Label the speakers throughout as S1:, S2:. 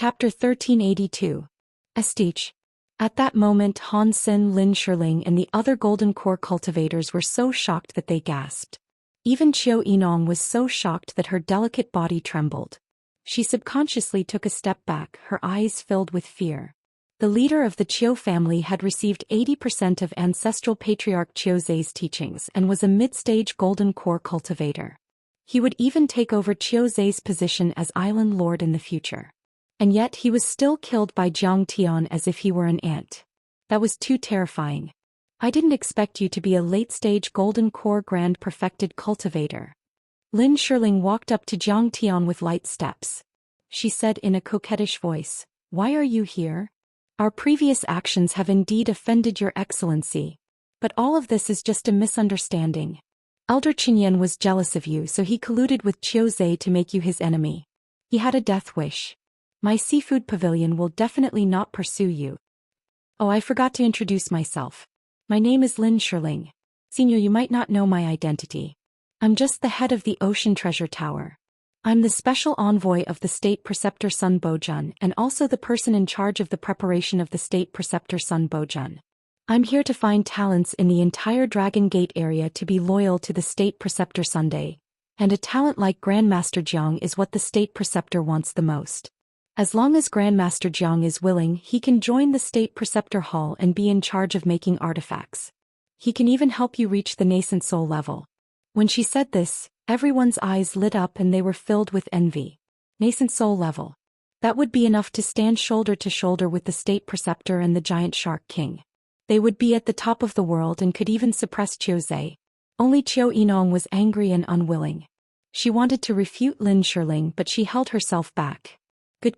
S1: Chapter 1382. Estige. At that moment Han Xin, Lin Shirling and the other Golden Core cultivators were so shocked that they gasped. Even Qiu Yinong was so shocked that her delicate body trembled. She subconsciously took a step back, her eyes filled with fear. The leader of the Qiu family had received 80% of ancestral patriarch Qiu Zhe's teachings and was a mid-stage Golden Core cultivator. He would even take over Qiu Zhe's position as Island Lord in the future. And yet he was still killed by Jiang Tian as if he were an ant. That was too terrifying. I didn't expect you to be a late-stage Golden Core Grand Perfected Cultivator. Lin Shirling walked up to Jiang Tian with light steps. She said in a coquettish voice, "Why are you here? Our previous actions have indeed offended your excellency. But all of this is just a misunderstanding. Elder Qinyan was jealous of you, so he colluded with Qiu Zhe to make you his enemy. He had a death wish. My seafood pavilion will definitely not pursue you. Oh, I forgot to introduce myself. My name is Lin Shirling. Senior, you might not know my identity. I'm just the head of the Ocean Treasure Tower. I'm the special envoy of the State Preceptor Sun Bojun and also the person in charge of the preparation of the State Preceptor Sun Bojun. I'm here to find talents in the entire Dragon Gate area to be loyal to the State Preceptor Sunday, and a talent like Grandmaster Jiang is what the State Preceptor wants the most. As long as Grandmaster Jiang is willing, he can join the State Preceptor Hall and be in charge of making artifacts. He can even help you reach the nascent soul level." When she said this, everyone's eyes lit up and they were filled with envy. Nascent soul level. That would be enough to stand shoulder to shoulder with the State Preceptor and the Giant Shark King. They would be at the top of the world and could even suppress Qiu Zhe. Only Qiu Yinong was angry and unwilling. She wanted to refute Lin Shirling, but she held herself back.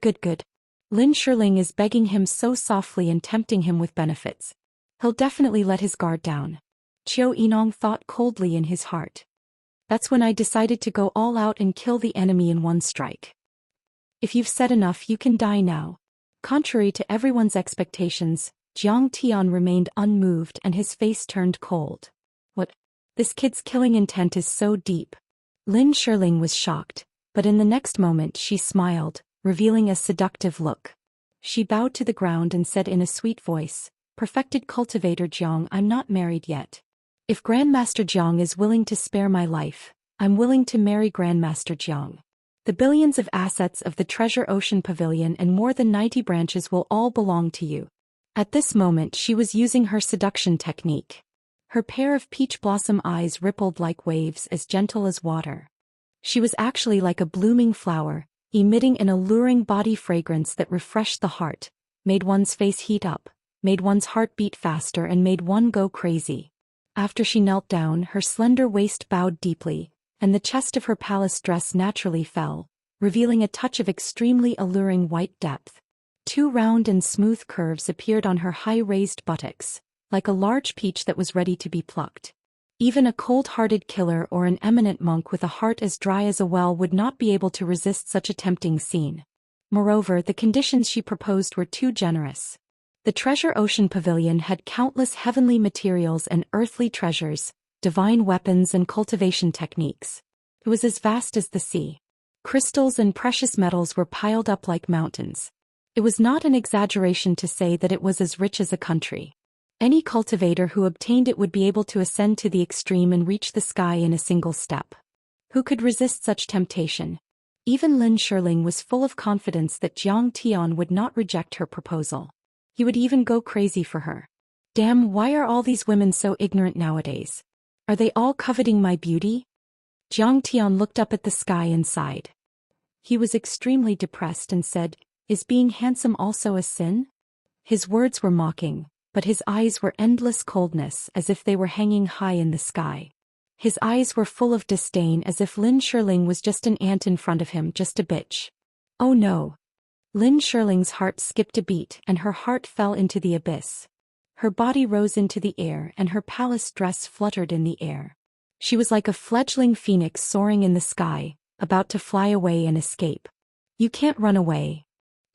S1: Good. Lin Shirling is begging him so softly and tempting him with benefits. He'll definitely let his guard down. Qiu Yinong thought coldly in his heart. That's when I decided to go all out and kill the enemy in one strike. If you've said enough, you can die now. Contrary to everyone's expectations, Jiang Tian remained unmoved and his face turned cold. What? This kid's killing intent is so deep. Lin Shirling was shocked, but in the next moment she smiled, revealing a seductive look. She bowed to the ground and said in a sweet voice, "Perfected Cultivator Jiang, I'm not married yet. If Grandmaster Jiang is willing to spare my life, I'm willing to marry Grandmaster Jiang. The billions of assets of the Treasure Ocean Pavilion and more than 90 branches will all belong to you." At this moment she was using her seduction technique. Her pair of peach blossom eyes rippled like waves as gentle as water. She was actually like a blooming flower, emitting an alluring body fragrance that refreshed the heart, made one's face heat up, made one's heart beat faster and made one go crazy. After she knelt down, her slender waist bowed deeply, and the chest of her palace dress naturally fell, revealing a touch of extremely alluring white depth. Two round and smooth curves appeared on her high-raised buttocks, like a large peach that was ready to be plucked. Even a cold-hearted killer or an eminent monk with a heart as dry as a well would not be able to resist such a tempting scene. Moreover, the conditions she proposed were too generous. The Treasure Ocean Pavilion had countless heavenly materials and earthly treasures, divine weapons and cultivation techniques. It was as vast as the sea. Crystals and precious metals were piled up like mountains. It was not an exaggeration to say that it was as rich as a country. Any cultivator who obtained it would be able to ascend to the extreme and reach the sky in a single step. Who could resist such temptation? Even Lin Shirling was full of confidence that Jiang Tian would not reject her proposal. He would even go crazy for her. Damn, why are all these women so ignorant nowadays? Are they all coveting my beauty? Jiang Tian looked up at the sky and sighed. He was extremely depressed and said, "Is being handsome also a sin?" His words were mocking, but his eyes were endless coldness as if they were hanging high in the sky. His eyes were full of disdain as if Lin Shirling was just an ant in front of him, just a bitch. Oh no. Lin Shirling's heart skipped a beat and her heart fell into the abyss. Her body rose into the air and her palace dress fluttered in the air. She was like a fledgling phoenix soaring in the sky, about to fly away and escape. "You can't run away."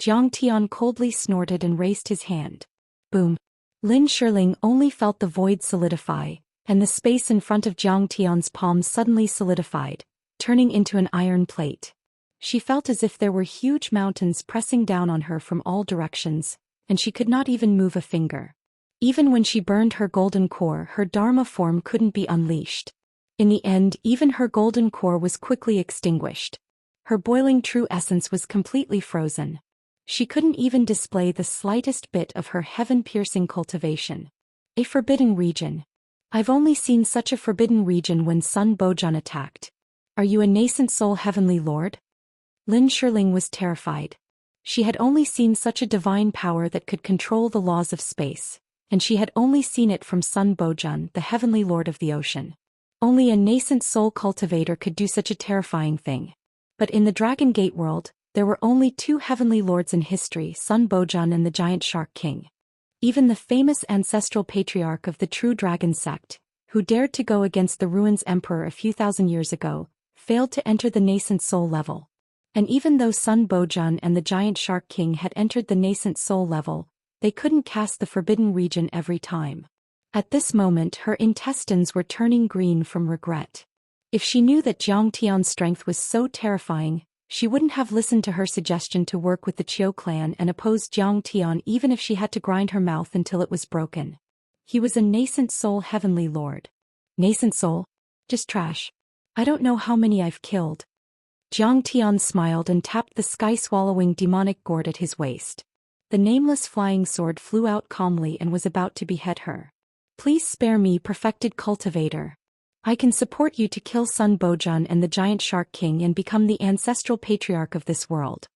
S1: Jiang Tian coldly snorted and raised his hand. Boom. Lin Shirling only felt the void solidify, and the space in front of Jiang Tian's palm suddenly solidified, turning into an iron plate. She felt as if there were huge mountains pressing down on her from all directions, and she could not even move a finger. Even when she burned her golden core, her Dharma form couldn't be unleashed. In the end, even her golden core was quickly extinguished. Her boiling true essence was completely frozen. She couldn't even display the slightest bit of her heaven-piercing cultivation. A forbidden region. I've only seen such a forbidden region when Sun Bojun attacked. Are you a nascent soul heavenly lord? Lin Shirling was terrified. She had only seen such a divine power that could control the laws of space, and she had only seen it from Sun Bojun, the heavenly lord of the ocean. Only a nascent soul cultivator could do such a terrifying thing. But in the Dragon Gate world, there were only two heavenly lords in history, Sun Bojun and the Giant Shark King. Even the famous ancestral patriarch of the True Dragon sect, who dared to go against the Ruins Emperor a few thousand years ago, failed to enter the nascent soul level. And even though Sun Bojun and the Giant Shark King had entered the nascent soul level, they couldn't cast the forbidden region every time. At this moment her intestines were turning green from regret. If she knew that Jiang Tian's strength was so terrifying, she wouldn't have listened to her suggestion to work with the Qiu clan and oppose Jiang Tian even if she had to grind her mouth until it was broken. He was a nascent soul heavenly lord. Nascent soul? Just trash. I don't know how many I've killed. Jiang Tian smiled and tapped the sky-swallowing demonic gourd at his waist. The nameless flying sword flew out calmly and was about to behead her. Please spare me, perfected cultivator. I can support you to kill Sun Bojun and the Giant Shark King and become the ancestral patriarch of this world.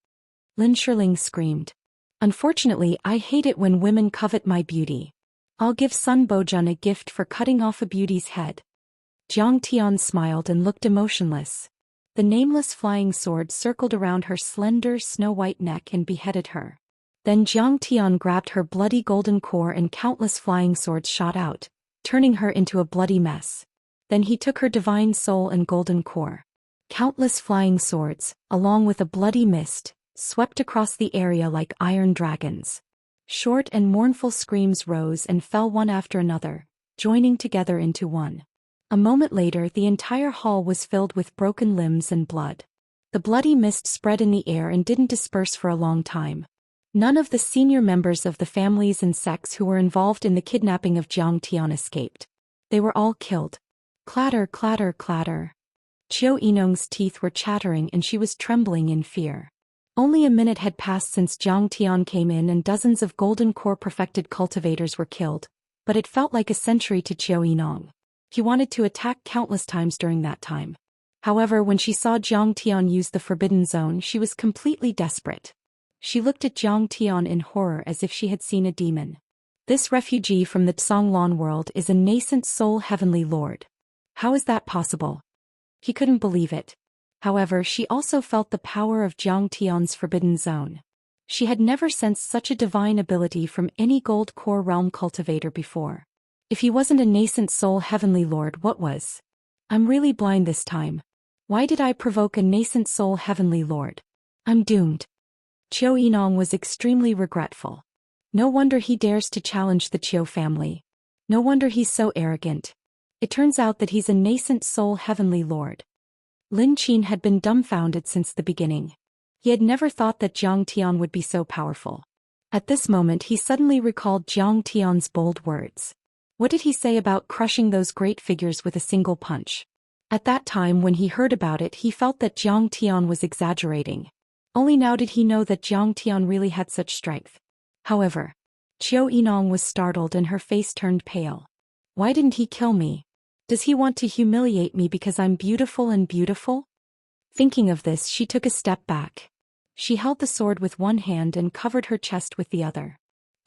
S1: Lin Shirling screamed. Unfortunately, I hate it when women covet my beauty. I'll give Sun Bojun a gift for cutting off a beauty's head. Jiang Tian smiled and looked emotionless. The nameless flying sword circled around her slender snow-white neck and beheaded her. Then Jiang Tian grabbed her bloody golden core and countless flying swords shot out, turning her into a bloody mess. Then he took her divine soul and golden core. Countless flying swords, along with a bloody mist, swept across the area like iron dragons. Short and mournful screams rose and fell one after another, joining together into one. A moment later the entire hall was filled with broken limbs and blood. The bloody mist spread in the air and didn't disperse for a long time. None of the senior members of the families and sects who were involved in the kidnapping of Jiang Tian escaped. They were all killed. Clatter, clatter, clatter. Qiu Yinong's teeth were chattering and she was trembling in fear. Only a minute had passed since Jiang Tian came in and dozens of golden core perfected cultivators were killed, but it felt like a century to Qiu Yinong. He wanted to attack countless times during that time. However, when she saw Jiang Tian use the forbidden zone, she was completely desperate. She looked at Jiang Tian in horror as if she had seen a demon. This refugee from the Tsonglan world is a nascent soul heavenly lord. How is that possible? He couldn't believe it. However, she also felt the power of Jiang Tian's forbidden zone. She had never sensed such a divine ability from any gold core realm cultivator before. If he wasn't a nascent soul heavenly lord, what was? I'm really blind this time. Why did I provoke a nascent soul heavenly lord? I'm doomed. Qiu Yinong was extremely regretful. No wonder he dares to challenge the Qiu family. No wonder he's so arrogant. It turns out that he's a nascent soul heavenly lord. Lin Qin had been dumbfounded since the beginning. He had never thought that Jiang Tian would be so powerful. At this moment he suddenly recalled Jiang Tian's bold words. What did he say about crushing those great figures with a single punch? At that time when he heard about it he felt that Jiang Tian was exaggerating. Only now did he know that Jiang Tian really had such strength. However, Qiu Yinong was startled and her face turned pale. Why didn't he kill me? Does he want to humiliate me because I'm beautiful and beautiful? Thinking of this, she took a step back. She held the sword with one hand and covered her chest with the other.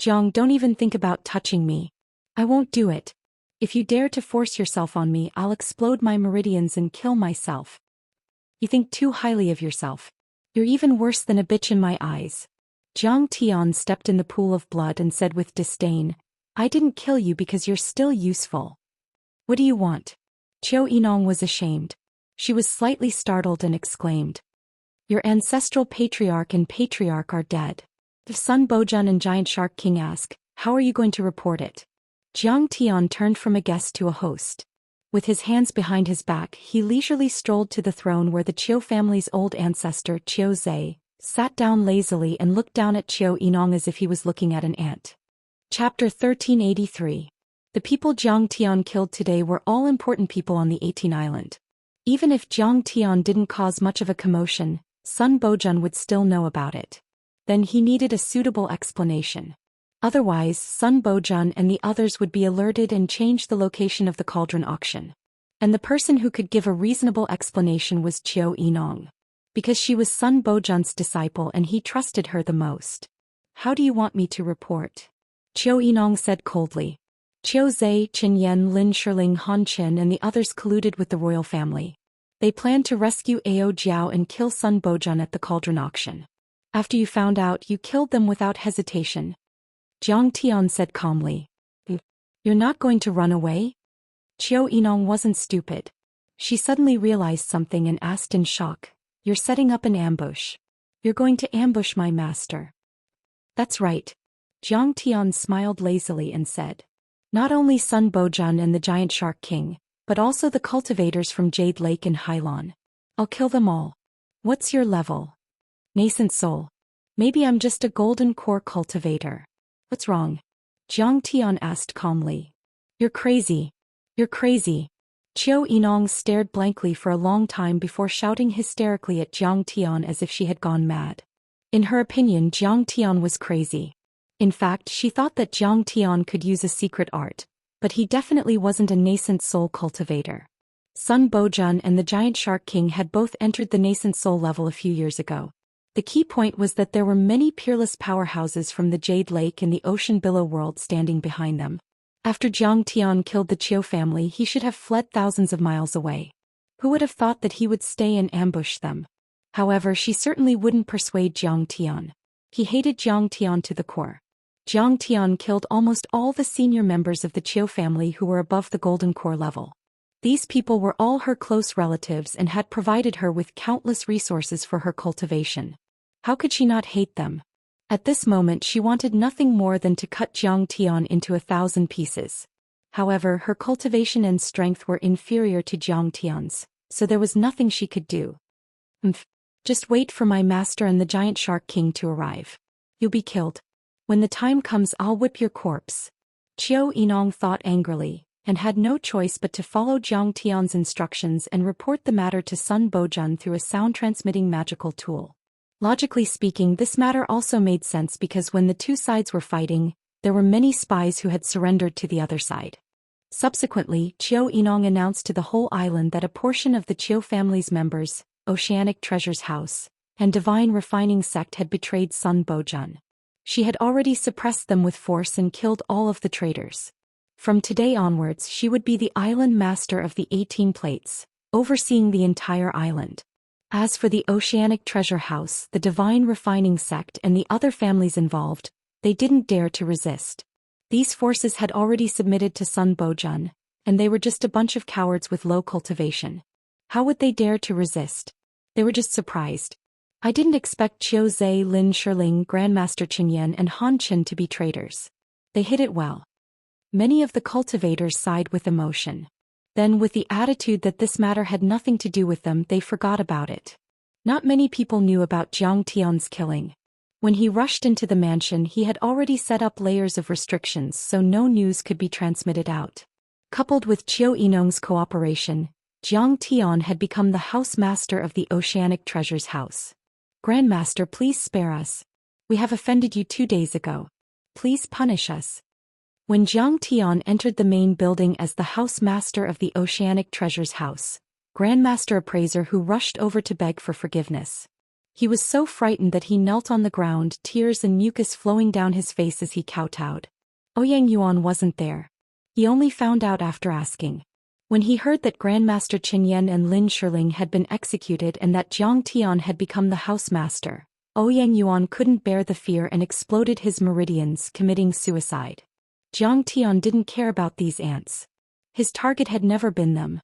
S1: Jiang, don't even think about touching me. I won't do it. If you dare to force yourself on me, I'll explode my meridians and kill myself. You think too highly of yourself. You're even worse than a bitch in my eyes. Jiang Tian stepped in the pool of blood and said with disdain, I didn't kill you because you're still useful. What do you want? Qiu Yinong was ashamed. She was slightly startled and exclaimed. Your ancestral patriarch and patriarch are dead. If Sun Bojun and Giant Shark King ask, how are you going to report it? Jiang Tian turned from a guest to a host. With his hands behind his back, he leisurely strolled to the throne where the Qiu family's old ancestor, Qiu Zhe, sat down lazily and looked down at Qiu Yinong as if he was looking at an ant. Chapter 1383. The people Jiang Tian killed today were all important people on the 18 island. Even if Jiang Tian didn't cause much of a commotion, Sun Bojun would still know about it. Then he needed a suitable explanation. Otherwise, Sun Bojun and the others would be alerted and change the location of the cauldron auction. And the person who could give a reasonable explanation was Qiu Yinong. Because she was Sun Bojun's disciple and he trusted her the most. How do you want me to report? Qiu Yinong said coldly. Qiu Zhe, Qin Yan, Lin Shirling, Han Qin and the others colluded with the royal family. They planned to rescue Ao Jiao and kill Sun Bojun at the cauldron auction. After you found out, you killed them without hesitation. Jiang Tian said calmly. You're not going to run away? Qiu Yinong wasn't stupid. She suddenly realized something and asked in shock. You're setting up an ambush. You're going to ambush my master. That's right. Jiang Tian smiled lazily and said. Not only Sun Bojun and the giant shark king, but also the cultivators from Jade Lake and Hailan. I'll kill them all. What's your level? Nascent soul. Maybe I'm just a golden core cultivator. What's wrong? Jiang Tian asked calmly. You're crazy. You're crazy. Qiu Yinong stared blankly for a long time before shouting hysterically at Jiang Tian as if she had gone mad. In her opinion, Jiang Tian was crazy. In fact, she thought that Jiang Tian could use a secret art, but he definitely wasn't a nascent soul cultivator. Sun Bojun and the giant shark king had both entered the nascent soul level a few years ago. The key point was that there were many peerless powerhouses from the Jade Lake and the Ocean Billow world standing behind them. After Jiang Tian killed the Qiu family, he should have fled thousands of miles away. Who would have thought that he would stay and ambush them? However, she certainly wouldn't persuade Jiang Tian. He hated Jiang Tian to the core. Jiang Tian killed almost all the senior members of the Qiu family who were above the golden core level. These people were all her close relatives and had provided her with countless resources for her cultivation. How could she not hate them? At this moment she wanted nothing more than to cut Jiang Tian into 1,000 pieces. However, her cultivation and strength were inferior to Jiang Tian's, so there was nothing she could do. Just wait for my master and the giant shark king to arrive. You'll be killed. When the time comes, I'll whip your corpse. Qiu Yinong thought angrily, and had no choice but to follow Jiang Tian's instructions and report the matter to Sun Bojun through a sound-transmitting magical tool. Logically speaking, this matter also made sense because when the two sides were fighting, there were many spies who had surrendered to the other side. Subsequently, Qiu Yinong announced to the whole island that a portion of the Qiu family's members, Oceanic Treasure's House, and Divine Refining Sect had betrayed Sun Bojun. She had already suppressed them with force and killed all of the traitors. From today onwards, she would be the island master of the 18 plates, overseeing the entire island. As for the Oceanic Treasure House, the Divine Refining Sect and the other families involved, they didn't dare to resist. These forces had already submitted to Sun Bojun, and they were just a bunch of cowards with low cultivation. How would they dare to resist? They were just surprised. I didn't expect Qiu Zhe, Lin Shirling, Grandmaster Qin Yan and Han Qin to be traitors. They hid it well. Many of the cultivators sighed with emotion. Then, with the attitude that this matter had nothing to do with them, they forgot about it. Not many people knew about Jiang Tian's killing. When he rushed into the mansion, he had already set up layers of restrictions so no news could be transmitted out. Coupled with Qiu Yinong's cooperation, Jiang Tian had become the house master of the Oceanic Treasure's House. Grandmaster, please spare us. We have offended you 2 days ago. Please punish us. When Jiang Tian entered the main building as the house master of the Oceanic Treasure's House, Grandmaster Appraiser who rushed over to beg for forgiveness. He was so frightened that he knelt on the ground, tears and mucus flowing down his face as he kowtowed. Ouyang Yuan wasn't there. He only found out after asking. When he heard that Grandmaster Qin Yan and Lin Shirling had been executed and that Jiang Tian had become the house master, Ouyang Yuan couldn't bear the fear and exploded his meridians, committing suicide. Jiang Tian didn't care about these ants. His target had never been them.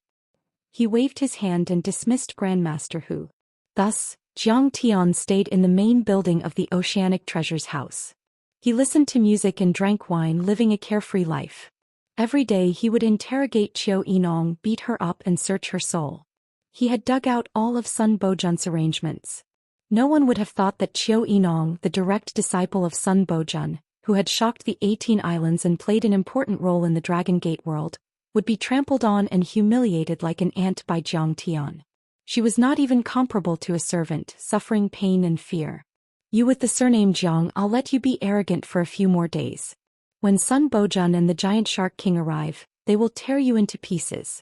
S1: He waved his hand and dismissed Grandmaster Hu. Thus, Jiang Tian stayed in the main building of the Oceanic Treasure's House. He listened to music and drank wine, living a carefree life. Every day he would interrogate Qiu Yinong, beat her up and search her soul. He had dug out all of Sun Bojun's arrangements. No one would have thought that Qiu Yinong, the direct disciple of Sun Bojun, who had shocked the 18 islands and played an important role in the Dragon Gate world, would be trampled on and humiliated like an ant by Jiang Tian. She was not even comparable to a servant, suffering pain and fear. You with the surname Jiang, I'll let you be arrogant for a few more days. When Sun Bojun and the Giant Shark King arrive, they will tear you into pieces.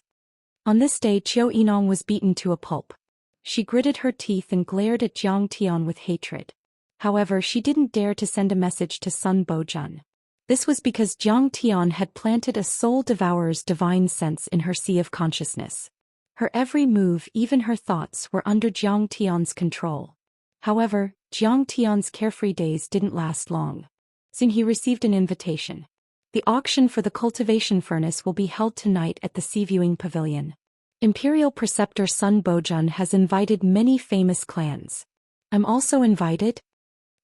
S1: On this day Qiu Yinong was beaten to a pulp. She gritted her teeth and glared at Jiang Tian with hatred. However, she didn't dare to send a message to Sun Bojun. This was because Jiang Tian had planted a soul devourer's divine sense in her sea of consciousness. Her every move, even her thoughts, were under Jiang Tian's control. However, Jiang Tian's carefree days didn't last long. Soon he received an invitation. The auction for the cultivation furnace will be held tonight at the Sea Viewing Pavilion. Imperial Preceptor Sun Bojun has invited many famous clans. I'm also invited?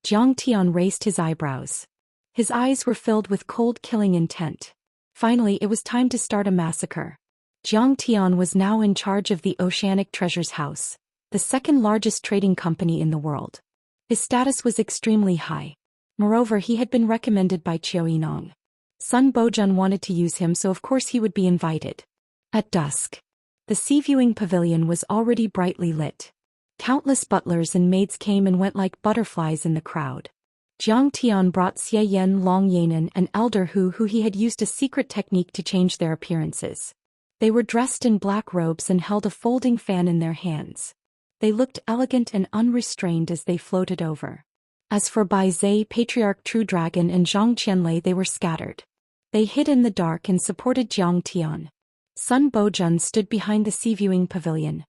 S1: Jiang Tian raised his eyebrows. His eyes were filled with cold killing intent. Finally, it was time to start a massacre. Jiang Tian was now in charge of the Oceanic Treasures House, the second largest trading company in the world. His status was extremely high. Moreover, he had been recommended by Qiu Yinong. Sun Bojun wanted to use him, so of course he would be invited. At dusk, the Sea Viewing Pavilion was already brightly lit. Countless butlers and maids came and went like butterflies in the crowd. Jiang Tian brought Xie Yan Long Yanan, an elder who he had used a secret technique to change their appearances. They were dressed in black robes and held a folding fan in their hands. They looked elegant and unrestrained as they floated over. As for Bai Zhe, Patriarch True Dragon, and Zhang Qianlei, they were scattered. They hid in the dark and supported Jiang Tian. Sun Bojun stood behind the Sea Viewing Pavilion.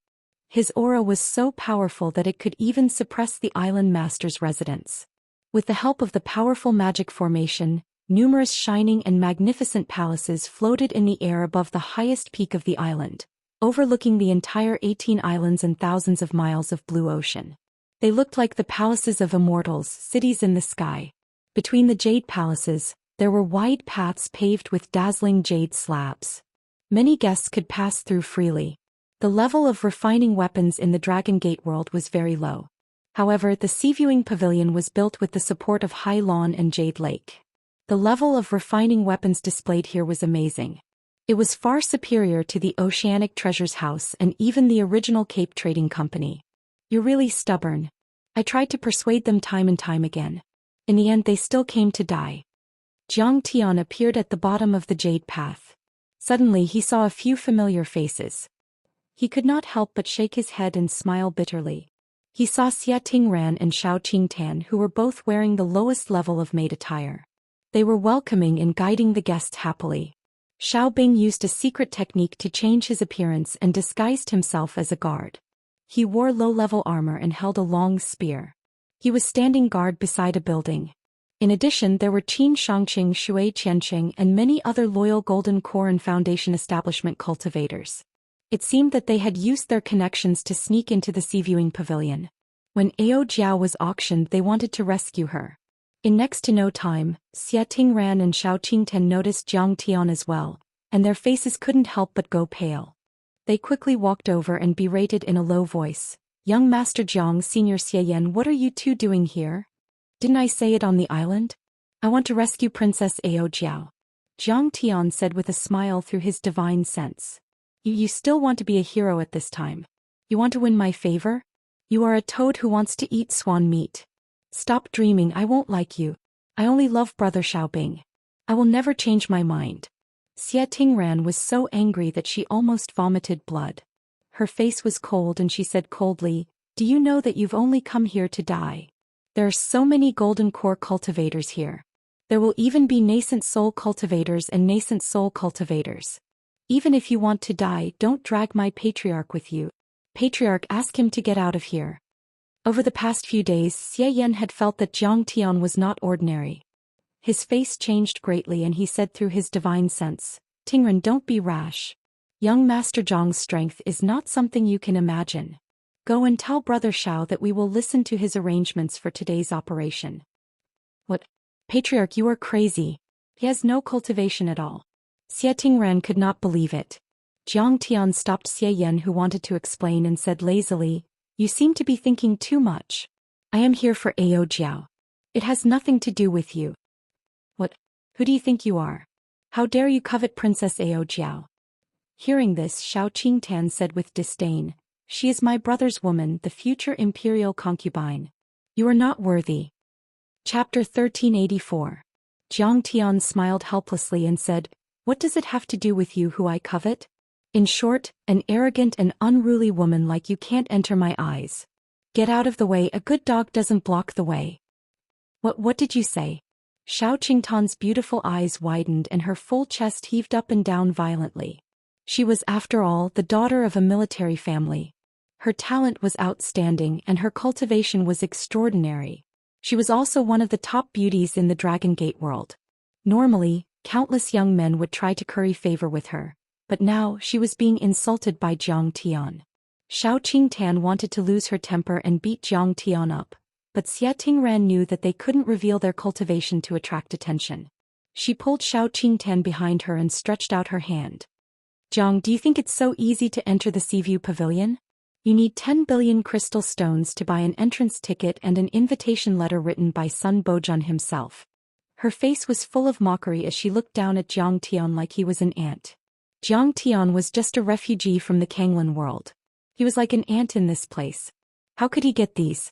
S1: His aura was so powerful that it could even suppress the island master's residence. With the help of the powerful magic formation, numerous shining and magnificent palaces floated in the air above the highest peak of the island, overlooking the entire 18 islands and thousands of miles of blue ocean. They looked like the palaces of immortals, cities in the sky. Between the jade palaces, there were wide paths paved with dazzling jade slabs. Many guests could pass through freely. The level of refining weapons in the Dragon Gate world was very low. However, the Sea Viewing Pavilion was built with the support of Hai Lan and Jade Lake. The level of refining weapons displayed here was amazing. It was far superior to the Oceanic Treasures House and even the original Cape Trading Company. You're really stubborn. I tried to persuade them time and time again. In the end, they still came to die. Jiang Tian appeared at the bottom of the jade path. Suddenly he saw a few familiar faces. He could not help but shake his head and smile bitterly. He saw Xia Tingran and Shao Qingtan, who were both wearing the lowest level of maid attire. They were welcoming and guiding the guests happily. Shao Bing used a secret technique to change his appearance and disguised himself as a guard. He wore low-level armor and held a long spear. He was standing guard beside a building. In addition, there were Qin Shangqing, Shui Qianqing, and many other loyal Golden Core and Foundation establishment cultivators. It seemed that they had used their connections to sneak into the Sea Viewing Pavilion. When Ao Jiao was auctioned, they wanted to rescue her. In next to no time, Xia Tingran and Shao Qingtan noticed Jiang Tian as well, and their faces couldn't help but go pale. They quickly walked over and berated in a low voice, "Young Master Jiang, Senior Xie Yan, what are you two doing here? Didn't I say it on the island? I want to rescue Princess Ao Jiao." Jiang Tian said with a smile through his divine sense. You still want to be a hero at this time? You want to win my favor? You are a toad who wants to eat swan meat. Stop dreaming, I won't like you. I only love Brother Xiaobing. I will never change my mind. Xia Tingran was so angry that she almost vomited blood. Her face was cold and she said coldly, "Do you know that you've only come here to die? There are so many golden core cultivators here. There will even be nascent soul cultivators and nascent soul cultivators. Even if you want to die, don't drag my patriarch with you. Patriarch, ask him to get out of here." Over the past few days, Xie Yan had felt that Jiang Tian was not ordinary. His face changed greatly and he said through his divine sense, "Tingran, don't be rash. Young Master Zhang's strength is not something you can imagine. Go and tell Brother Shao that we will listen to his arrangements for today's operation." "What? Patriarch, you are crazy. He has no cultivation at all. Xie Tingran could not believe it. Jiang Tian stopped Xie Yan, who wanted to explain, and said lazily, "You seem to be thinking too much. I am here for Ao Jiao. It has nothing to do with you." "What? Who do you think you are? How dare you covet Princess Ao Jiao?" Hearing this, Xiao Qingtan said with disdain, "She is my brother's woman, the future imperial concubine. You are not worthy." Chapter 1384. Jiang Tian smiled helplessly and said, "What does it have to do with you who I covet? In short, an arrogant and unruly woman like you can't enter my eyes. Get out of the way, a good dog doesn't block the way." What did you say?" Xiao Qingtan's beautiful eyes widened and her full chest heaved up and down violently. She was, after all, the daughter of a military family. Her talent was outstanding and her cultivation was extraordinary. She was also one of the top beauties in the Dragon Gate world. Normally, countless young men would try to curry favor with her, but now she was being insulted by Jiang Tian. Xiao Qingtan wanted to lose her temper and beat Jiang Tian up, but Xie Tingran knew that they couldn't reveal their cultivation to attract attention. She pulled Xiao Qingtan behind her and stretched out her hand. "Jiang, do you think it's so easy to enter the Seaview Pavilion? You need 10 billion crystal stones to buy an entrance ticket and an invitation letter written by Sun Bojun himself." Her face was full of mockery as she looked down at Jiang Tian like he was an ant. Jiang Tian was just a refugee from the Kanglan world. He was like an ant in this place. How could he get these?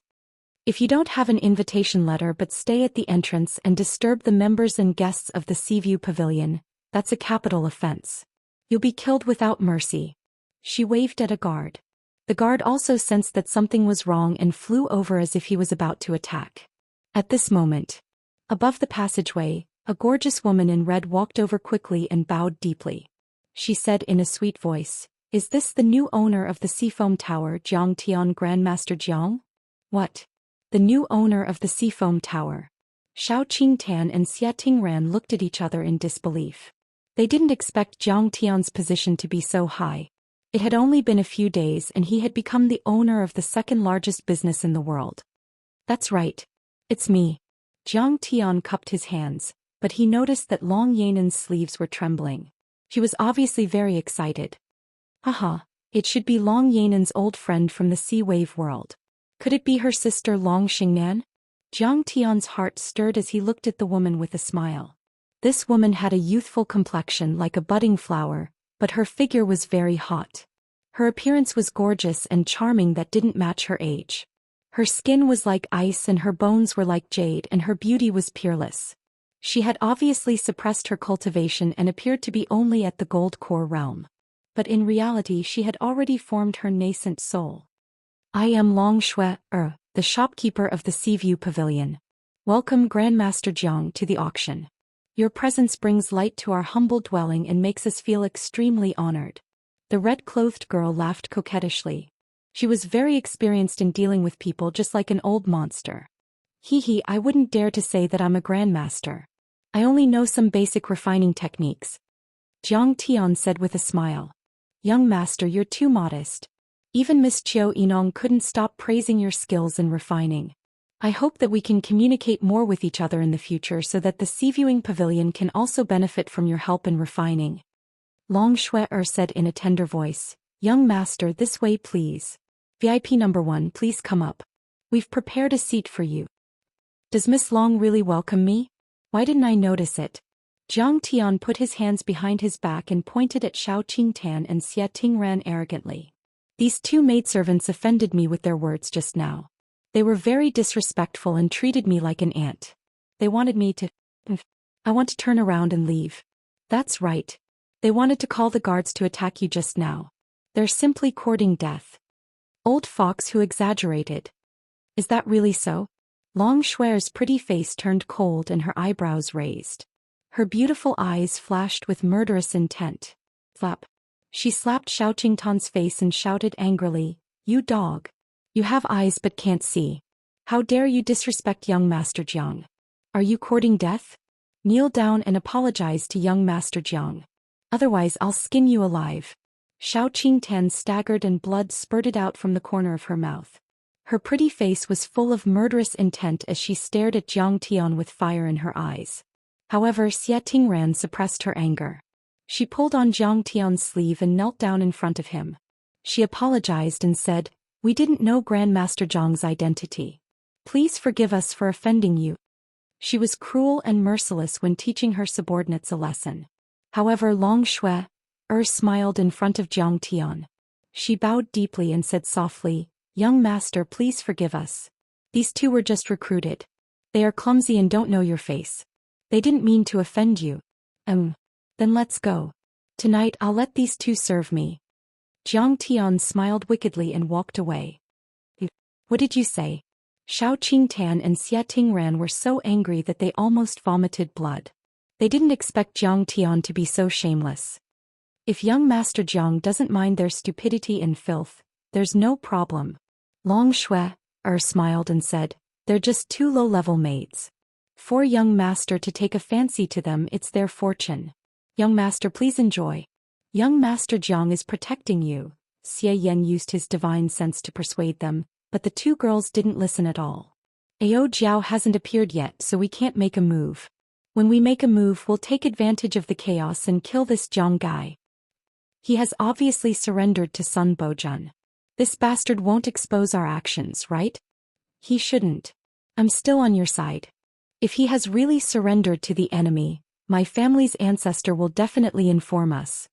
S1: "If you don't have an invitation letter but stay at the entrance and disturb the members and guests of the Seaview Pavilion, that's a capital offense. You'll be killed without mercy." She waved at a guard. The guard also sensed that something was wrong and flew over as if he was about to attack. At this moment, above the passageway, a gorgeous woman in red walked over quickly and bowed deeply. She said in a sweet voice, "Is this the new owner of the Seafoam Tower, Jiang Tian, Grandmaster Jiang?" "What? The new owner of the Seafoam Tower?" Xiao Qingtan and Xie Tingran looked at each other in disbelief. They didn't expect Jiang Tian's position to be so high. It had only been a few days and he had become the owner of the second largest business in the world. "That's right. It's me." Jiang Tian cupped his hands, but he noticed that Long Yanan's sleeves were trembling. She was obviously very excited. Haha, it should be Long Yanan's old friend from the Sea Wave world. Could it be her sister Long Xingnan? Jiang Tian's heart stirred as he looked at the woman with a smile. This woman had a youthful complexion like a budding flower, but her figure was very hot. Her appearance was gorgeous and charming that didn't match her age. Her skin was like ice and her bones were like jade, and her beauty was peerless. She had obviously suppressed her cultivation and appeared to be only at the gold core realm. But in reality she had already formed her nascent soul. "I am Long Shui, the shopkeeper of the Seaview Pavilion. Welcome, Grandmaster Jiang, to the auction. Your presence brings light to our humble dwelling and makes us feel extremely honored." The red-clothed girl laughed coquettishly. She was very experienced in dealing with people, just like an old monster. "Hee, I wouldn't dare to say that I'm a grandmaster. I only know some basic refining techniques." Jiang Tian said with a smile. "Young master, you're too modest. Even Miss Qiu Yinong couldn't stop praising your skills in refining. I hope that we can communicate more with each other in the future so that the Seaviewing Pavilion can also benefit from your help in refining." Long Shui said in a tender voice, "Young master, this way please. VIP number 1, please come up. We've prepared a seat for you." "Does Miss Long really welcome me? Why didn't I notice it?" Jiang Tian put his hands behind his back and pointed at Xiao Qingtan and Xie Tingran arrogantly. "These two maidservants offended me with their words just now. They were very disrespectful and treated me like an ant. They wanted me to... I want to turn around and leave." "That's right. They wanted to call the guards to attack you just now. They're simply courting death." "Old fox who exaggerated." "Is that really so?" Long Shui's pretty face turned cold and her eyebrows raised. Her beautiful eyes flashed with murderous intent. Flap. She slapped Xiao Qingtan's face and shouted angrily, "You dog! You have eyes but can't see. How dare you disrespect young Master Jiang? Are you courting death? Kneel down and apologize to young Master Jiang. Otherwise I'll skin you alive." Xiao Qingtan staggered and blood spurted out from the corner of her mouth. Her pretty face was full of murderous intent as she stared at Jiang Tian with fire in her eyes. However, Xie Tingran suppressed her anger. She pulled on Jiang Tian's sleeve and knelt down in front of him. She apologized and said, "We didn't know Grandmaster Zhang's identity. Please forgive us for offending you." She was cruel and merciless when teaching her subordinates a lesson. However, Long Shui smiled in front of Jiang Tian. She bowed deeply and said softly, "Young master, please forgive us. These two were just recruited. They are clumsy and don't know your face. They didn't mean to offend you. Then let's go. Tonight I'll let these two serve me." Jiang Tian smiled wickedly and walked away. "What did you say?" Shao Qingtan and Xia Tingran were so angry that they almost vomited blood. They didn't expect Jiang Tian to be so shameless. "If young Master Jiang doesn't mind their stupidity and filth, there's no problem." Long Shui smiled and said, "They're just two low-level maids. For young master to take a fancy to them, it's their fortune. Young master, please enjoy. Young Master Jiang is protecting you." Xie Yan used his divine sense to persuade them, but the two girls didn't listen at all. "Ao Jiao hasn't appeared yet, so we can't make a move. When we make a move, we'll take advantage of the chaos and kill this Jiang guy. He has obviously surrendered to Sun Bojun. This bastard won't expose our actions, right? He shouldn't. I'm still on your side. If he has really surrendered to the enemy, my family's ancestor will definitely inform us."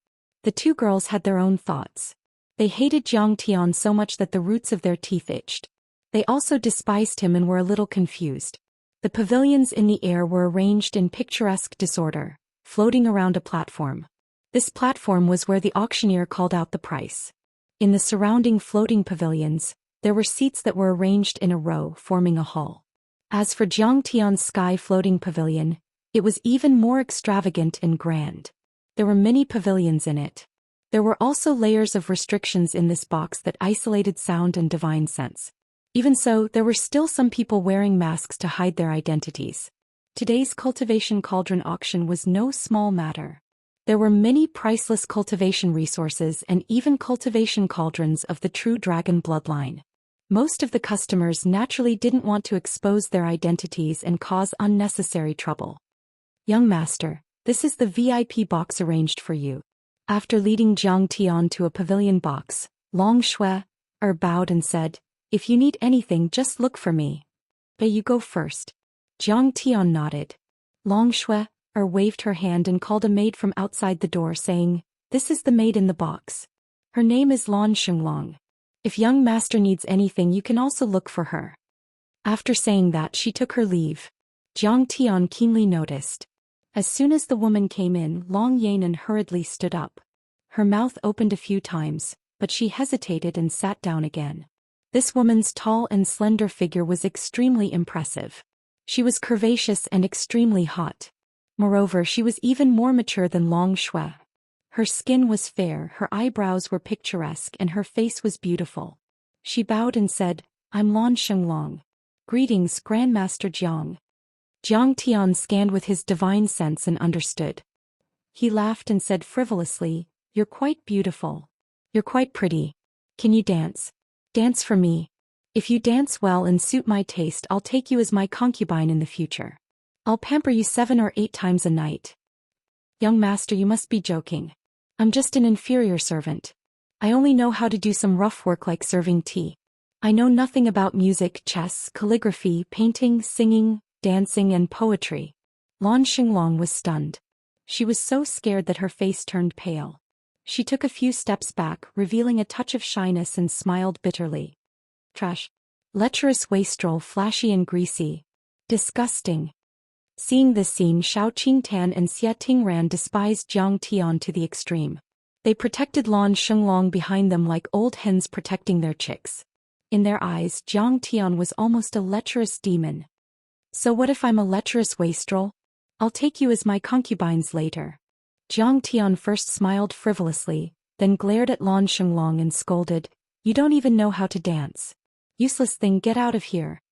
S1: The two girls had their own thoughts. They hated Jiang Tian so much that the roots of their teeth itched. They also despised him and were a little confused. The pavilions in the air were arranged in picturesque disorder, floating around a platform. This platform was where the auctioneer called out the price. In the surrounding floating pavilions, there were seats that were arranged in a row, forming a hall. As for Jiang Tian's sky floating pavilion, it was even more extravagant and grand. There were many pavilions in it. There were also layers of restrictions in this box that isolated sound and divine sense. Even so, there were still some people wearing masks to hide their identities. Today's cultivation cauldron auction was no small matter. There were many priceless cultivation resources and even cultivation cauldrons of the true dragon bloodline. Most of the customers naturally didn't want to expose their identities and cause unnecessary trouble. "Young master, this is the VIP box arranged for you." After leading Jiang Tian to a pavilion box, Long Shui bowed and said, "If you need anything, just look for me. But you go first." Jiang Tian nodded. Long Shui waved her hand and called a maid from outside the door, saying, "This is the maid in the box. Her name is Lan Shenglong. If young master needs anything, you can also look for her." After saying that, she took her leave. Jiang Tian keenly noticed. As soon as the woman came in, Long Yanan hurriedly stood up. Her mouth opened a few times, but she hesitated and sat down again. This woman's tall and slender figure was extremely impressive. She was curvaceous and extremely hot. Moreover, she was even more mature than Long Shui. Her skin was fair, her eyebrows were picturesque, and her face was beautiful. She bowed and said, "I'm Lan Shenglong. Greetings, Grandmaster Jiang." Jiang Tian scanned with his divine sense and understood. He laughed and said frivolously, "You're quite beautiful. You're quite pretty. Can you dance? Dance for me. If you dance well and suit my taste, I'll take you as my concubine in the future. I'll pamper you 7 or 8 times a night." "Young master, you must be joking. I'm just an inferior servant. I only know how to do some rough work like serving tea. I know nothing about music, chess, calligraphy, painting, singing, dancing, and poetry." Lan Shenglong was stunned. She was so scared that her face turned pale. She took a few steps back, revealing a touch of shyness, and smiled bitterly. "Trash. Lecherous wastrel, flashy and greasy. Disgusting." Seeing this scene, Shao Qingtan and Xia Tingran despised Jiang Tian to the extreme. They protected Lan Shenglong behind them like old hens protecting their chicks. In their eyes, Jiang Tian was almost a lecherous demon. "So what if I'm a lecherous wastrel? I'll take you as my concubines later." Jiang Tian first smiled frivolously, then glared at Lan Shenglong and scolded, "You don't even know how to dance. Useless thing, get out of here."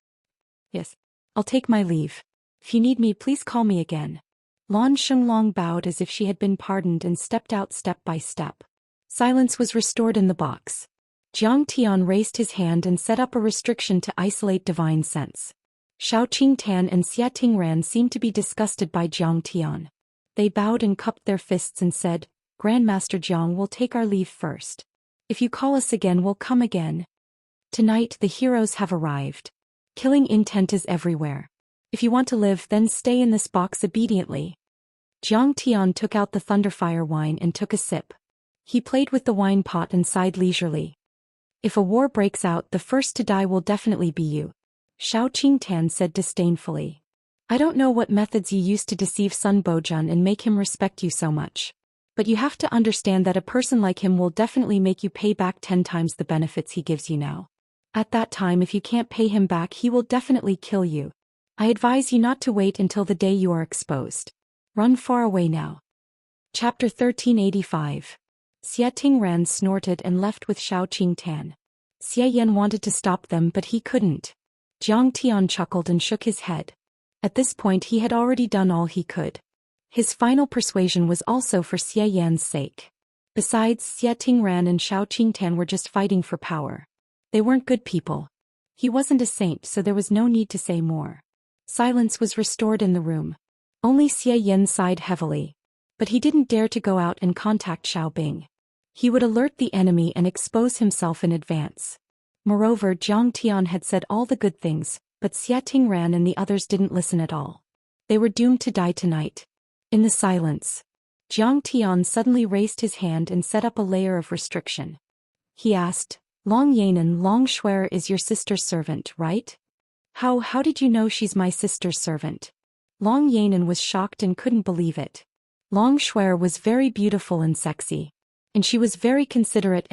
S1: "Yes, I'll take my leave. If you need me, please call me again." Lan Shenglong bowed as if she had been pardoned and stepped out step by step. Silence was restored in the box. Jiang Tian raised his hand and set up a restriction to isolate divine sense. Shao Qingtan and Xia Tingran seemed to be disgusted by Jiang Tian. They bowed and cupped their fists and said, Grandmaster Jiang will take our leave first. If you call us again, we'll come again. Tonight the heroes have arrived. Killing intent is everywhere. If you want to live, then stay in this box obediently. Jiang Tian took out the Thunderfire wine and took a sip. He played with the wine pot and sighed leisurely. If a war breaks out, the first to die will definitely be you. Shao Qingtan said disdainfully. I don't know what methods you used to deceive Sun Bojun and make him respect you so much. But you have to understand that a person like him will definitely make you pay back 10 times the benefits he gives you now. At that time, if you can't pay him back, he will definitely kill you. I advise you not to wait until the day you are exposed. Run far away now. Chapter 1385. Xie Tingran snorted and left with Shao Qingtan. Xie Yan wanted to stop them, but he couldn't. Jiang Tian chuckled and shook his head. At this point he had already done all he could. His final persuasion was also for Xie Yan's sake. Besides, Xie Tingran and Shao Qingtan were just fighting for power. They weren't good people. He wasn't a saint, so there was no need to say more. Silence was restored in the room. Only Xie Yan sighed heavily. But he didn't dare to go out and contact Xiao Bing. He would alert the enemy and expose himself in advance. Moreover, Jiang Tian had said all the good things, but Xie Tingran and the others didn't listen at all. They were doomed to die tonight. In the silence, Jiang Tian suddenly raised his hand and set up a layer of restriction. He asked, Long Yanan, Long Shuer is your sister's servant, right? How did you know she's my sister's servant? Long Yanan was shocked and couldn't believe it. Long Shuer was very beautiful and sexy. And she was very considerate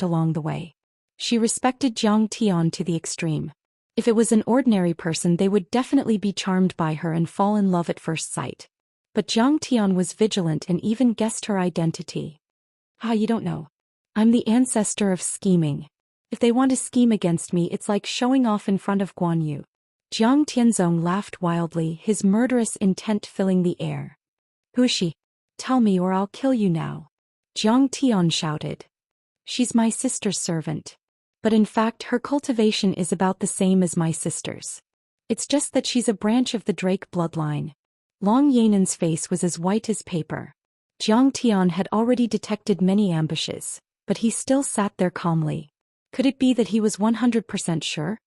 S1: along the way. She respected Jiang Tian to the extreme. If it was an ordinary person, they would definitely be charmed by her and fall in love at first sight. But Jiang Tian was vigilant and even guessed her identity. You don't know. I'm the ancestor of scheming. If they want to scheme against me, it's like showing off in front of Guan Yu. Jiang Tianzong laughed wildly, his murderous intent filling the air. Who is she? Tell me or I'll kill you now. Jiang Tian shouted. She's my sister's servant. But in fact her cultivation is about the same as my sister's. It's just that she's a branch of the Drake bloodline. Long Yanan's face was as white as paper. Jiang Tian had already detected many ambushes, but he still sat there calmly. Could it be that he was 100% sure?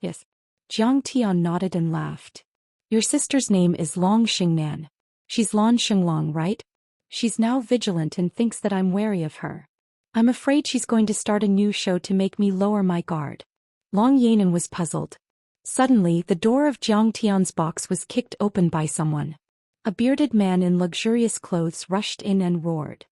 S1: Yes. Jiang Tian nodded and laughed. Your sister's name is Long Xingnan. She's Lan Xinglong, right? She's now vigilant and thinks that I'm wary of her. I'm afraid she's going to start a new show to make me lower my guard. Long Yanan was puzzled. Suddenly, the door of Jiang Tian's box was kicked open by someone. A bearded man in luxurious clothes rushed in and roared.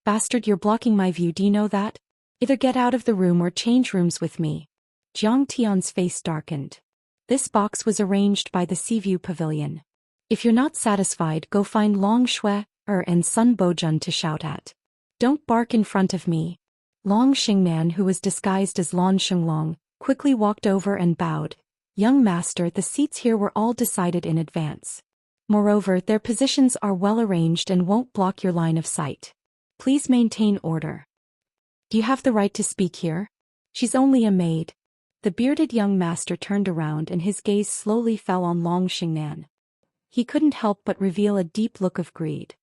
S1: Bastard, you're blocking my view, do you know that? Either get out of the room or change rooms with me. Jiang Tian's face darkened. This box was arranged by the Seaview Pavilion. If you're not satisfied, go find Long Shuer and Sun Bojun to shout at. Don't bark in front of me. Long Xingnan, who was disguised as Lan Xinglong, quickly walked over and bowed. Young master, the seats here were all decided in advance. Moreover, their positions are well arranged and won't block your line of sight. Please maintain order. Do you have the right to speak here? She's only a maid. The bearded young master turned around and his gaze slowly fell on Long Xingnan. He couldn't help but reveal a deep look of greed.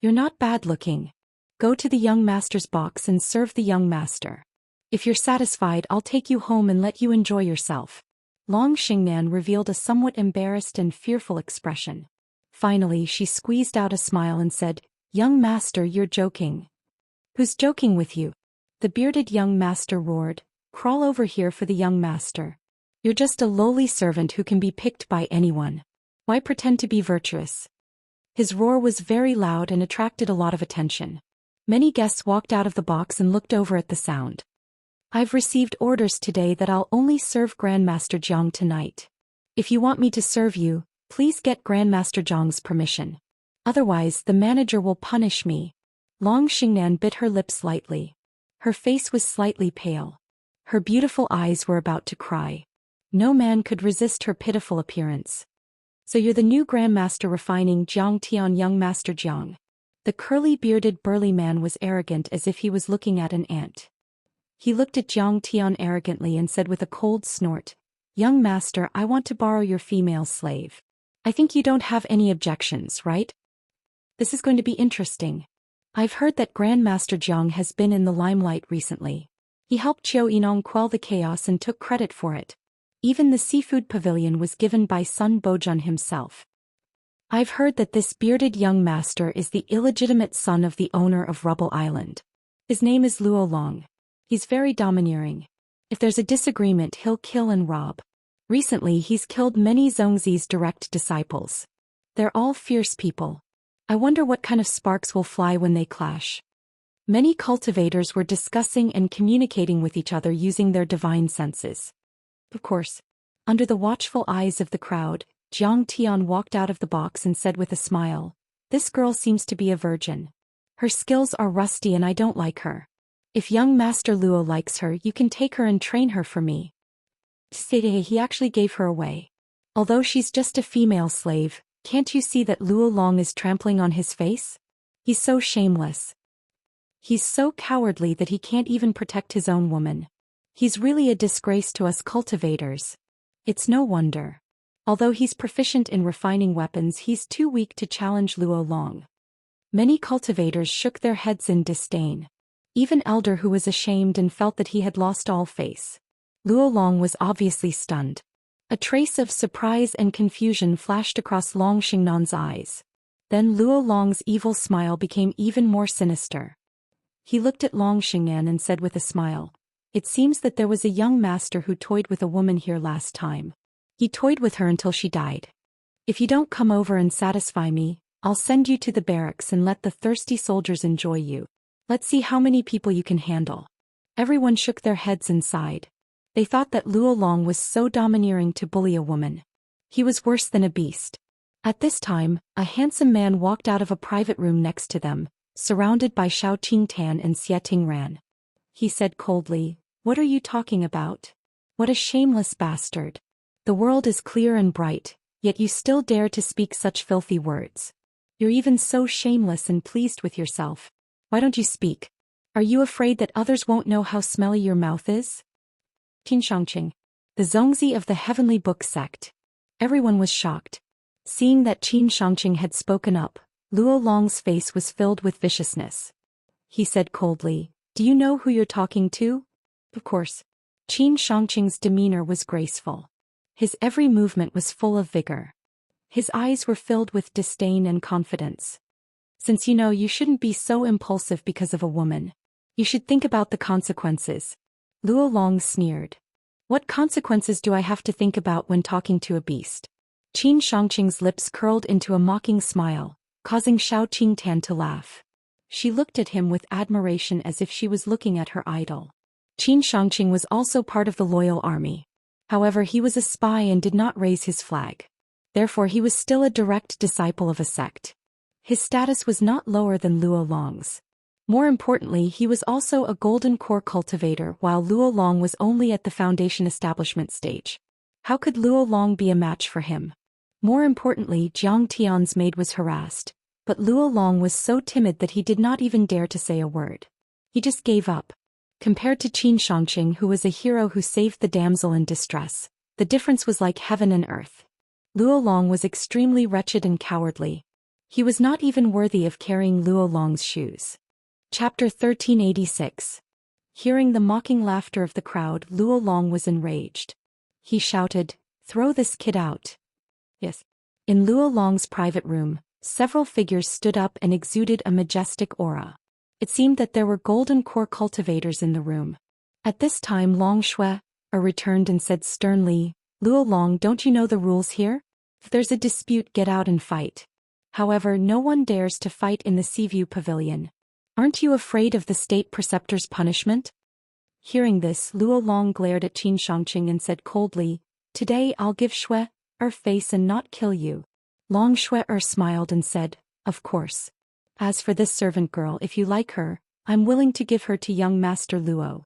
S1: You're not bad looking. Go to the young master's box and serve the young master. If you're satisfied, I'll take you home and let you enjoy yourself. Long Xingnan revealed a somewhat embarrassed and fearful expression. Finally, she squeezed out a smile and said, Young master, you're joking. Who's joking with you? The bearded young master roared. Crawl over here for the young master. You're just a lowly servant who can be picked by anyone. Why pretend to be virtuous? His roar was very loud and attracted a lot of attention. Many guests walked out of the box and looked over at the sound. I've received orders today that I'll only serve Grandmaster Jiang tonight. If you want me to serve you, please get Grandmaster Jiang's permission. Otherwise, the manager will punish me. Long Xingnan bit her lips slightly. Her face was slightly pale. Her beautiful eyes were about to cry. No man could resist her pitiful appearance. So you're the new Grandmaster refining Jiang Tian, young Master Jiang. The curly-bearded burly man was arrogant as if he was looking at an ant. He looked at Jiang Tian arrogantly and said with a cold snort, Young master, I want to borrow your female slave. I think you don't have any objections, right? This is going to be interesting. I've heard that Grandmaster Jiang has been in the limelight recently. He helped Qiu Yinong quell the chaos and took credit for it. Even the seafood pavilion was given by Sun Bojun himself. I've heard that this bearded young master is the illegitimate son of the owner of Rubble Island. His name is Luo Long. He's very domineering. If there's a disagreement, he'll kill and rob. Recently he's killed many Zhongzi's direct disciples. They're all fierce people. I wonder what kind of sparks will fly when they clash. Many cultivators were discussing and communicating with each other using their divine senses. Of course, under the watchful eyes of the crowd, Jiang Tian walked out of the box and said with a smile, "This girl seems to be a virgin. Her skills are rusty and I don't like her. If young Master Luo likes her, you can take her and train her for me." He actually gave her away. Although she's just a female slave, can't you see that Luo Long is trampling on his face? He's so shameless. He's so cowardly that he can't even protect his own woman. He's really a disgrace to us cultivators. It's no wonder. Although he's proficient in refining weapons, he's too weak to challenge Luo Long. Many cultivators shook their heads in disdain. Even Elder, who was ashamed and felt that he had lost all face. Luo Long was obviously stunned. A trace of surprise and confusion flashed across Long Xingnan's eyes. Then Luo Long's evil smile became even more sinister. He looked at Long Xingnan and said with a smile, "It seems that there was a young master who toyed with a woman here last time. He toyed with her until she died. If you don't come over and satisfy me, I'll send you to the barracks and let the thirsty soldiers enjoy you. Let's see how many people you can handle." Everyone shook their heads and sighed. They thought that Luo Long was so domineering to bully a woman. He was worse than a beast. At this time, a handsome man walked out of a private room next to them, surrounded by Shao Qingtan and Xie Tingran. He said coldly, "What are you talking about? What a shameless bastard. The world is clear and bright, yet you still dare to speak such filthy words. You're even so shameless and pleased with yourself. Why don't you speak? Are you afraid that others won't know how smelly your mouth is?" Xianxia, the Zhongzi of the Heavenly Book sect. Everyone was shocked. Seeing that Xianxia had spoken up, Luo Long's face was filled with viciousness. He said coldly, "Do you know who you're talking to?" Of course. Xianxia's demeanor was graceful. His every movement was full of vigor. His eyes were filled with disdain and confidence. "Since you know you shouldn't be so impulsive because of a woman, you should think about the consequences." Luo Long sneered. "What consequences do I have to think about when talking to a beast?" Xianxia's lips curled into a mocking smile, causing Shao Qingtan to laugh. She looked at him with admiration as if she was looking at her idol. Xianxia was also part of the loyal army. However, he was a spy and did not raise his flag. Therefore he was still a direct disciple of a sect. His status was not lower than Luo Long's. More importantly, he was also a golden core cultivator, while Luo Long was only at the foundation establishment stage. How could Luo Long be a match for him? More importantly, Jiang Tian's maid was harassed, but Luo Long was so timid that he did not even dare to say a word. He just gave up. Compared to Xianxia, who was a hero who saved the damsel in distress, the difference was like heaven and earth. Luo Long was extremely wretched and cowardly. He was not even worthy of carrying Luo Long's shoes. Chapter 1386. Hearing the mocking laughter of the crowd, Luo Long was enraged. He shouted, "Throw this kid out." Yes. In Luo Long's private room, several figures stood up and exuded a majestic aura. It seemed that there were golden core cultivators in the room. At this time Long Shui returned and said sternly, "Luo Long, don't you know the rules here? If there's a dispute, get out and fight. However, no one dares to fight in the Seaview Pavilion. Aren't you afraid of the state preceptor's punishment?" Hearing this, Luo Long glared at Xianxia and said coldly, "Today I'll give Shui face and not kill you." Long Shui smiled and said, "Of course. As for this servant girl, if you like her, I'm willing to give her to young Master Luo.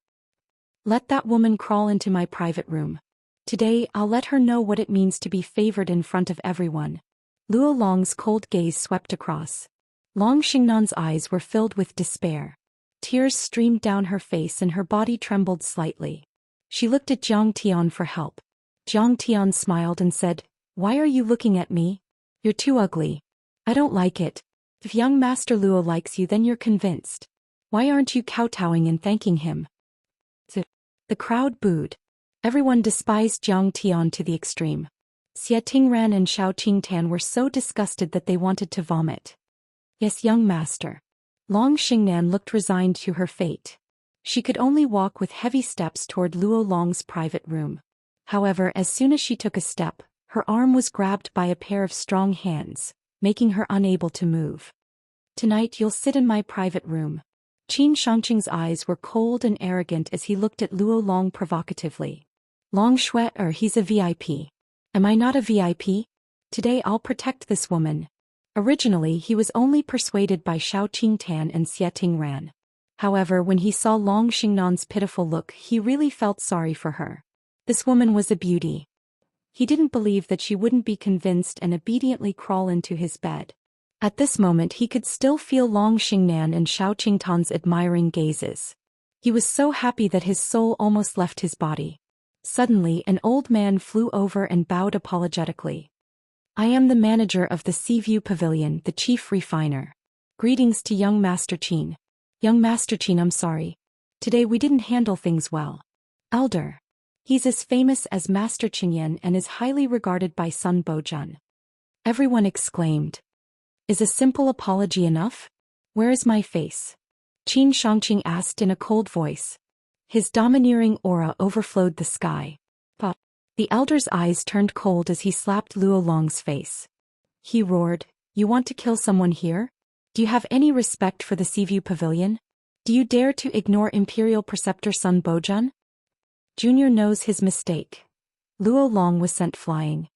S1: Let that woman crawl into my private room. Today I'll let her know what it means to be favored in front of everyone." Luo Long's cold gaze swept across. Long Xingnan's eyes were filled with despair. Tears streamed down her face and her body trembled slightly. She looked at Jiang Tian for help. Jiang Tian smiled and said, "Why are you looking at me? You're too ugly. I don't like it." If young Master Luo likes you, then you're convinced. Why aren't you kowtowing and thanking him? The crowd booed. Everyone despised Jiang Tian to the extreme. Xie Tingran and Xiao Qingtan were so disgusted that they wanted to vomit. Yes, young master. Long Xingnan looked resigned to her fate. She could only walk with heavy steps toward Luo Long's private room. However, as soon as she took a step, her arm was grabbed by a pair of strong hands, making her unable to move. Tonight you'll sit in my private room. Qin Shangqing's eyes were cold and arrogant as he looked at Luo Long provocatively. Long Shui, he's a VIP. Am I not a VIP? Today I'll protect this woman. Originally he was only persuaded by Xiao Qingtan and Xie Tingran. However, when he saw Long Xingnan's pitiful look, he really felt sorry for her. This woman was a beauty. He didn't believe that she wouldn't be convinced and obediently crawl into his bed. At this moment he could still feel Long Xingnan and Xiao Qingtan's admiring gazes. He was so happy that his soul almost left his body. Suddenly an old man flew over and bowed apologetically. I am the manager of the Seaview Pavilion, the chief refiner. Greetings to young Master Qin. Young Master Qin, I'm sorry. Today we didn't handle things well. Elder. He's as famous as Master Qinyan and is highly regarded by Sun Bojun. Everyone exclaimed. Is a simple apology enough? Where is my face? Qin Shangqing asked in a cold voice. His domineering aura overflowed the sky. But the elder's eyes turned cold as he slapped Luo Long's face. He roared, You want to kill someone here? Do you have any respect for the Seaview Pavilion? Do you dare to ignore Imperial Preceptor Sun Bojun? Junior knows his mistake. Luo Long was sent flying.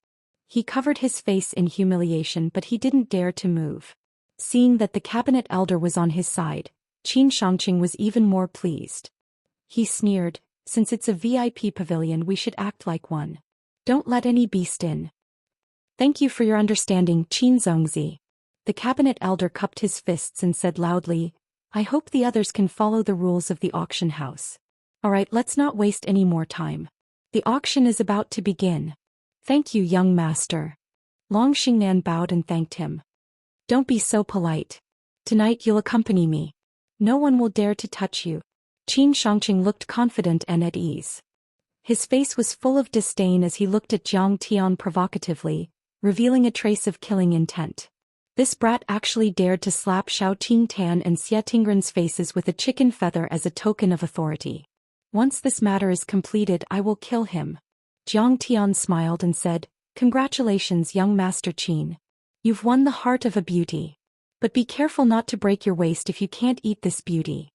S1: He covered his face in humiliation, but he didn't dare to move. Seeing that the cabinet elder was on his side, Qin Shangqing was even more pleased. He sneered, Since it's a VIP pavilion, we should act like one. Don't let any beast in. Thank you for your understanding, Qin Zongzi. The cabinet elder cupped his fists and said loudly, I hope the others can follow the rules of the auction house. Alright, let's not waste any more time. The auction is about to begin. Thank you, young master. Long Xingnan bowed and thanked him. Don't be so polite. Tonight you'll accompany me. No one will dare to touch you. Qin Shangqing looked confident and at ease. His face was full of disdain as he looked at Jiang Tian provocatively, revealing a trace of killing intent. This brat actually dared to slap Xiao Qingtan and Xie Tingran's faces with a chicken feather as a token of authority. Once this matter is completed, I will kill him. Jiang Tian smiled and said, Congratulations, young Master Qin. You've won the heart of a beauty. But be careful not to break your waist if you can't eat this beauty.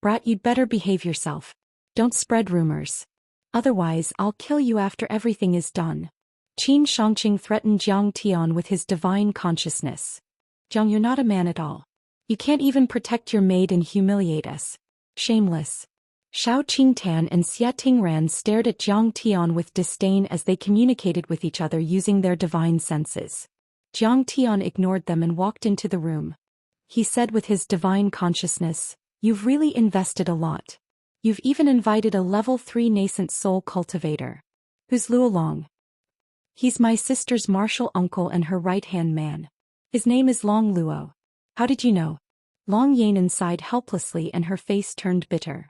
S1: Brat, you'd better behave yourself. Don't spread rumors. Otherwise, I'll kill you after everything is done. Qin Shangqing threatened Jiang Tian with his divine consciousness. Jiang, you're not a man at all. You can't even protect your maid and humiliate us. Shameless. Xiao Qingtan and Xie Tingran stared at Jiang Tian with disdain as they communicated with each other using their divine senses. Jiang Tian ignored them and walked into the room. He said with his divine consciousness, You've really invested a lot. You've even invited a level 3 nascent soul cultivator. Who's Luo Long? He's my sister's martial uncle and her right-hand man. His name is Long Luo. How did you know? Long Yanan sighed helplessly and her face turned bitter.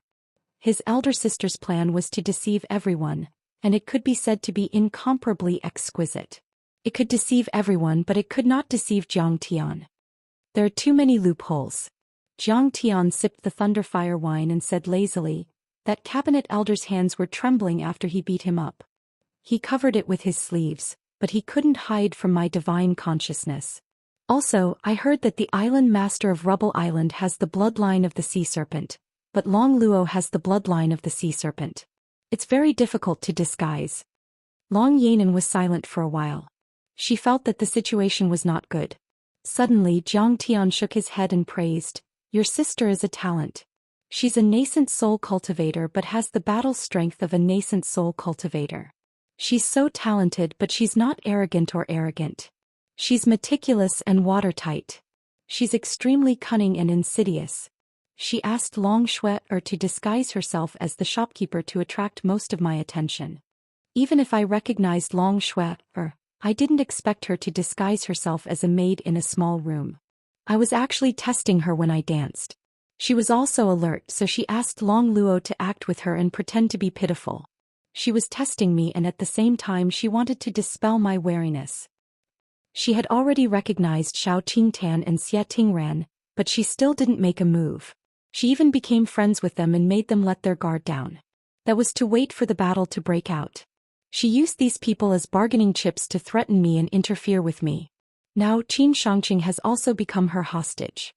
S1: His elder sister's plan was to deceive everyone, and it could be said to be incomparably exquisite. It could deceive everyone, but it could not deceive Jiang Tian. There are too many loopholes. Jiang Tian sipped the thunderfire wine and said lazily, that cabinet elder's hands were trembling after he beat him up. He covered it with his sleeves, but he couldn't hide from my divine consciousness. Also, I heard that the island master of Rubble Island has the bloodline of the sea serpent. But Long Luo has the bloodline of the sea serpent. It's very difficult to disguise. Long Yanan was silent for a while. She felt that the situation was not good. Suddenly Jiang Tian shook his head and praised, Your sister is a talent. She's a nascent soul cultivator but has the battle strength of a nascent soul cultivator. She's so talented, but she's not arrogant or arrogant. She's meticulous and watertight. She's extremely cunning and insidious. She asked Long Shui to disguise herself as the shopkeeper to attract most of my attention. Even if I recognized Long Shui, I didn't expect her to disguise herself as a maid in a small room. I was actually testing her when I danced. She was also alert, so she asked Long Luo to act with her and pretend to be pitiful. She was testing me, and at the same time she wanted to dispel my wariness. She had already recognized Shao Qingtan and Xie Tingran, but she still didn't make a move. She even became friends with them and made them let their guard down. That was to wait for the battle to break out. She used these people as bargaining chips to threaten me and interfere with me. Now Qin Shangqing has also become her hostage.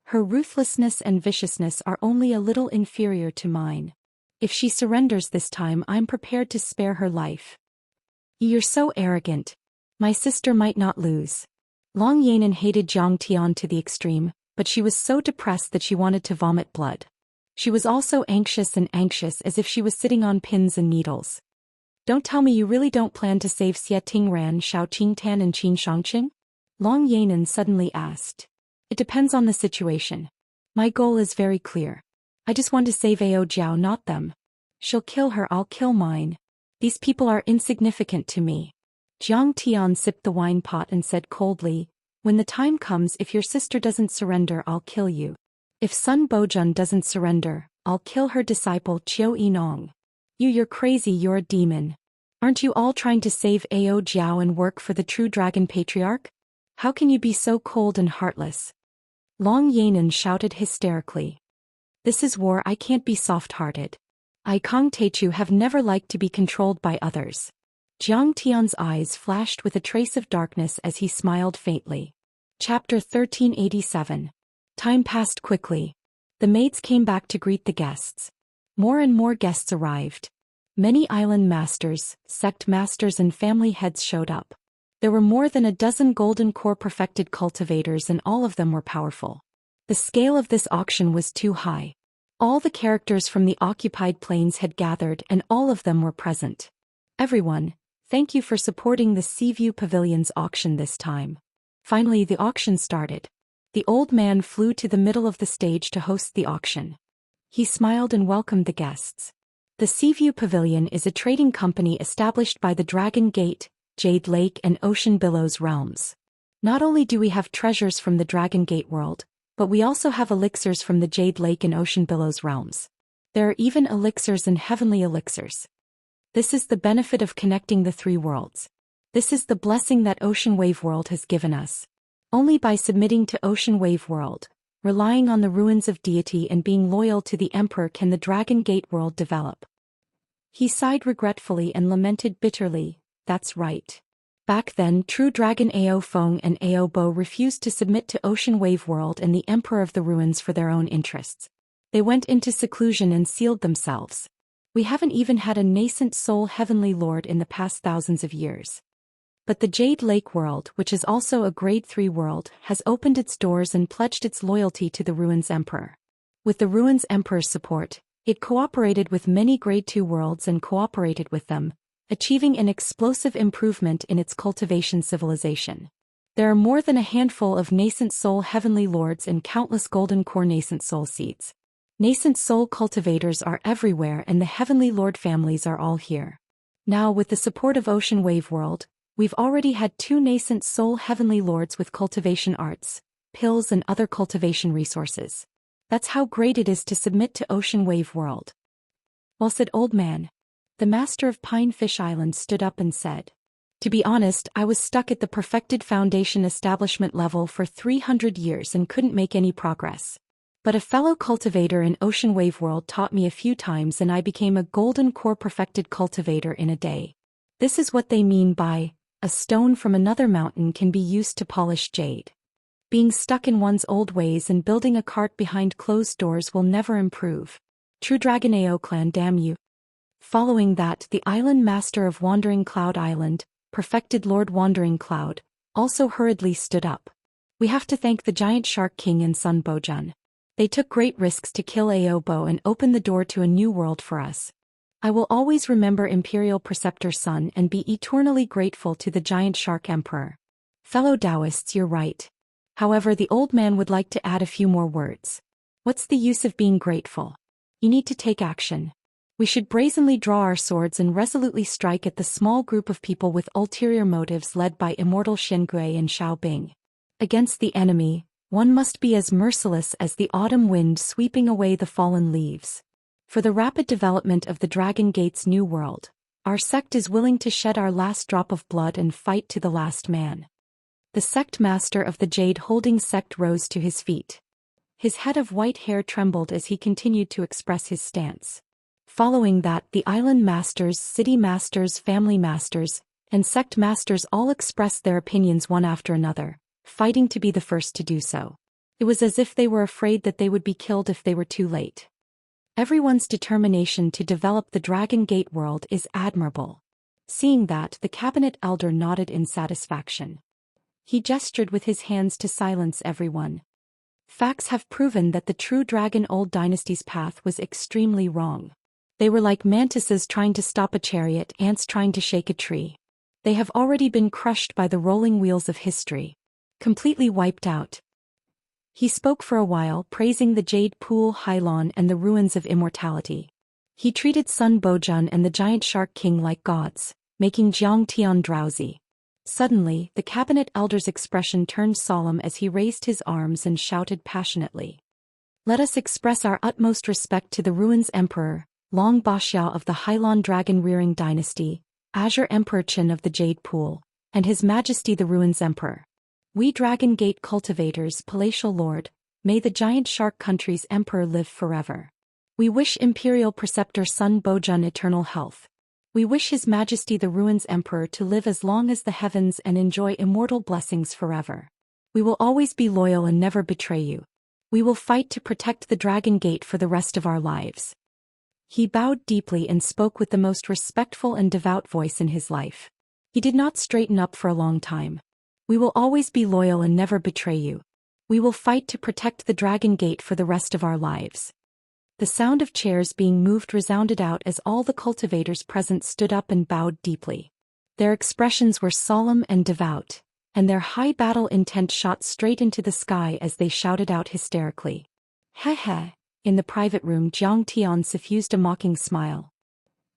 S1: Her ruthlessness and viciousness are only a little inferior to mine. If she surrenders this time, I'm prepared to spare her life. You're so arrogant. My sister might not lose. Long Yanan hated Jiang Tian to the extreme, but she was so depressed that she wanted to vomit blood. She was also anxious as if she was sitting on pins and needles. Don't tell me you really don't plan to save Xie Tingran, Shao Qingtan and Qin Shangqing? Long Yanan suddenly asked. It depends on the situation. My goal is very clear. I just want to save Ao Jiao, not them. She'll kill her, I'll kill mine. These people are insignificant to me. Jiang Tian sipped the wine pot and said coldly, when the time comes, if your sister doesn't surrender, I'll kill you. If Sun Bojun doesn't surrender, I'll kill her disciple Qiu Yinong. You're crazy, you're a demon. Aren't you all trying to save Ao Jiao and work for the true dragon patriarch? How can you be so cold and heartless? Long Yanan shouted hysterically. This is war, I can't be soft-hearted. I Kong Teichu have never liked to be controlled by others. Jiang Tian's eyes flashed with a trace of darkness as he smiled faintly. Chapter 1387. Time passed quickly. The maids came back to greet the guests. More and more guests arrived. Many island masters, sect masters and family heads showed up. There were more than a dozen golden core perfected cultivators, and all of them were powerful. The scale of this auction was too high. All the characters from the occupied plains had gathered, and all of them were present. Everyone, thank you for supporting the Seaview Pavilion's auction this time. Finally the auction started. The old man flew to the middle of the stage to host the auction. He smiled and welcomed the guests. The Seaview Pavilion is a trading company established by the Dragon Gate, Jade Lake and Ocean Billows realms. Not only do we have treasures from the Dragon Gate world, but we also have elixirs from the Jade Lake and Ocean Billows realms. There are even elixirs and heavenly elixirs. This is the benefit of connecting the three worlds. This is the blessing that Ocean Wave World has given us. Only by submitting to Ocean Wave World, relying on the ruins of deity and being loyal to the Emperor can the Dragon Gate world develop. He sighed regretfully and lamented bitterly, that's right. Back then, True Dragon Ao Feng and Ao Bo refused to submit to Ocean Wave World and the Emperor of the Ruins for their own interests. They went into seclusion and sealed themselves. We haven't even had a nascent soul heavenly lord in the past thousands of years. But the Jade Lake world, which is also a Grade 3 world, has opened its doors and pledged its loyalty to the Ruins Emperor. With the Ruins Emperor's support, it cooperated with many Grade 2 worlds and cooperated with them, achieving an explosive improvement in its cultivation civilization. There are more than a handful of nascent soul heavenly lords and countless golden core nascent soul seeds. Nascent soul cultivators are everywhere, and the heavenly lord families are all here. Now, with the support of Ocean Wave World, we've already had 2 nascent soul heavenly lords with cultivation arts, pills and other cultivation resources. That's how great it is to submit to Ocean Wave World. Well said, old man. The master of Pinefish Island stood up and said, to be honest, I was stuck at the perfected foundation establishment level for 300 years and couldn't make any progress. But a fellow cultivator in Ocean Wave World taught me a few times and I became a golden core perfected cultivator in a day. This is what they mean by, a stone from another mountain can be used to polish jade. Being stuck in one's old ways and building a cart behind closed doors will never improve. True Dragon Ao Clan, damn you. Following that, the island master of Wandering Cloud Island, perfected Lord Wandering Cloud, also hurriedly stood up. We have to thank the Giant Shark King and Sun Bojun. They took great risks to kill Ao Bo and open the door to a new world for us. I will always remember Imperial Preceptor Sun and be eternally grateful to the Giant Shark Emperor. Fellow Daoists, you're right. However, the old man would like to add a few more words. What's the use of being grateful? You need to take action. We should brazenly draw our swords and resolutely strike at the small group of people with ulterior motives led by Immortal Shen Gui and Xiao Bing. Against the enemy, One must be as merciless as the autumn wind sweeping away the fallen leaves. For the rapid development of the Dragon Gate's new world, our sect is willing to shed our last drop of blood and fight to the last man. The sect master of the Jade Holding sect rose to his feet. His head of white hair trembled as he continued to express his stance. Following that, the island masters, city masters, family masters, and sect masters all expressed their opinions one after another, fighting to be the first to do so. It was as if they were afraid that they would be killed if they were too late. Everyone's determination to develop the Dragon Gate world is admirable. Seeing that, the cabinet elder nodded in satisfaction. He gestured with his hands to silence everyone. Facts have proven that the true Dragon Old Dynasty's path was extremely wrong. They were like mantises trying to stop a chariot, ants trying to shake a tree. They have already been crushed by the rolling wheels of history. Completely wiped out. He spoke for a while, praising the Jade Pool, Hylon, and the ruins of immortality. He treated Sun Bojun and the Giant Shark King like gods, making Jiang Tian drowsy. Suddenly, the cabinet elder's expression turned solemn as he raised his arms and shouted passionately. Let us express our utmost respect to the Ruins Emperor, Long Baxia of the Hylon Dragon-rearing dynasty, Azure Emperor Chen of the Jade Pool, and His Majesty the Ruins Emperor. We Dragon Gate cultivators, Palatial Lord, may the Giant Shark Country's Emperor live forever. We wish Imperial Preceptor Sun Bojun eternal health. We wish His Majesty the Ruins Emperor to live as long as the heavens and enjoy immortal blessings forever. We will always be loyal and never betray you. We will fight to protect the Dragon Gate for the rest of our lives. He bowed deeply and spoke with the most respectful and devout voice in his life. He did not straighten up for a long time. We will always be loyal and never betray you. We will fight to protect the Dragon Gate for the rest of our lives. The sound of chairs being moved resounded out as all the cultivators present stood up and bowed deeply. Their expressions were solemn and devout, and their high battle intent shot straight into the sky as they shouted out hysterically. Heh heh. In the private room, Jiang Tian suffused a mocking smile.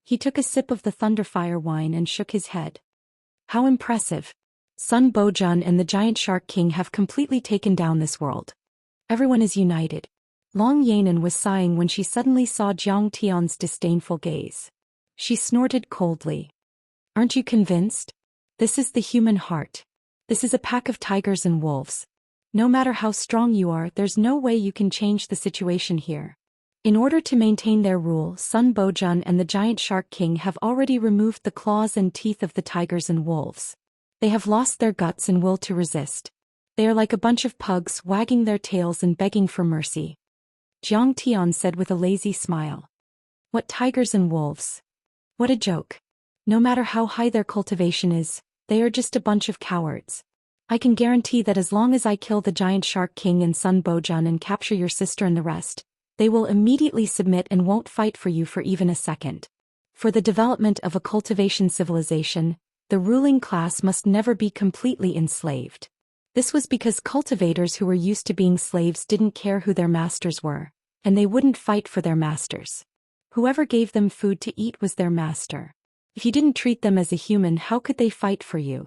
S1: He took a sip of the Thunderfire wine and shook his head. How impressive. Sun Bojun and the Giant Shark King have completely taken down this world. Everyone is united. Long Yanan was sighing when she suddenly saw Jiang Tian's disdainful gaze. She snorted coldly. Aren't you convinced? This is the human heart. This is a pack of tigers and wolves. No matter how strong you are, there's no way you can change the situation here. In order to maintain their rule, Sun Bojun and the Giant Shark King have already removed the claws and teeth of the tigers and wolves. They have lost their guts and will to resist. They are like a bunch of pugs wagging their tails and begging for mercy. Jiang Tian said with a lazy smile. What tigers and wolves? What a joke. No matter how high their cultivation is, they are just a bunch of cowards. I can guarantee that as long as I kill the Giant Shark King and Sun Bojun and capture your sister and the rest, they will immediately submit and won't fight for you for even a second. For the development of a cultivation civilization, the ruling class must never be completely enslaved. This was because cultivators who were used to being slaves didn't care who their masters were, and they wouldn't fight for their masters. Whoever gave them food to eat was their master. If you didn't treat them as a human, how could they fight for you?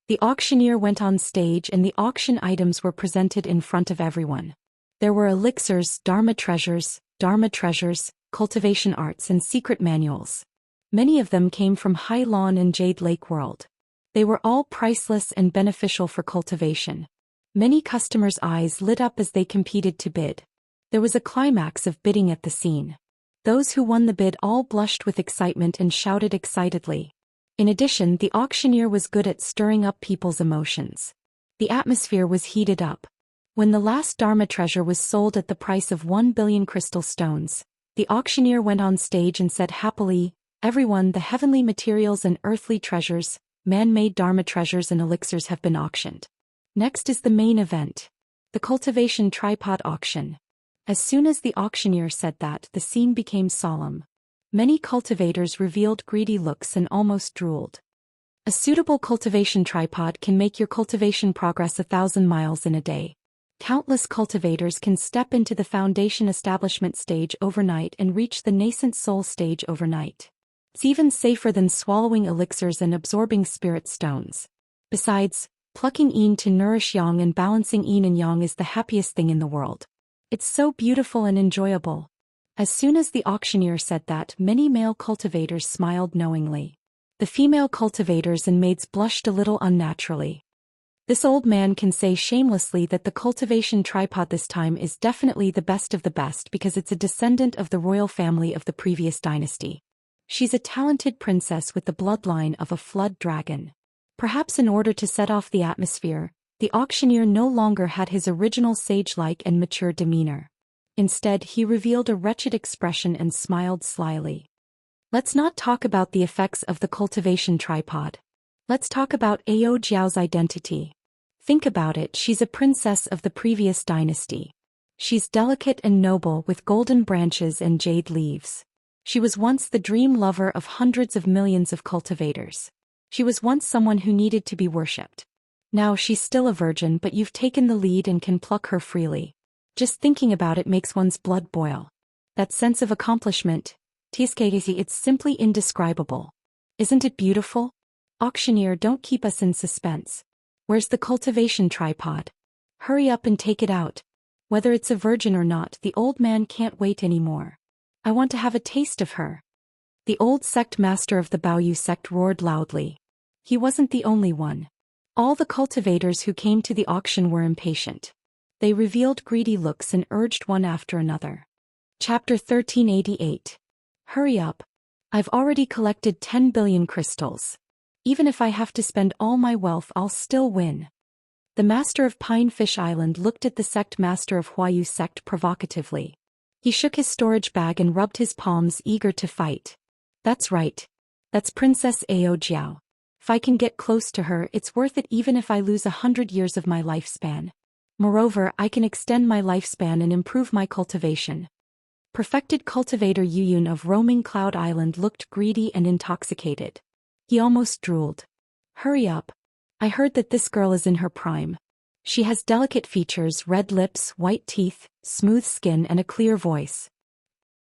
S1: The auctioneer went on stage and the auction items were presented in front of everyone. There were elixirs, dharma treasures, cultivation arts and secret manuals. Many of them came from High Lawn and Jade Lake World. They were all priceless and beneficial for cultivation. Many customers' eyes lit up as they competed to bid. There was a climax of bidding at the scene. Those who won the bid all blushed with excitement and shouted excitedly. In addition, the auctioneer was good at stirring up people's emotions. The atmosphere was heated up. When the last Dharma treasure was sold at the price of 1 billion crystal stones, the auctioneer went on stage and said happily, "Everyone, the heavenly materials and earthly treasures, man-made Dharma treasures and elixirs have been auctioned. Next is the main event, the cultivation tripod auction." As soon as the auctioneer said that, the scene became solemn. Many cultivators revealed greedy looks and almost drooled. A suitable cultivation tripod can make your cultivation progress 1,000 miles in a day. Countless cultivators can step into the foundation establishment stage overnight and reach the nascent soul stage overnight. It's even safer than swallowing elixirs and absorbing spirit stones. Besides, Plucking yin to nourish yang and balancing yin and yang is the happiest thing in the world. It's so beautiful and enjoyable. As soon as the auctioneer said that, many male cultivators smiled knowingly. The female cultivators and maids blushed a little unnaturally. This old man can say shamelessly that the cultivation tripod this time is definitely the best of the best because it's a descendant of the royal family of the previous dynasty. She's a talented princess with the bloodline of a flood dragon. Perhaps in order to set off the atmosphere, the auctioneer no longer had his original sage-like and mature demeanor. Instead, he revealed a wretched expression and smiled slyly. Let's not talk about the effects of the cultivation tripod. Let's talk about Ao Jiao's identity. Think about it, she's a princess of the previous dynasty. She's delicate and noble with golden branches and jade leaves. She was once the dream lover of hundreds of millions of cultivators. She was once someone who needed to be worshipped. Now she's still a virgin, but you've taken the lead and can pluck her freely. Just thinking about it makes one's blood boil. That sense of accomplishment, it's simply indescribable. Isn't it beautiful? Auctioneer, don't keep us in suspense. Where's the cultivation tripod? Hurry up and take it out. Whether it's a virgin or not, the old man can't wait anymore. I want to have a taste of her. The old sect master of the Baoyu sect roared loudly. He wasn't the only one. All the cultivators who came to the auction were impatient. They revealed greedy looks and urged one after another. Chapter 1388. Hurry up. I've already collected 10 billion crystals. Even if I have to spend all my wealth, I'll still win. The master of Pinefish Island looked at the sect master of Huayu sect provocatively. He shook his storage bag and rubbed his palms, eager to fight. That's right. That's Princess Ao Jiao. If I can get close to her, it's worth it even if I lose 100 years of my lifespan. Moreover, I can extend my lifespan and improve my cultivation. Perfected cultivator Yuyun of Roaming Cloud Island looked greedy and intoxicated. He almost drooled. Hurry up. I heard that this girl is in her prime. She has delicate features, red lips, white teeth, smooth skin and a clear voice.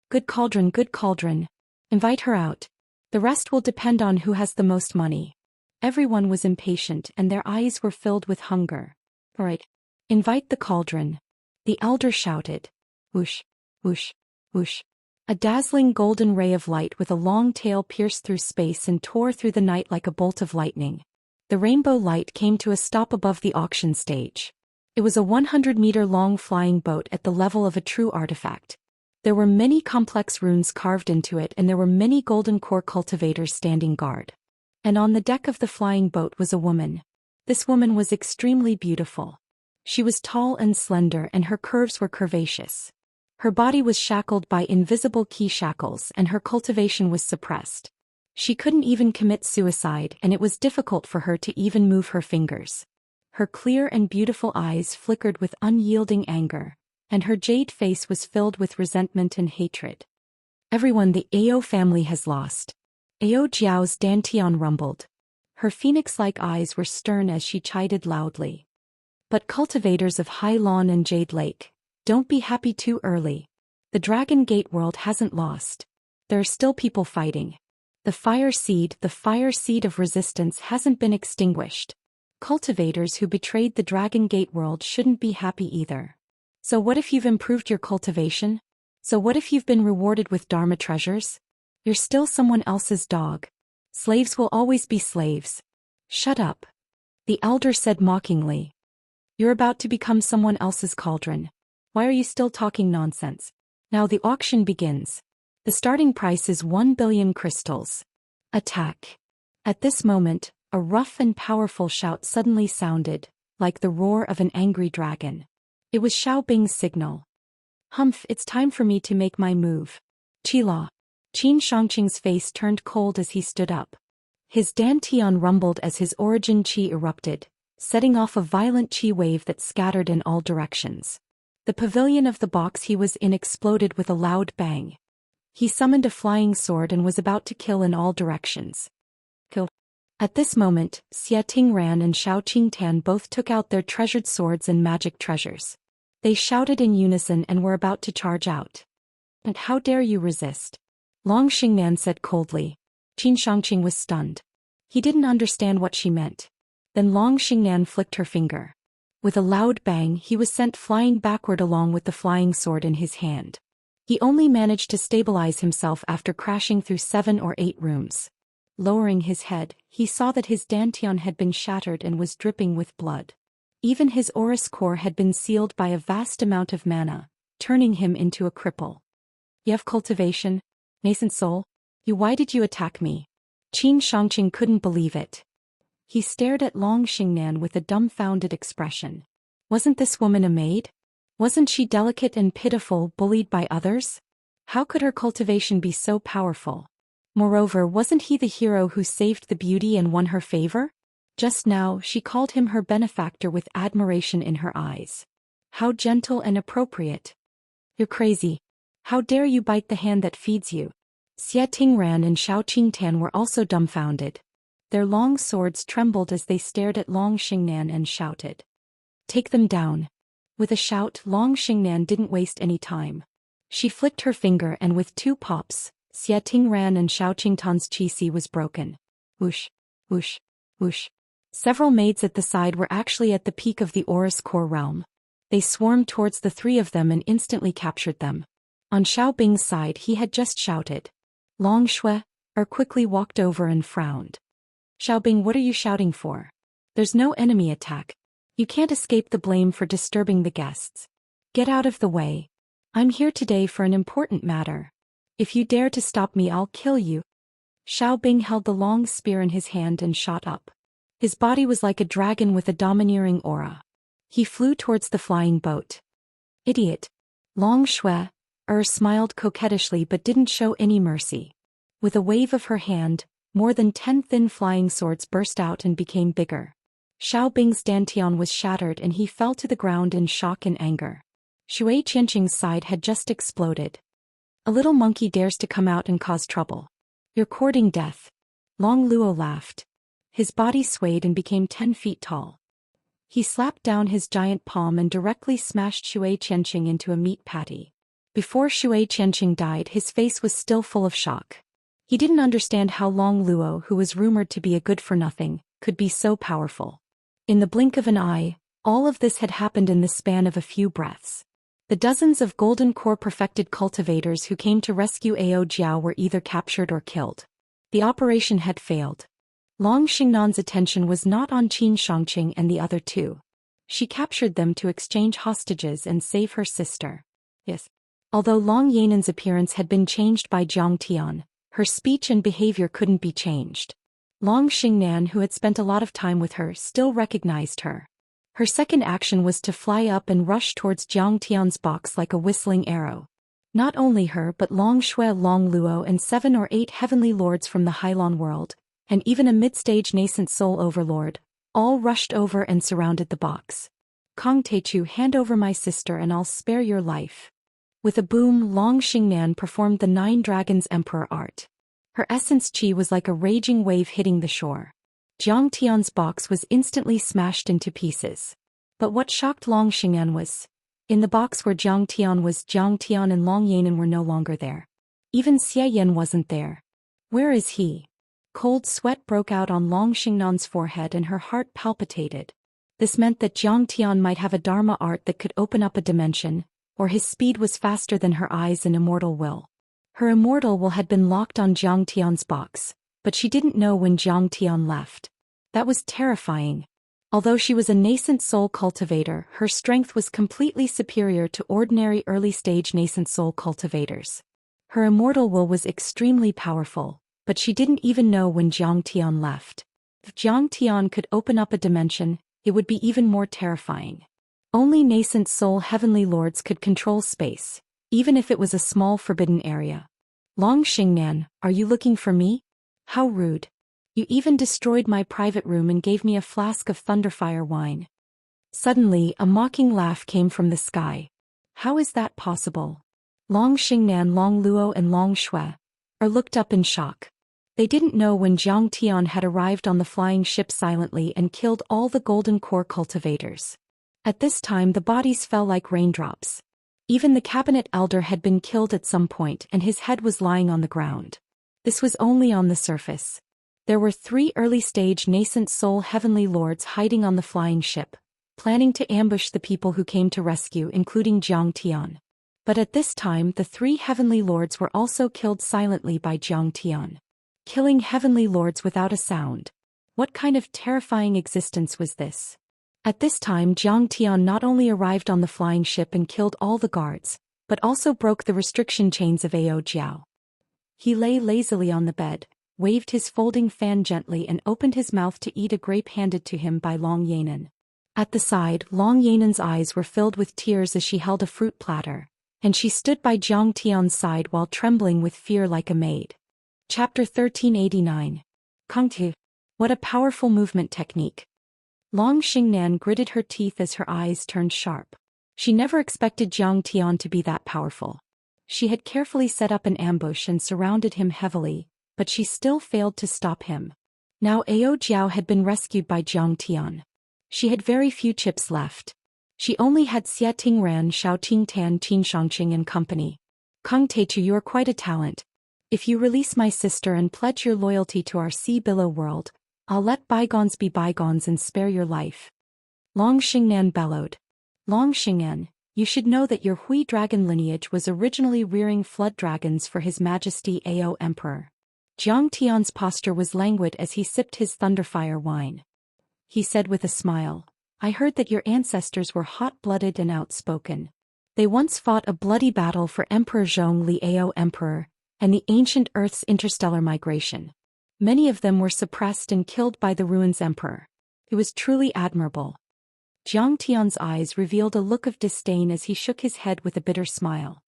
S1: Good cauldron, good cauldron. Invite her out. The rest will depend on who has the most money. Everyone was impatient and their eyes were filled with hunger. All right. Invite the cauldron. The elder shouted. Whoosh, whoosh, whoosh. A dazzling golden ray of light with a long tail pierced through space and tore through the night like a bolt of lightning. The rainbow light came to a stop above the auction stage. It was a 100-meter-long flying boat at the level of a true artifact. There were many complex runes carved into it and there were many golden core cultivators standing guard. And on the deck of the flying boat was a woman. This woman was extremely beautiful. She was tall and slender and her curves were curvaceous. Her body was shackled by invisible key shackles and her cultivation was suppressed. She couldn't even commit suicide and it was difficult for her to even move her fingers. Her clear and beautiful eyes flickered with unyielding anger, and her jade face was filled with resentment and hatred. Everyone, the Ao family has lost. Ao Jiao's Dantian rumbled. Her phoenix-like eyes were stern as she chided loudly. But cultivators of High Lawn and Jade Lake, don't be happy too early. The Dragon Gate world hasn't lost. There are still people fighting. The fire seed of resistance hasn't been extinguished. Cultivators who betrayed the Dragon Gate world shouldn't be happy either. So what if you've improved your cultivation? So what if you've been rewarded with Dharma treasures? You're still someone else's dog. Slaves will always be slaves. Shut up. The elder said mockingly. You're about to become someone else's cauldron. Why are you still talking nonsense? Now the auction begins. The starting price is 1 billion crystals. Attack. At this moment, a rough and powerful shout suddenly sounded, like the roar of an angry dragon. It was Xiao Bing's signal. Humph, it's time for me to make my move. Qila. Qin Shangqing's face turned cold as he stood up. His dantian rumbled as his origin qi erupted, setting off a violent qi wave that scattered in all directions. The pavilion of the box he was in exploded with a loud bang. He summoned a flying sword and was about to kill in all directions. Kill. At this moment, Xia Tingran and Xiao Qingtan both took out their treasured swords and magic treasures. They shouted in unison and were about to charge out. And how dare you resist? Long Xingnan said coldly. Qin Shangqing was stunned. He didn't understand what she meant. Then Long Xingnan flicked her finger. With a loud bang, he was sent flying backward along with the flying sword in his hand. He only managed to stabilize himself after crashing through 7 or 8 rooms. Lowering his head, he saw that his dantian had been shattered and was dripping with blood. Even his Auris core had been sealed by a vast amount of mana, turning him into a cripple. You have cultivation, nascent soul? Why did you attack me? Qin Shangqing couldn't believe it. He stared at Long Xingnan with a dumbfounded expression. Wasn't this woman a maid? Wasn't she delicate and pitiful, bullied by others? How could her cultivation be so powerful? Moreover, wasn't he the hero who saved the beauty and won her favor? Just now, she called him her benefactor with admiration in her eyes. How gentle and appropriate. You're crazy. How dare you bite the hand that feeds you? Xie Tingran and Shao Qingtan were also dumbfounded. Their long swords trembled as they stared at Long Xingnan and shouted. Take them down. With a shout, Long Xingnan didn't waste any time. She flicked her finger and with 2 pops, Xie Tingran and Shao Qingtan's qi was broken. Whoosh, whoosh, whoosh. Several maids at the side were actually at the peak of the Auris core realm. They swarmed towards the 3 of them and instantly captured them. On Xiao Bing's side, he had just shouted. Long Shui, quickly walked over and frowned. Xiao Bing, what are you shouting for? There's no enemy attack. You can't escape the blame for disturbing the guests. Get out of the way. I'm here today for an important matter. If you dare to stop me, I'll kill you. Xiao Bing held the long spear in his hand and shot up. His body was like a dragon with a domineering aura. He flew towards the flying boat. Idiot. Long Shui, smiled coquettishly but didn't show any mercy. With a wave of her hand, more than 10 thin flying swords burst out and became bigger. Xiao Bing's dantian was shattered and he fell to the ground in shock and anger. Shui Qianqing's side had just exploded. A little monkey dares to come out and cause trouble. You're courting death. Long Luo laughed. His body swayed and became 10 feet tall. He slapped down his giant palm and directly smashed Shui Qianqing into a meat patty. Before Shui Qianqing died, his face was still full of shock. He didn't understand how Long Luo, who was rumored to be a good-for-nothing, could be so powerful. In the blink of an eye, all of this had happened in the span of a few breaths. The dozens of golden core perfected cultivators who came to rescue Ao Jiao were either captured or killed. The operation had failed. Long Xingnan's attention was not on Qin Shangqing and the other 2. She captured them to exchange hostages and save her sister. Yes. Although Long Yanan's appearance had been changed by Jiang Tian, her speech and behavior couldn't be changed. Long Xingnan, who had spent a lot of time with her, still recognized her. Her second action was to fly up and rush towards Jiang Tian's box like a whistling arrow. Not only her but Long Shui, Long Luo and 7 or 8 heavenly lords from the Hylon world, and even a mid-stage nascent soul overlord, all rushed over and surrounded the box. Kong Teichu, hand over my sister and I'll spare your life. With a boom, Long Xingnan performed the 9 Dragons Emperor art. Her essence qi was like a raging wave hitting the shore. Jiang Tian's box was instantly smashed into pieces. But what shocked Long Xingnan was, in the box where Jiang Tian was, Jiang Tian and Long Yanan were no longer there. Even Xie Yan wasn't there. Where is he? Cold sweat broke out on Long Xingnan's forehead and her heart palpitated. This meant that Jiang Tian might have a Dharma art that could open up a dimension, or his speed was faster than her eyes and immortal will. Her immortal will had been locked on Jiang Tian's box, but she didn't know when Jiang Tian left. That was terrifying. Although she was a nascent soul cultivator, her strength was completely superior to ordinary early-stage nascent soul cultivators. Her immortal will was extremely powerful, but she didn't even know when Jiang Tian left. If Jiang Tian could open up a dimension, it would be even more terrifying. Only nascent soul heavenly lords could control space, even if it was a small forbidden area. Long Xingnan, are you looking for me? How rude. You even destroyed my private room and gave me a flask of thunderfire wine. Suddenly, a mocking laugh came from the sky. How is that possible? Long Xingnan, Long Luo and Long Shui looked up in shock. They didn't know when Jiang Tian had arrived on the flying ship silently and killed all the golden core cultivators. At this time the bodies fell like raindrops. Even the cabinet elder had been killed at some point and his head was lying on the ground. This was only on the surface. There were 3 early-stage nascent soul heavenly lords hiding on the flying ship, planning to ambush the people who came to rescue, including Zhou Xian. But at this time the 3 heavenly lords were also killed silently by Zhou Xian. Killing heavenly lords without a sound. What kind of terrifying existence was this? At this time Zhou Xian not only arrived on the flying ship and killed all the guards, but also broke the restriction chains of Ao Jiao. He lay lazily on the bed, waved his folding fan gently and opened his mouth to eat a grape handed to him by Long Yanan. At the side, Long Yanan's eyes were filled with tears as she held a fruit platter, and she stood by Zhou Xian's side while trembling with fear like a maid. Chapter 1389. Kungtu. What a powerful movement technique. Long Xingnan gritted her teeth as her eyes turned sharp. She never expected Zhou Xian to be that powerful. She had carefully set up an ambush and surrounded him heavily, but she still failed to stop him. Now Ao Jiao had been rescued by Zhou Xian. She had very few chips left. She only had Xia Tingran, Xiao Tingtan, Qin Shangqing and company. Kung Teichu, you are quite a talent. If you release my sister and pledge your loyalty to our sea billow world, I'll let bygones be bygones and spare your life. Long Xingnan bellowed. Long Xingnan, you should know that your Hui dragon lineage was originally rearing flood dragons for His Majesty Ao Emperor. Zhou Xian's posture was languid as he sipped his thunderfire wine. He said with a smile, I heard that your ancestors were hot-blooded and outspoken. They once fought a bloody battle for Emperor Zhongli Ao Emperor, and the ancient Earth's interstellar migration. Many of them were suppressed and killed by the Ruins Emperor. It was truly admirable. Zhou Xian's eyes revealed a look of disdain as he shook his head with a bitter smile.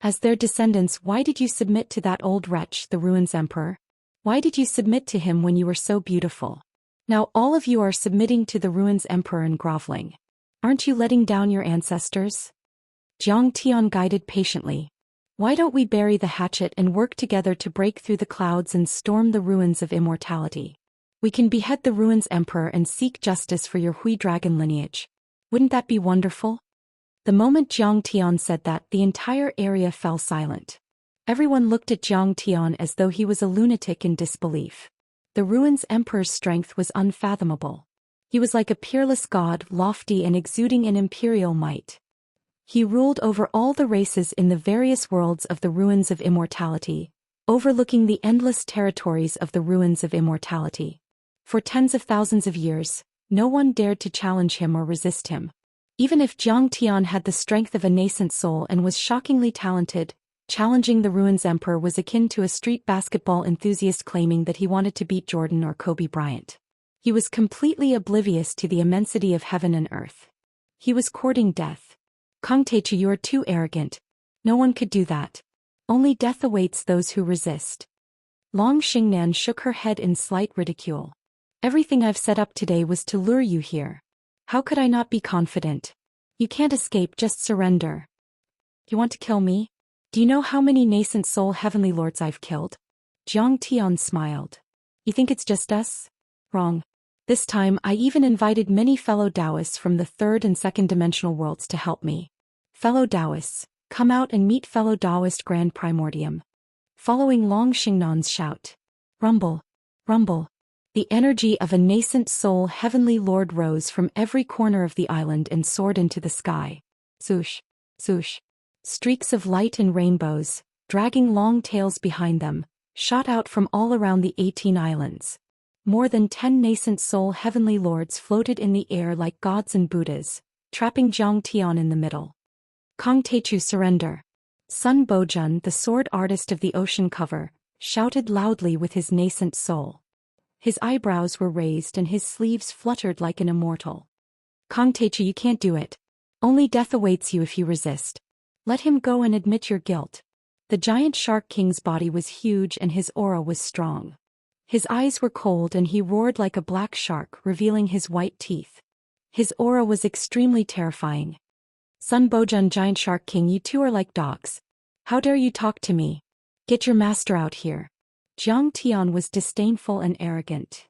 S1: As their descendants, why did you submit to that old wretch, the Ruins Emperor? Why did you submit to him when you were so beautiful? Now all of you are submitting to the Ruins Emperor and groveling. Aren't you letting down your ancestors? Zhou Xian guided patiently. Why don't we bury the hatchet and work together to break through the clouds and storm the ruins of immortality? We can behead the Ruins Emperor and seek justice for your Hui dragon lineage. Wouldn't that be wonderful? The moment Zhou Xian said that, the entire area fell silent. Everyone looked at Zhou Xian as though he was a lunatic in disbelief. The Ruins Emperor's strength was unfathomable. He was like a peerless god, lofty and exuding an imperial might. He ruled over all the races in the various worlds of the Ruins of Immortality, overlooking the endless territories of the Ruins of Immortality. For tens of thousands of years, no one dared to challenge him or resist him. Even if Zhou Xian had the strength of a nascent soul and was shockingly talented, challenging the Ruins Emperor was akin to a street basketball enthusiast claiming that he wanted to beat Jordan or Kobe Bryant. He was completely oblivious to the immensity of heaven and earth. He was courting death. Kung Teichu, you are too arrogant. No one could do that. Only death awaits those who resist. Long Xingnan shook her head in slight ridicule. Everything I've set up today was to lure you here. How could I not be confident? You can't escape, just surrender. You want to kill me? Do you know how many nascent soul heavenly lords I've killed? Zhou Xian smiled. You think it's just us? Wrong. This time I even invited many fellow Daoists from the third and second dimensional worlds to help me. Fellow Daoists, come out and meet fellow Daoist Grand Primordium. Following Long Xingnan's shout. Rumble. Rumble. The energy of a nascent soul heavenly lord rose from every corner of the island and soared into the sky. Swoosh. Swoosh. Streaks of light and rainbows, dragging long tails behind them, shot out from all around the 18 islands. More than 10 nascent soul heavenly lords floated in the air like gods and Buddhas, trapping Zhou Xian in the middle. Kung Teichu, surrender. Sun Bojun, the sword artist of the ocean cover, shouted loudly with his nascent soul. His eyebrows were raised and his sleeves fluttered like an immortal. Kung Teichu, you can't do it. Only death awaits you if you resist. Let him go and admit your guilt. The giant Shark King's body was huge and his aura was strong. His eyes were cold and he roared like a black shark, revealing his white teeth. His aura was extremely terrifying. Sun Bojun, Giant Shark King, you two are like dogs. How dare you talk to me? Get your master out here. Zhou Xian was disdainful and arrogant.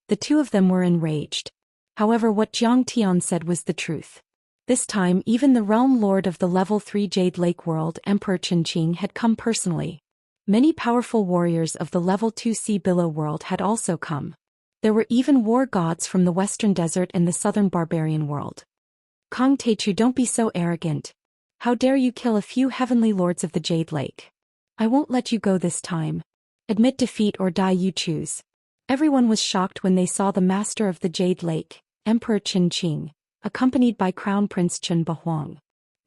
S1: The two of them were enraged. However, what Zhou Xian said was the truth. This time even the realm lord of the level 3 Jade Lake world, Emperor Qinqing, had come personally. Many powerful warriors of the level 2 sea below world had also come. There were even war gods from the western desert and the southern barbarian world. Kong Teichu, don't be so arrogant. How dare you kill a few heavenly lords of the Jade Lake? I won't let you go this time. Admit defeat or die, you choose. Everyone was shocked when they saw the master of the Jade Lake, Emperor Qin Qing, accompanied by Crown Prince Chen Bahuang.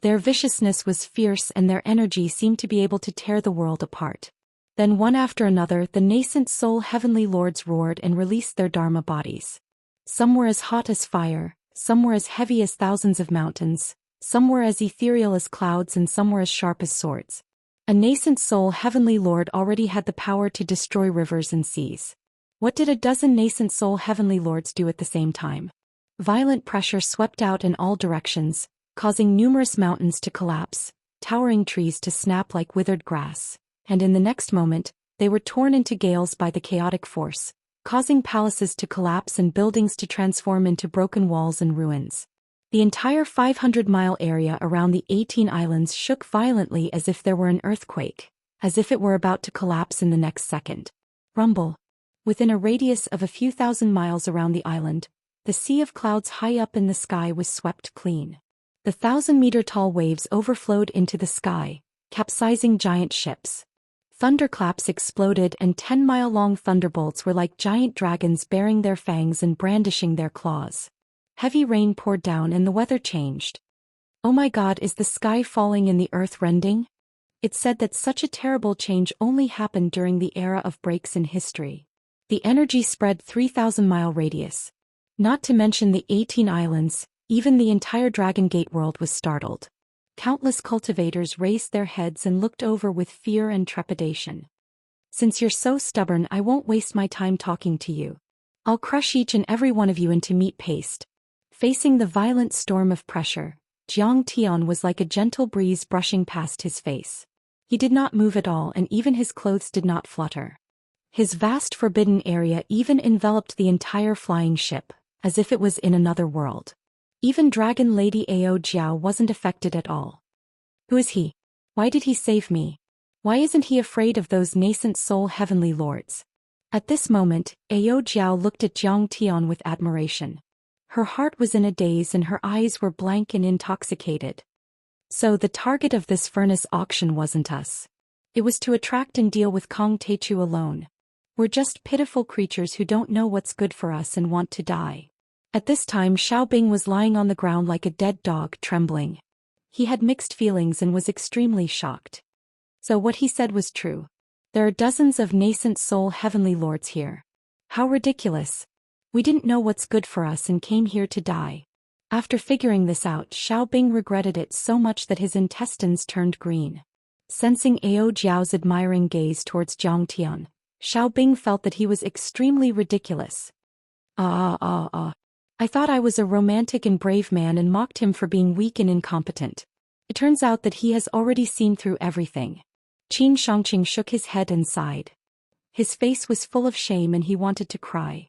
S1: Their viciousness was fierce and their energy seemed to be able to tear the world apart. Then one after another the nascent soul heavenly lords roared and released their dharma bodies. Some were as hot as fire, some were as heavy as thousands of mountains, some were as ethereal as clouds, and some were as sharp as swords. A nascent soul heavenly lord already had the power to destroy rivers and seas. What did a dozen nascent soul heavenly lords do at the same time? Violent pressure swept out in all directions, causing numerous mountains to collapse, towering trees to snap like withered grass, and in the next moment, they were torn into gales by the chaotic force, causing palaces to collapse and buildings to transform into broken walls and ruins. The entire 500-mile area around the 18 islands shook violently as if there were an earthquake, as if it were about to collapse in the next second. Rumble. Within a radius of a few thousand miles around the island, the sea of clouds high up in the sky was swept clean. The 1,000-meter-tall waves overflowed into the sky, capsizing giant ships. Thunderclaps exploded and 10-mile-long thunderbolts were like giant dragons baring their fangs and brandishing their claws. Heavy rain poured down and the weather changed. Oh my God, is the sky falling and the earth rending? It's said that such a terrible change only happened during the era of breaks in history. The energy spread 3,000-mile radius. Not to mention the 18 islands, even the entire Dragon Gate world was startled. Countless cultivators raised their heads and looked over with fear and trepidation. Since you're so stubborn, I won't waste my time talking to you. I'll crush each and every one of you into meat paste. Facing the violent storm of pressure, Jiang Tian was like a gentle breeze brushing past his face. He did not move at all, and even his clothes did not flutter. His vast forbidden area even enveloped the entire flying ship, as if it was in another world. Even Dragon Lady Ao Jiao wasn't affected at all. Who is he? Why did he save me? Why isn't he afraid of those nascent soul heavenly lords? At this moment, Ao Jiao looked at Jiang Tian with admiration. Her heart was in a daze and her eyes were blank and intoxicated. So the target of this furnace auction wasn't us. It was to attract and deal with Kong Teichu alone. We're just pitiful creatures who don't know what's good for us and want to die. At this time Xiaobing was lying on the ground like a dead dog, trembling. He had mixed feelings and was extremely shocked. So what he said was true. There are dozens of nascent soul heavenly lords here. How ridiculous. We didn't know what's good for us and came here to die. After figuring this out, Xiaobing regretted it so much that his intestines turned green. Sensing Ao Jiao's admiring gaze towards Jiang Tian, Xiaobing felt that he was extremely ridiculous. I thought I was a romantic and brave man and mocked him for being weak and incompetent. It turns out that he has already seen through everything. Qin Shangqing shook his head and sighed. His face was full of shame and he wanted to cry.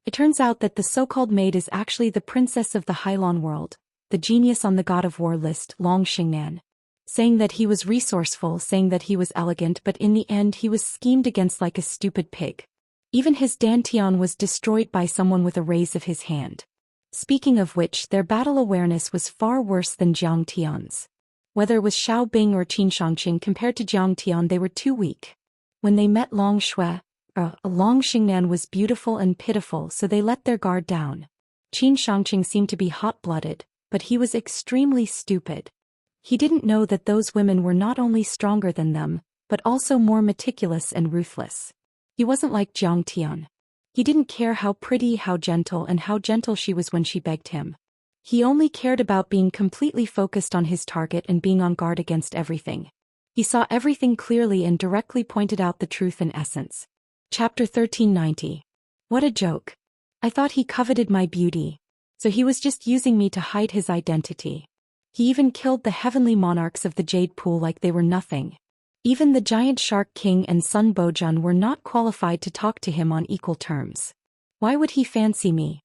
S1: It turns out that the so-called maid is actually the princess of the Hailan world, the genius on the God of War list, Long Xingnan. Saying that he was resourceful, saying that he was elegant, but in the end he was schemed against like a stupid pig. Even his Dantian was destroyed by someone with a raise of his hand. Speaking of which, their battle awareness was far worse than Jiang Tian's. Whether it was Xiaobing or Qin Shangqing, compared to Jiang Tian they were too weak. When they met Long Xingnan was beautiful and pitiful, so they let their guard down. Qin Shangqing seemed to be hot-blooded, but he was extremely stupid. He didn't know that those women were not only stronger than them, but also more meticulous and ruthless. He wasn't like Jiang Tian. He didn't care how pretty, how gentle she was when she begged him. He only cared about being completely focused on his target and being on guard against everything. He saw everything clearly and directly pointed out the truth in essence. Chapter 1390. What a joke. I thought he coveted my beauty. So he was just using me to hide his identity. He even killed the heavenly monarchs of the Jade Pool like they were nothing. Even the giant Shark King and Sun Bojun were not qualified to talk to him on equal terms. Why would he fancy me?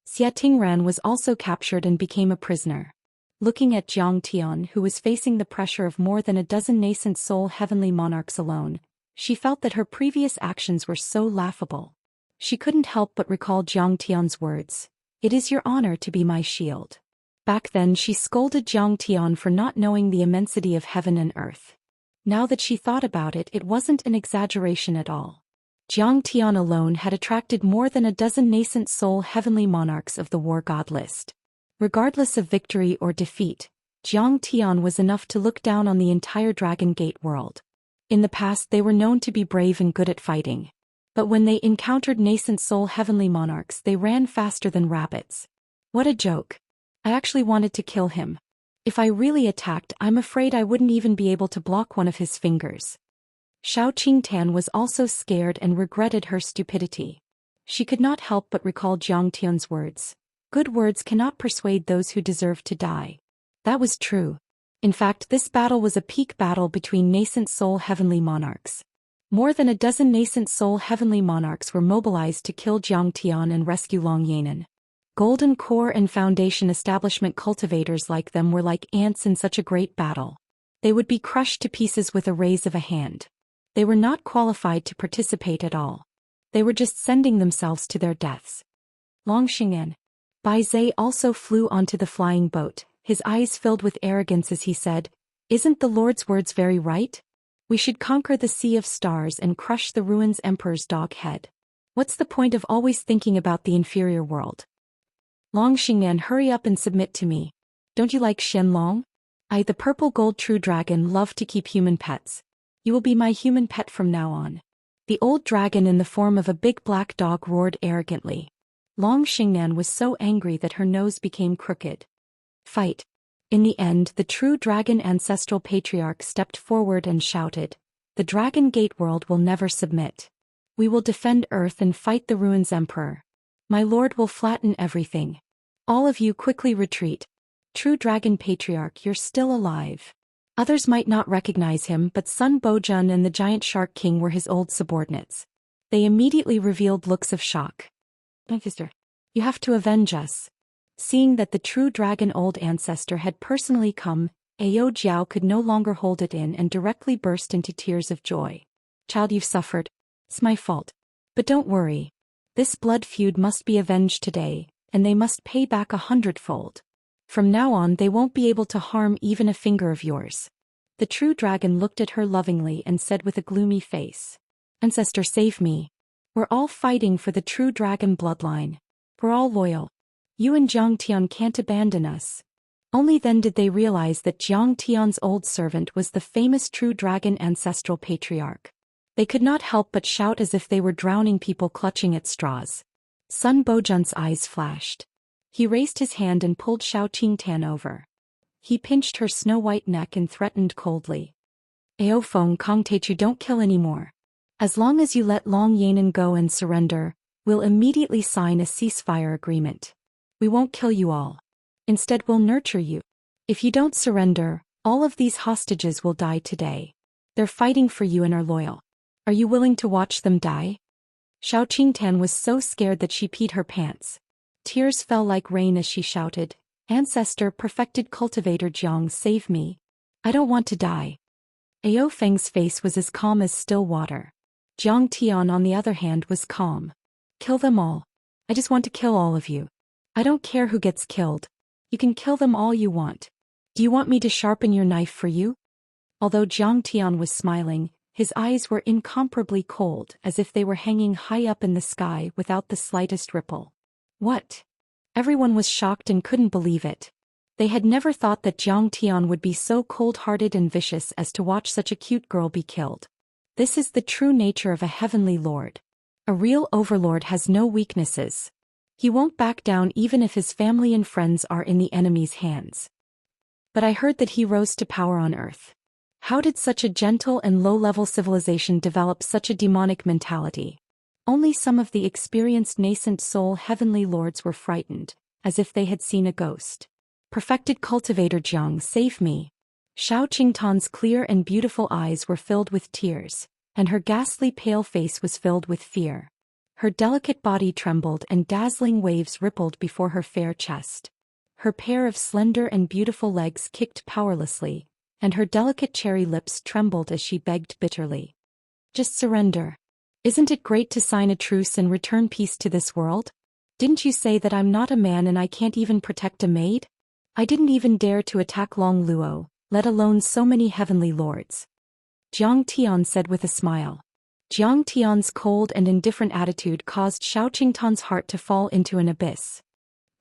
S1: Xia Tingran was also captured and became a prisoner. Looking at Jiang Tian, who was facing the pressure of more than a dozen nascent soul heavenly monarchs alone, She felt that her previous actions were so laughable. She couldn't help but recall Zhang Tian's words, "It is your honor to be my shield." Back then she scolded Zhang Tian for not knowing the immensity of heaven and earth. Now that she thought about it, it wasn't an exaggeration at all. Zhang Tian alone had attracted more than a dozen nascent soul heavenly monarchs of the war god list. Regardless of victory or defeat, Zhang Tian was enough to look down on the entire Dragon Gate world. In the past they were known to be brave and good at fighting. But when they encountered nascent soul heavenly monarchs, they ran faster than rabbits. What a joke. I actually wanted to kill him. If I really attacked, I'm afraid I wouldn't even be able to block one of his fingers. Xiao Qingtan was also scared and regretted her stupidity. She could not help but recall Zhang Tian's words. Good words cannot persuade those who deserve to die. That was true. In fact, this battle was a peak battle between nascent soul heavenly monarchs. More than a dozen nascent soul heavenly monarchs were mobilized to kill Zhang Tian and rescue Long Yanan. Golden Core and Foundation establishment cultivators like them were like ants in such a great battle. They would be crushed to pieces with a raise of a hand. They were not qualified to participate at all. They were just sending themselves to their deaths. Long Xian. Bai Zhe also flew onto the flying boat, his eyes filled with arrogance as he said, "Isn't the Lord's words very right? We should conquer the Sea of Stars and crush the ruins Emperor's dog head. What's the point of always thinking about the inferior world? Long Xian, hurry up and submit to me. Don't you like Xianlong? I, the purple gold true dragon, love to keep human pets. You will be my human pet from now on." The old dragon in the form of a big black dog roared arrogantly. Long Xian was so angry that her nose became crooked. Fight. In the end, the true dragon ancestral patriarch stepped forward and shouted, "The Dragon Gate world will never submit. We will defend Earth and fight the ruins Emperor. My lord will flatten everything. All of you quickly retreat. True dragon patriarch, you're still alive." Others might not recognize him, but Sun Bojun and the giant shark king were his old subordinates. They immediately revealed looks of shock. "My sister, you have to avenge us." Seeing that the true dragon old ancestor had personally come, Ao Jiao could no longer hold it in and directly burst into tears of joy. "Child, you've suffered. It's my fault. But don't worry. This blood feud must be avenged today, and they must pay back 100-fold. From now on they won't be able to harm even a finger of yours." The true dragon looked at her lovingly and said with a gloomy face, "Ancestor, save me. We're all fighting for the true dragon bloodline. We're all loyal. You and Zhang Tian can't abandon us." Only then did they realize that Zhang Tian's old servant was the famous true dragon ancestral patriarch. They could not help but shout as if they were drowning people clutching at straws. Sun Bojun's eyes flashed. He raised his hand and pulled Xiao Qingtan over. He pinched her snow-white neck and threatened coldly, "Ao Feng Kong Teichu, don't kill anymore. As long as you let Long Yanan go and surrender, we'll immediately sign a ceasefire agreement. We won't kill you all. Instead we'll nurture you. If you don't surrender, all of these hostages will die today. They're fighting for you and are loyal. Are you willing to watch them die?" Xiao Qingtan was so scared that she peed her pants. Tears fell like rain as she shouted, "Ancestor, perfected cultivator Jiang, save me. I don't want to die." Ao Feng's face was as calm as still water. Zhang Tian, on the other hand, was calm. "Kill them all. I just want to kill all of you. I don't care who gets killed. You can kill them all you want. Do you want me to sharpen your knife for you?" Although Zhang Tian was smiling, his eyes were incomparably cold, as if they were hanging high up in the sky without the slightest ripple. What? Everyone was shocked and couldn't believe it. They had never thought that Zhang Tian would be so cold-hearted and vicious as to watch such a cute girl be killed. This is the true nature of a heavenly lord. A real overlord has no weaknesses. He won't back down even if his family and friends are in the enemy's hands. But I heard that he rose to power on Earth. How did such a gentle and low-level civilization develop such a demonic mentality? Only some of the experienced nascent soul heavenly lords were frightened, as if they had seen a ghost. "Perfected cultivator Jiang, save me." Xiao Qingtan's clear and beautiful eyes were filled with tears, and her ghastly pale face was filled with fear. Her delicate body trembled and dazzling waves rippled before her fair chest. Her pair of slender and beautiful legs kicked powerlessly, and her delicate cherry lips trembled as she begged bitterly. Just surrender. Isn't it great to sign a truce and return peace to this world? Didn't you say that I'm not a man and I can't even protect a maid? I didn't even dare to attack Long Luo, let alone so many heavenly lords. Jiang Tian said with a smile. Jiang Tian's cold and indifferent attitude caused Xiao Qingtan's heart to fall into an abyss.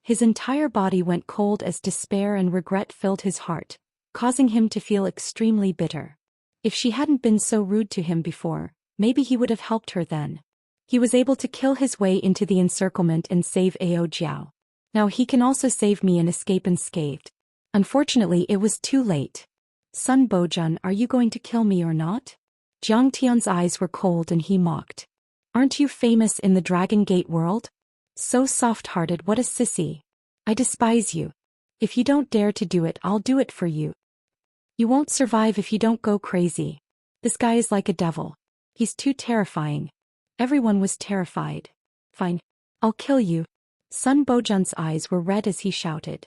S1: His entire body went cold as despair and regret filled his heart, causing him to feel extremely bitter. If she hadn't been so rude to him before, maybe he would have helped her then. He was able to kill his way into the encirclement and save Ao Jiao. Now he can also save me and escape unscathed. Unfortunately, it was too late. Sun Bojun, are you going to kill me or not? Jiang Tian's eyes were cold and he mocked. Aren't you famous in the Dragon Gate world? So soft-hearted, what a sissy. I despise you. If you don't dare to do it, I'll do it for you. You won't survive if you don't go crazy. This guy is like a devil. He's too terrifying. Everyone was terrified. Fine. I'll kill you. Sun Bojun's eyes were red as he shouted.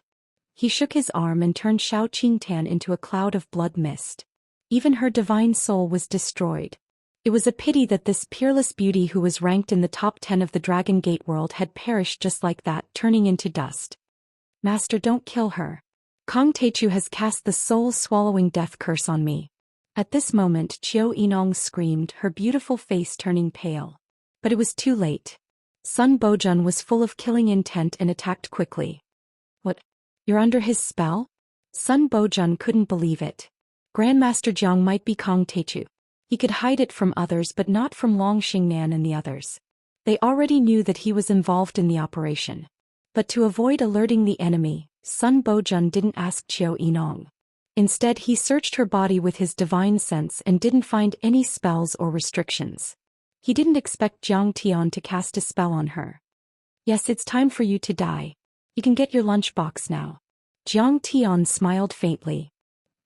S1: He shook his arm and turned Xiao Qingtan into a cloud of blood mist. Even her divine soul was destroyed. It was a pity that this peerless beauty who was ranked in the top 10 of the Dragon Gate world had perished just like that, turning into dust. Master, don't kill her. Kong Teichu has cast the soul-swallowing death curse on me. At this moment Qiu Yinong screamed, her beautiful face turning pale. But it was too late. Sun Bojun was full of killing intent and attacked quickly. What? You're under his spell? Sun Bojun couldn't believe it. Grandmaster Jiang might be Kong Teichu. He could hide it from others but not from Long Xingnan and the others. They already knew that he was involved in the operation. But to avoid alerting the enemy, Sun Bojun didn't ask Qiu Yinong. Instead he searched her body with his divine sense and didn't find any spells or restrictions. He didn't expect Jiang Tian to cast a spell on her. Yes, it's time for you to die. You can get your lunchbox now. Jiang Tian smiled faintly.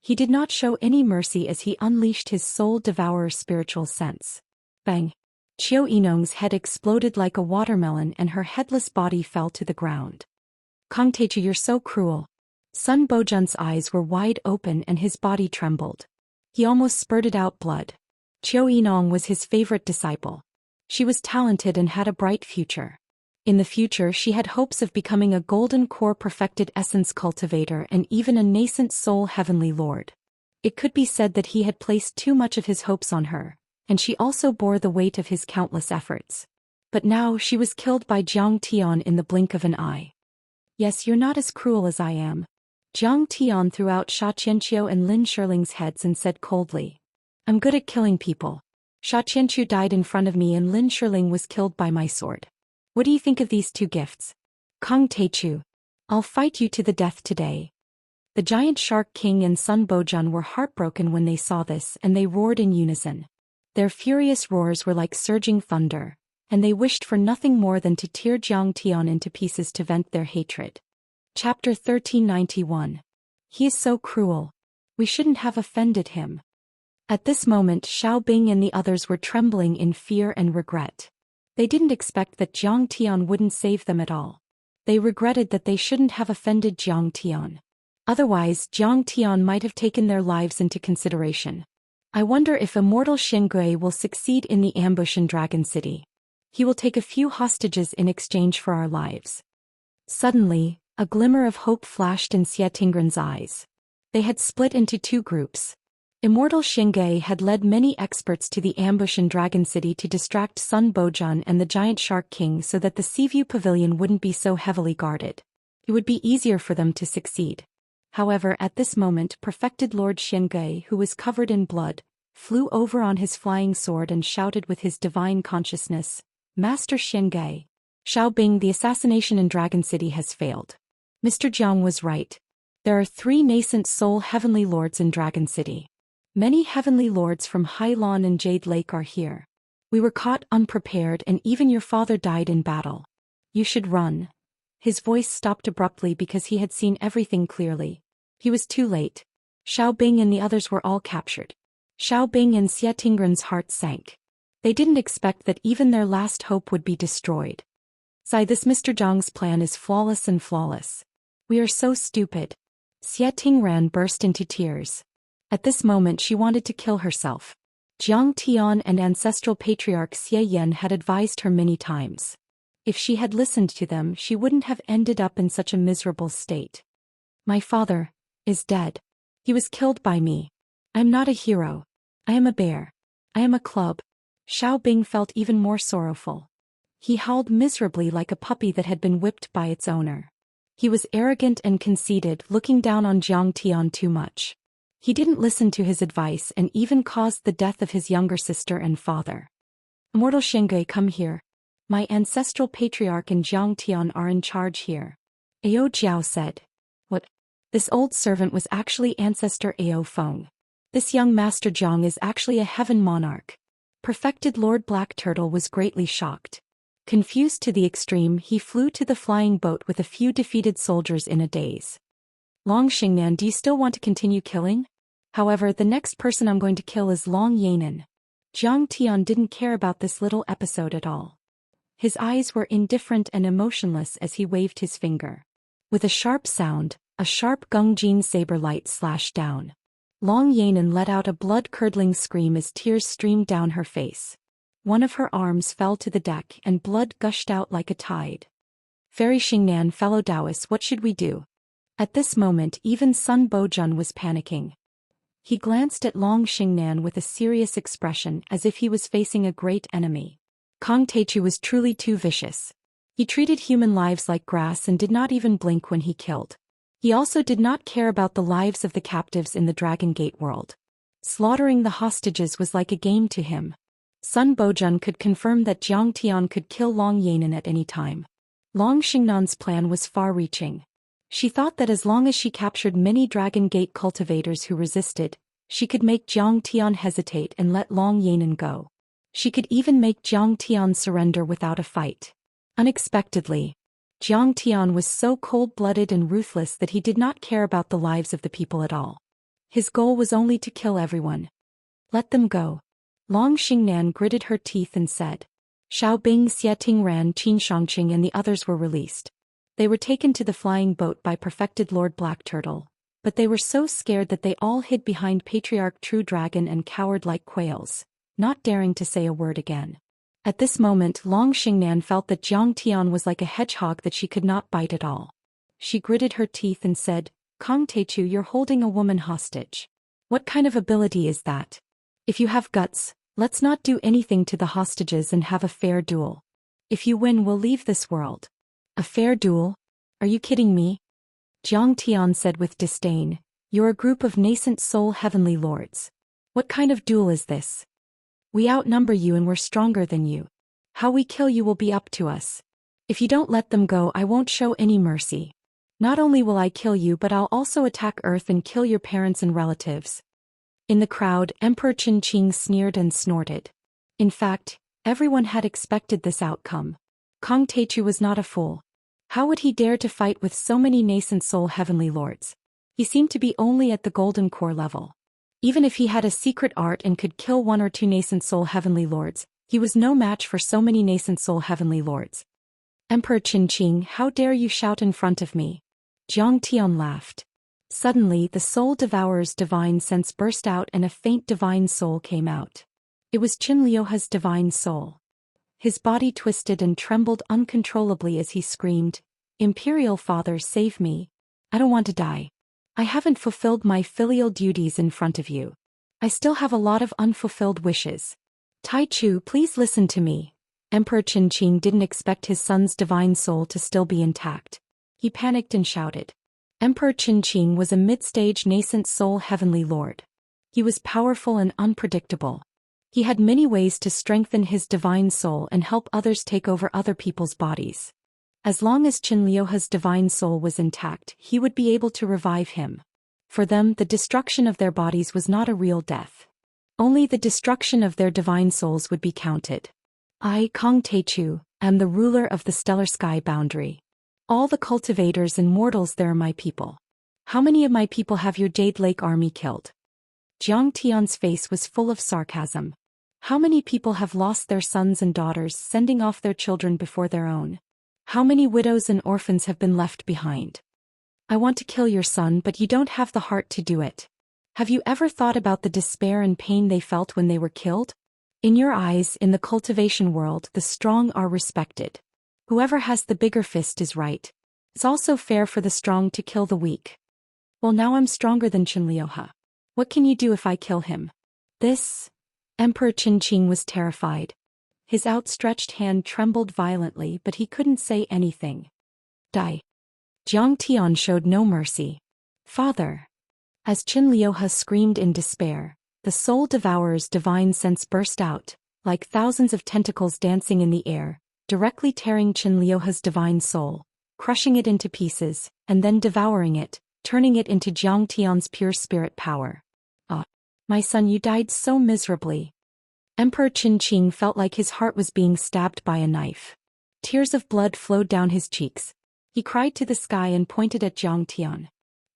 S1: He did not show any mercy as he unleashed his soul-devourer spiritual sense. Bang! Qiu Yinong's head exploded like a watermelon and her headless body fell to the ground. Kong Teichu, you're so cruel. Sun Bojun's eyes were wide open and his body trembled. He almost spurted out blood. Qiu Yinong was his favorite disciple. She was talented and had a bright future. In the future she had hopes of becoming a golden core perfected essence cultivator and even a nascent soul heavenly lord. It could be said that he had placed too much of his hopes on her, and she also bore the weight of his countless efforts. But now she was killed by Jiang Tian in the blink of an eye. Yes, you're not as cruel as I am. Jiang Tian threw out Xianxia and Lin Shirling's heads and said coldly. I'm good at killing people. Xianxia died in front of me and Lin Shirling was killed by my sword. What do you think of these two gifts? Kong Teichu. I'll fight you to the death today. The giant shark king and Sun Bojun were heartbroken when they saw this and they roared in unison. Their furious roars were like surging thunder, and they wished for nothing more than to tear Jiang Tian into pieces to vent their hatred. Chapter 1391. He is so cruel. We shouldn't have offended him. At this moment Xiao Bing and the others were trembling in fear and regret. They didn't expect that Jiang Tian wouldn't save them at all. They regretted that they shouldn't have offended Jiang Tian. Otherwise Jiang Tian might have taken their lives into consideration. I wonder if Immortal Xingui will succeed in the ambush in Dragon City. He will take a few hostages in exchange for our lives. Suddenly, a glimmer of hope flashed in Xie Tingren's eyes. They had split into two groups. Immortal Xingui had led many experts to the ambush in Dragon City to distract Sun Bojun and the Giant Shark King so that the Seaview Pavilion wouldn't be so heavily guarded. It would be easier for them to succeed. However, at this moment perfected Lord Xingui, who was covered in blood, flew over on his flying sword and shouted with his divine consciousness, Master Xingui. Xiao Bing, the assassination in Dragon City has failed. Mr. Jiang was right. There are 3 nascent soul heavenly lords in Dragon City. Many heavenly lords from Hailan and Jade Lake are here. We were caught unprepared and even your father died in battle. You should run. His voice stopped abruptly because he had seen everything clearly. He was too late. Xiao Bing and the others were all captured. Xiao Bing and Xie Tingren's heart sank. They didn't expect that even their last hope would be destroyed. This Mr. Zhang's plan is flawless and flawless. We are so stupid. Xie Tingren burst into tears. At this moment she wanted to kill herself. Jiang Tian and ancestral patriarch Xie Yan had advised her many times. If she had listened to them, she wouldn't have ended up in such a miserable state. My father is dead. He was killed by me. I am not a hero. I am a bear. I am a club. Xiao Bing felt even more sorrowful. He howled miserably like a puppy that had been whipped by its owner. He was arrogant and conceited, looking down on Jiang Tian too much. He didn't listen to his advice and even caused the death of his younger sister and father. Immortal Shengui, come here. My ancestral patriarch and Jiang Tian are in charge here. Ao Jiao said. What? This old servant was actually ancestor Ao Feng. This young master Jiang is actually a heaven monarch. Perfected Lord Black Turtle was greatly shocked. Confused to the extreme, he flew to the flying boat with a few defeated soldiers in a daze. Long Xingnan, do you still want to continue killing? However, the next person I'm going to kill is Long Yanan. Jiang Tian didn't care about this little episode at all. His eyes were indifferent and emotionless as he waved his finger. With a sharp sound, a sharp Gungjin saber light slashed down. Long Yanan let out a blood-curdling scream as tears streamed down her face. One of her arms fell to the deck and blood gushed out like a tide. Fairy Xingnan, fellow Daoist, what should we do? At this moment even Sun Bojun was panicking. He glanced at Long Xingnan with a serious expression as if he was facing a great enemy. Kong Teichu was truly too vicious. He treated human lives like grass and did not even blink when he killed. He also did not care about the lives of the captives in the Dragon Gate world. Slaughtering the hostages was like a game to him. Sun Bojun could confirm that Jiang Tian could kill Long Yanan at any time. Long Xingnan's plan was far-reaching. She thought that as long as she captured many Dragon Gate cultivators who resisted, she could make Jiang Tian hesitate and let Long Yanan go. She could even make Jiang Tian surrender without a fight. Unexpectedly, Jiang Tian was so cold-blooded and ruthless that he did not care about the lives of the people at all. His goal was only to kill everyone. Let them go. Long Xingnan gritted her teeth and said. Xiao Bing, Xie Tingran, Qin Shangqing and the others were released. They were taken to the flying boat by perfected Lord Black Turtle, but they were so scared that they all hid behind Patriarch True Dragon and cowered like quails, not daring to say a word again. At this moment Long Xingnan felt that Jiang Tian was like a hedgehog that she could not bite at all. She gritted her teeth and said, Kong Teichu, you're holding a woman hostage. What kind of ability is that? If you have guts, let's not do anything to the hostages and have a fair duel. If you win, we'll leave this world. A fair duel? Are you kidding me? Jiang Tian said with disdain, you're a group of nascent soul heavenly lords. What kind of duel is this? We outnumber you and we're stronger than you. How we kill you will be up to us. If you don't let them go, I won't show any mercy. Not only will I kill you, but I'll also attack Earth and kill your parents and relatives. In the crowd, Emperor Qin Qing sneered and snorted. In fact, everyone had expected this outcome. Kong Teichu was not a fool. How would he dare to fight with so many nascent soul heavenly lords? He seemed to be only at the golden core level. Even if he had a secret art and could kill one or two nascent soul heavenly lords, he was no match for so many nascent soul heavenly lords. Emperor Qin Qing, how dare you shout in front of me? Jiang Tian laughed. Suddenly the soul devourer's divine sense burst out and a faint divine soul came out. It was Qin Liuhe's divine soul. His body twisted and trembled uncontrollably as he screamed, Imperial Father, save me. I don't want to die. I haven't fulfilled my filial duties in front of you. I still have a lot of unfulfilled wishes. Tai Chu, please listen to me. Emperor Qin Qing didn't expect his son's divine soul to still be intact. He panicked and shouted. Emperor Qin Qing was a mid-stage nascent soul heavenly lord. He was powerful and unpredictable. He had many ways to strengthen his divine soul and help others take over other people's bodies. As long as Qin Liuhe's divine soul was intact, he would be able to revive him. For them, the destruction of their bodies was not a real death. Only the destruction of their divine souls would be counted. I, Kong Teichu, am the ruler of the stellar sky boundary. All the cultivators and mortals there are my people. How many of my people have your Jade Lake army killed? Jiang Tian's face was full of sarcasm. How many people have lost their sons and daughters, sending off their children before their own? How many widows and orphans have been left behind? I want to kill your son, but you don't have the heart to do it. Have you ever thought about the despair and pain they felt when they were killed? In your eyes, in the cultivation world, the strong are respected. Whoever has the bigger fist is right. It's also fair for the strong to kill the weak. Well, now I'm stronger than Qianxia. What can you do if I kill him? This? Emperor Qinqing was terrified. His outstretched hand trembled violently, but he couldn't say anything. Die. Jiang Tian showed no mercy. Father. As Qianxia screamed in despair, the soul devourer's divine sense burst out, like thousands of tentacles dancing in the air, directly tearing Qianxia's divine soul, crushing it into pieces, and then devouring it, turning it into Jiang Tian's pure spirit power. Ah, my son, you died so miserably. Emperor Qinqing felt like his heart was being stabbed by a knife. Tears of blood flowed down his cheeks. He cried to the sky and pointed at Jiang Tian.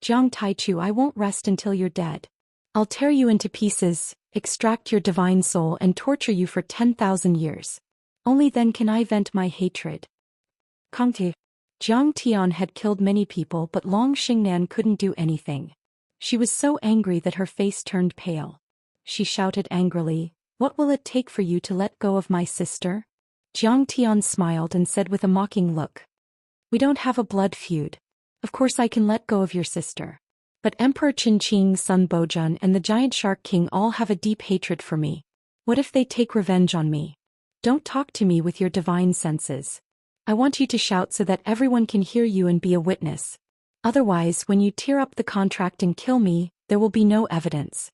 S1: Jiang Taichu, I won't rest until you're dead. I'll tear you into pieces, extract your divine soul and torture you for 10,000 years. Only then can I vent my hatred. Kangti. Jiang Tian had killed many people, but Long Xingnan couldn't do anything. She was so angry that her face turned pale. She shouted angrily, "What will it take for you to let go of my sister?" Jiang Tian smiled and said with a mocking look, "We don't have a blood feud. Of course I can let go of your sister. But Emperor Qinqing's son Bojun and the Giant Shark King all have a deep hatred for me. What if they take revenge on me? Don't talk to me with your divine senses. I want you to shout so that everyone can hear you and be a witness. Otherwise, when you tear up the contract and kill me, there will be no evidence."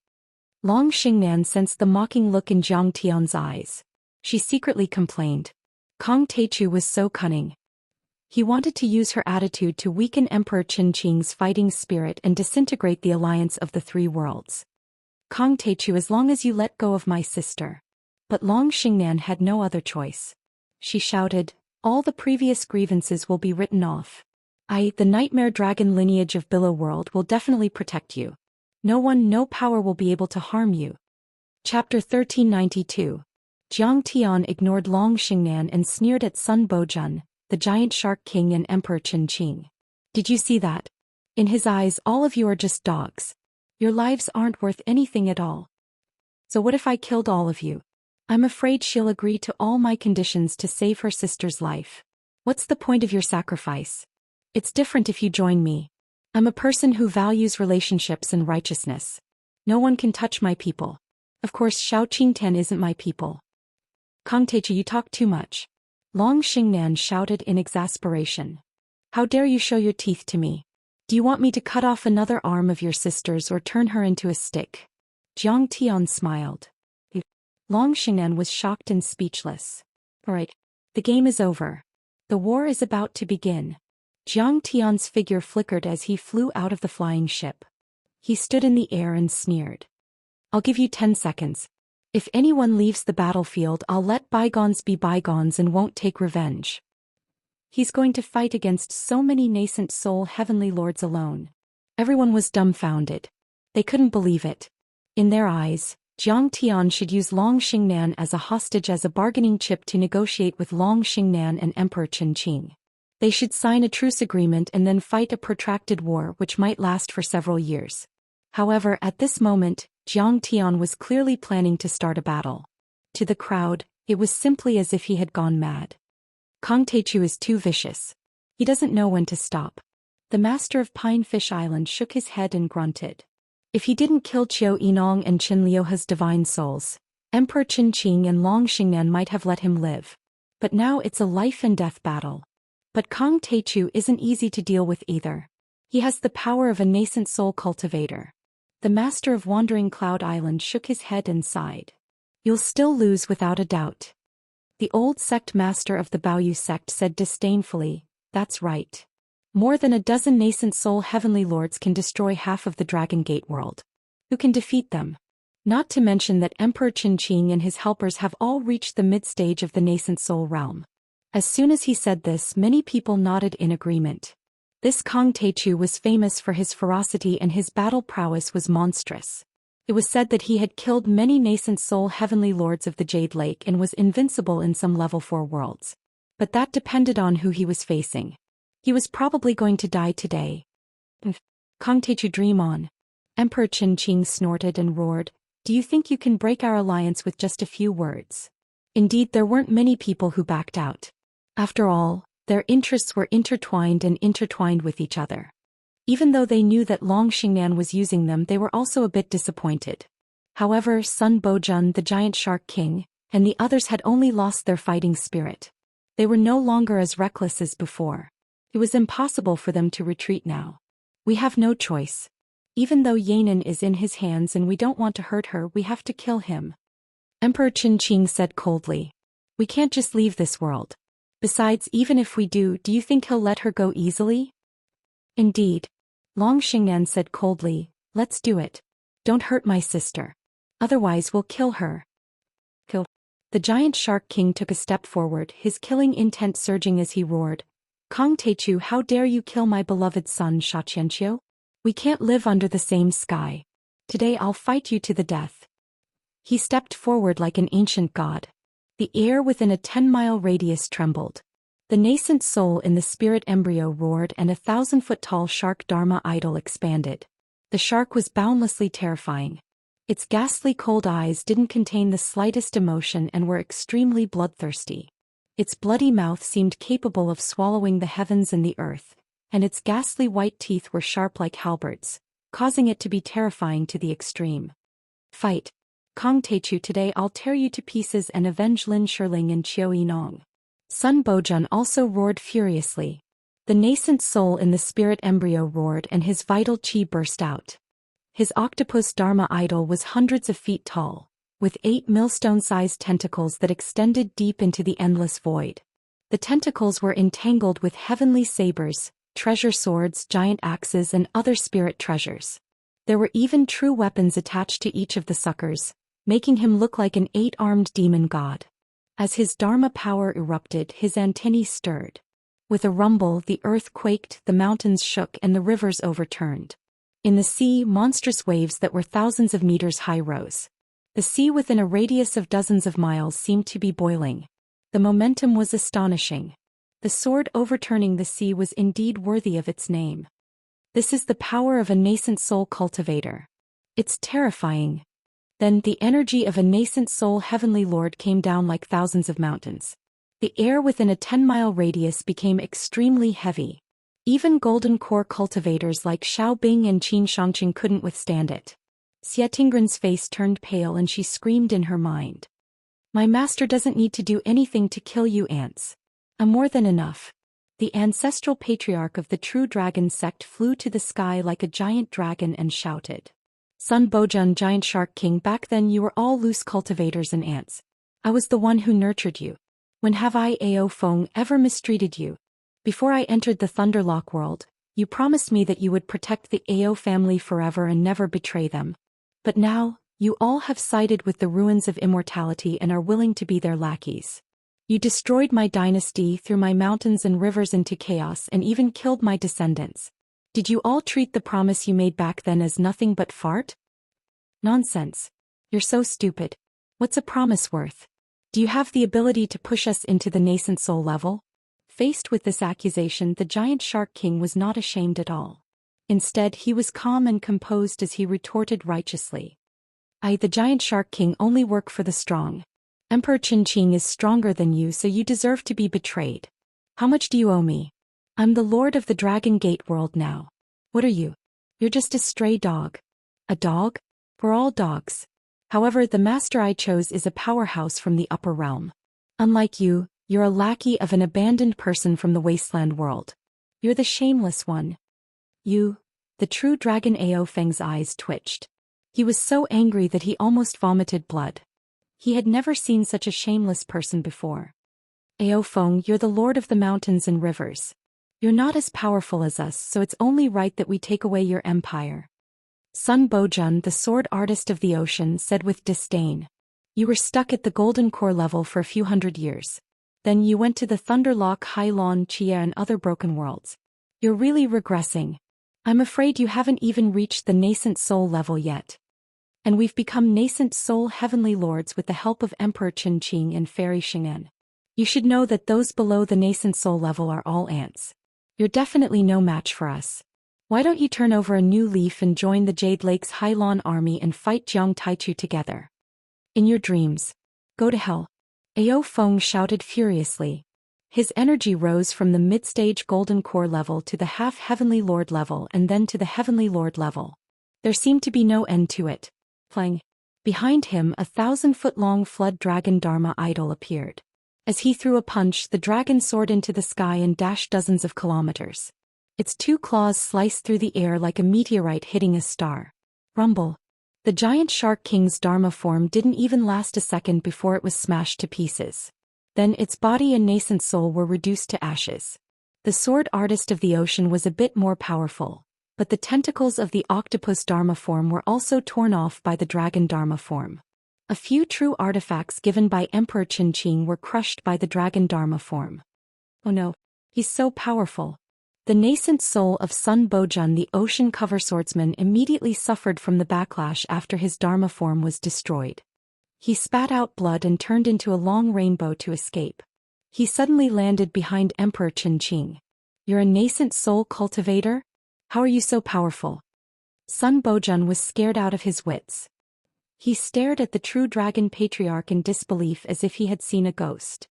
S1: Long Xingnan sensed the mocking look in Jiang Tian's eyes. She secretly complained. Kang Taichu was so cunning. He wanted to use her attitude to weaken Emperor Qinqing's fighting spirit and disintegrate the alliance of the three worlds. Kang Taichu, as long as you let go of my sister. But Long Xingnan had no other choice. She shouted, "All the previous grievances will be written off. I, the Nightmare Dragon lineage of Billow World, will definitely protect you. No one, no power will be able to harm you." Chapter 1392. Jiang Tian ignored Long Xingnan and sneered at Sun Bojun, the Giant Shark King and Emperor Qinqing. "Did you see that? In his eyes, all of you are just dogs. Your lives aren't worth anything at all. So what if I killed all of you? I'm afraid she'll agree to all my conditions to save her sister's life. What's the point of your sacrifice? It's different if you join me. I'm a person who values relationships and righteousness. No one can touch my people. Of course, Shao Qingtian isn't my people." "Kang Taichu, you talk too much." Long Xingnan shouted in exasperation. "How dare you show your teeth to me? Do you want me to cut off another arm of your sister's or turn her into a stick?" Jiang Tian smiled. Long Xingnan was shocked and speechless. "All right. The game is over. The war is about to begin." Jiang Tian's figure flickered as he flew out of the flying ship. He stood in the air and sneered. "I'll give you 10 seconds. If anyone leaves the battlefield, I'll let bygones be bygones and won't take revenge." He's going to fight against so many nascent soul heavenly lords alone. Everyone was dumbfounded. They couldn't believe it. In their eyes, Jiang Tian should use Long Xingnan as a hostage, as a bargaining chip to negotiate with Long Xingnan and Emperor Qinqing. They should sign a truce agreement and then fight a protracted war which might last for several years. However, at this moment, Jiang Tian was clearly planning to start a battle. To the crowd, it was simply as if he had gone mad. Kang Taichu is too vicious. He doesn't know when to stop. The master of Pinefish Island shook his head and grunted. If he didn't kill Qiu Yinong and Qianxia's divine souls, Emperor Qinqing and Long Xingnan might have let him live. But now it's a life and death battle. But Kang Taichu isn't easy to deal with either. He has the power of a nascent soul cultivator. The master of Wandering Cloud Island shook his head and sighed. "You'll still lose without a doubt." The old sect master of the Baoyu sect said disdainfully, "That's right. More than a dozen nascent soul heavenly lords can destroy half of the Dragon Gate world. Who can defeat them? Not to mention that Emperor Qinqing and his helpers have all reached the mid-stage of the nascent soul realm." As soon as he said this, many people nodded in agreement. This Kang Taichu was famous for his ferocity and his battle prowess was monstrous. It was said that he had killed many nascent soul heavenly lords of the Jade Lake and was invincible in some level 4 worlds. But that depended on who he was facing. He was probably going to die today. Kang Taichu, dream on. Emperor Qingqing snorted and roared, "Do you think you can break our alliance with just a few words?" Indeed, there weren't many people who backed out. After all, their interests were intertwined with each other. Even though they knew that Long Xingnan was using them, they were also a bit disappointed. However, Sun Bojun, the giant shark king, and the others had only lost their fighting spirit. They were no longer as reckless as before. It was impossible for them to retreat now. "We have no choice. Even though Yanan is in his hands and we don't want to hurt her, we have to kill him," Emperor Qingqing said coldly. "We can't just leave this world. Besides, even if we do you think he'll let her go easily?" "Indeed," Long Xingnan said coldly, "let's do it. Don't hurt my sister. Otherwise we'll kill her." Kill. The giant shark king took a step forward, his killing intent surging as he roared, "Kong Teichu, how dare you kill my beloved son Xianxia? We can't live under the same sky. Today I'll fight you to the death." He stepped forward like an ancient god. The air within a 10-mile radius trembled. The nascent soul in the spirit embryo roared and a 1,000-foot-tall shark Dharma idol expanded. The shark was boundlessly terrifying. Its ghastly cold eyes didn't contain the slightest emotion and were extremely bloodthirsty. Its bloody mouth seemed capable of swallowing the heavens and the earth, and its ghastly white teeth were sharp like halberds, causing it to be terrifying to the extreme. "Fight. Kong Teichu, today I'll tear you to pieces and avenge Lin Shirling and Qiu Yinong." Sun Bojun also roared furiously. The nascent soul in the spirit embryo roared and his vital qi burst out. His octopus Dharma idol was hundreds of feet tall, with 8 millstone-sized tentacles that extended deep into the endless void. The tentacles were entangled with heavenly sabers, treasure swords, giant axes, and other spirit treasures. There were even true weapons attached to each of the suckers, making him look like an 8-armed demon god. As his Dharma power erupted, his antennae stirred. With a rumble, the earth quaked, the mountains shook, and the rivers overturned. In the sea, monstrous waves that were thousands of meters high rose. The sea within a radius of dozens of miles seemed to be boiling. The momentum was astonishing. The sword overturning the sea was indeed worthy of its name. This is the power of a nascent soul cultivator. It's terrifying. Then the energy of a nascent soul heavenly lord came down like thousands of mountains. The air within a 10-mile radius became extremely heavy. Even golden core cultivators like Xiao Bing and Qin Shangqing couldn't withstand it. Xie Tingren's face turned pale and she screamed in her mind. "My master doesn't need to do anything to kill you ants. I'm more than enough." The ancestral patriarch of the true dragon sect flew to the sky like a giant dragon and shouted. "Sun Bojun, giant shark king, back then you were all loose cultivators and ants. I was the one who nurtured you. When have I, Ao Feng, ever mistreated you? Before I entered the Thunderlock world, you promised me that you would protect the Ao family forever and never betray them. But now, you all have sided with the ruins of immortality and are willing to be their lackeys. You destroyed my dynasty, threw my mountains and rivers into chaos, and even killed my descendants. Did you all treat the promise you made back then as nothing but fart? Nonsense. You're so stupid. What's a promise worth? Do you have the ability to push us into the nascent soul level?" Faced with this accusation, the giant shark king was not ashamed at all. Instead, he was calm and composed as he retorted righteously. "I, the giant shark king, only work for the strong. Emperor Qingqing is stronger than you, so you deserve to be betrayed. How much do you owe me? I'm the lord of the Dragon Gate world now. What are you? You're just a stray dog." "A dog? We're all dogs. However, the master I chose is a powerhouse from the upper realm. Unlike you, you're a lackey of an abandoned person from the wasteland world. You're the shameless one. You." The true dragon Ao Feng's eyes twitched. He was so angry that he almost vomited blood. He had never seen such a shameless person before. "Ao Feng, you're the lord of the mountains and rivers. You're not as powerful as us, so it's only right that we take away your empire." Sun Bojun, the sword artist of the ocean, said with disdain. "You were stuck at the golden core level for a few hundred years. Then you went to the Thunderlock, Hailon, Chia and other broken worlds. You're really regressing. I'm afraid you haven't even reached the nascent soul level yet. And we've become nascent soul heavenly lords with the help of Emperor Qingqing and Fairy Xing'an. You should know that those below the nascent soul level are all ants. You're definitely no match for us. Why don't you turn over a new leaf and join the Jade Lake's Hailon army and fight Jiang Taichu together? In your dreams. Go to hell. Ao Feng shouted furiously. His energy rose from the mid-stage Golden Core level to the half-Heavenly Lord level and then to the Heavenly Lord level. There seemed to be no end to it. Plang. Behind him, a 1,000-foot-long flood dragon Dharma idol appeared. As he threw a punch, the dragon soared into the sky and dashed dozens of kilometers. Its 2 claws sliced through the air like a meteorite hitting a star. Rumble. The giant Shark King's Dharma form didn't even last a second before it was smashed to pieces. Then its body and nascent soul were reduced to ashes. The sword artist of the ocean was a bit more powerful, but the tentacles of the octopus Dharma form were also torn off by the dragon Dharma form. A few true artifacts given by Emperor Qinqing were crushed by the dragon Dharma form. Oh no, he's so powerful. The nascent soul of Sun Bojun, the ocean cover swordsman, immediately suffered from the backlash after his Dharma form was destroyed. He spat out blood and turned into a long rainbow to escape. He suddenly landed behind Emperor Qinqing. You're a nascent soul cultivator? How are you so powerful? Sun Bojun was scared out of his wits. He stared at the true dragon patriarch in disbelief as if he had seen a ghost.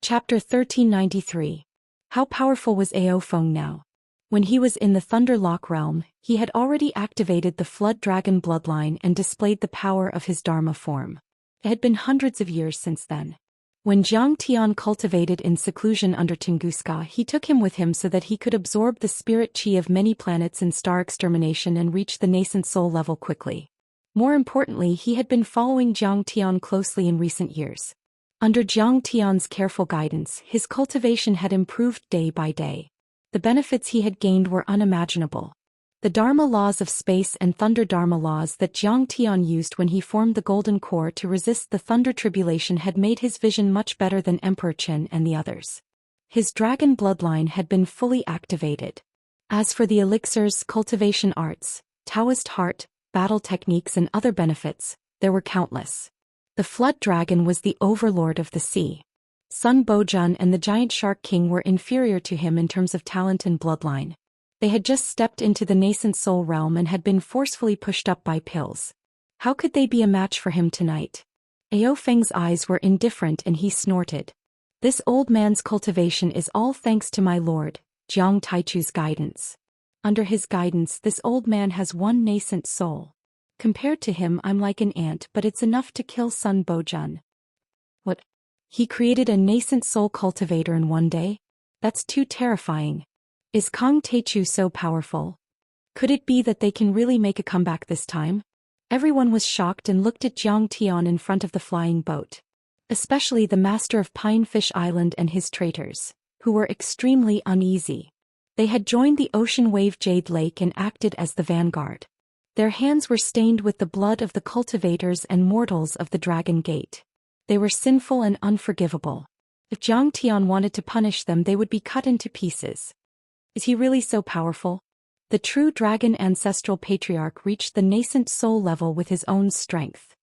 S1: Chapter 1393. How powerful was Ao Feng now? When he was in the Thunder Lock realm, he had already activated the Flood Dragon bloodline and displayed the power of his Dharma form. It had been hundreds of years since then. When Jiang Tian cultivated in seclusion under Tunguska, he took him with him so that he could absorb the spirit chi of many planets in star extermination and reach the nascent soul level quickly. More importantly, he had been following Jiang Tian closely in recent years. Under Jiang Tian's careful guidance, his cultivation had improved day by day. The benefits he had gained were unimaginable. The Dharma laws of space and Thunder Dharma laws that Jiang Tian used when he formed the Golden Core to resist the Thunder Tribulation had made his vision much better than Emperor Qin and the others. His dragon bloodline had been fully activated. As for the elixirs, cultivation arts, Daoist heart, battle techniques and other benefits, there were countless. The Flood Dragon was the overlord of the sea. Sun Bojun and the Giant Shark King were inferior to him in terms of talent and bloodline. They had just stepped into the nascent soul realm and had been forcefully pushed up by pills. How could they be a match for him tonight? Ao Feng's eyes were indifferent and he snorted. This old man's cultivation is all thanks to my lord, Jiang Taichu's guidance. Under his guidance, this old man has one nascent soul. Compared to him, I'm like an ant, but it's enough to kill Sun Bojun. What? He created a nascent soul cultivator in one day? That's too terrifying. Is Kang Taichu so powerful? Could it be that they can really make a comeback this time? Everyone was shocked and looked at Jiang Tian in front of the flying boat. Especially the master of Pinefish Island and his traitors, who were extremely uneasy. They had joined the Ocean Wave Jade Lake and acted as the vanguard. Their hands were stained with the blood of the cultivators and mortals of the Dragon Gate. They were sinful and unforgivable. If Jiang Tian wanted to punish them, they would be cut into pieces. Is he really so powerful? The true dragon ancestral patriarch reached the nascent soul level with his own strength.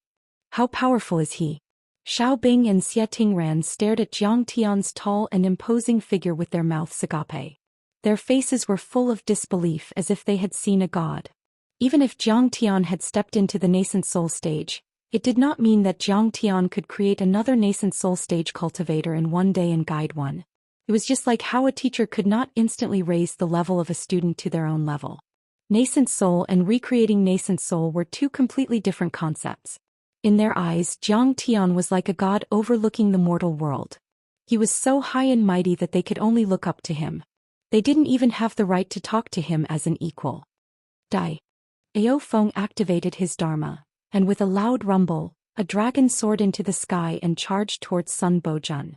S1: How powerful is he? Xiao Bing and Xie Tingran stared at Jiang Tian's tall and imposing figure with their mouths agape. Their faces were full of disbelief as if they had seen a god. Even if Jiang Tian had stepped into the nascent soul stage, it did not mean that Jiang Tian could create another nascent soul stage cultivator in one day and guide one. It was just like how a teacher could not instantly raise the level of a student to their own level. Nascent soul and recreating nascent soul were two completely different concepts. In their eyes, Jiang Tian was like a god overlooking the mortal world. He was so high and mighty that they could only look up to him. They didn't even have the right to talk to him as an equal. Dai. Ao Feng activated his Dharma, and with a loud rumble, a dragon soared into the sky and charged towards Sun Bojun.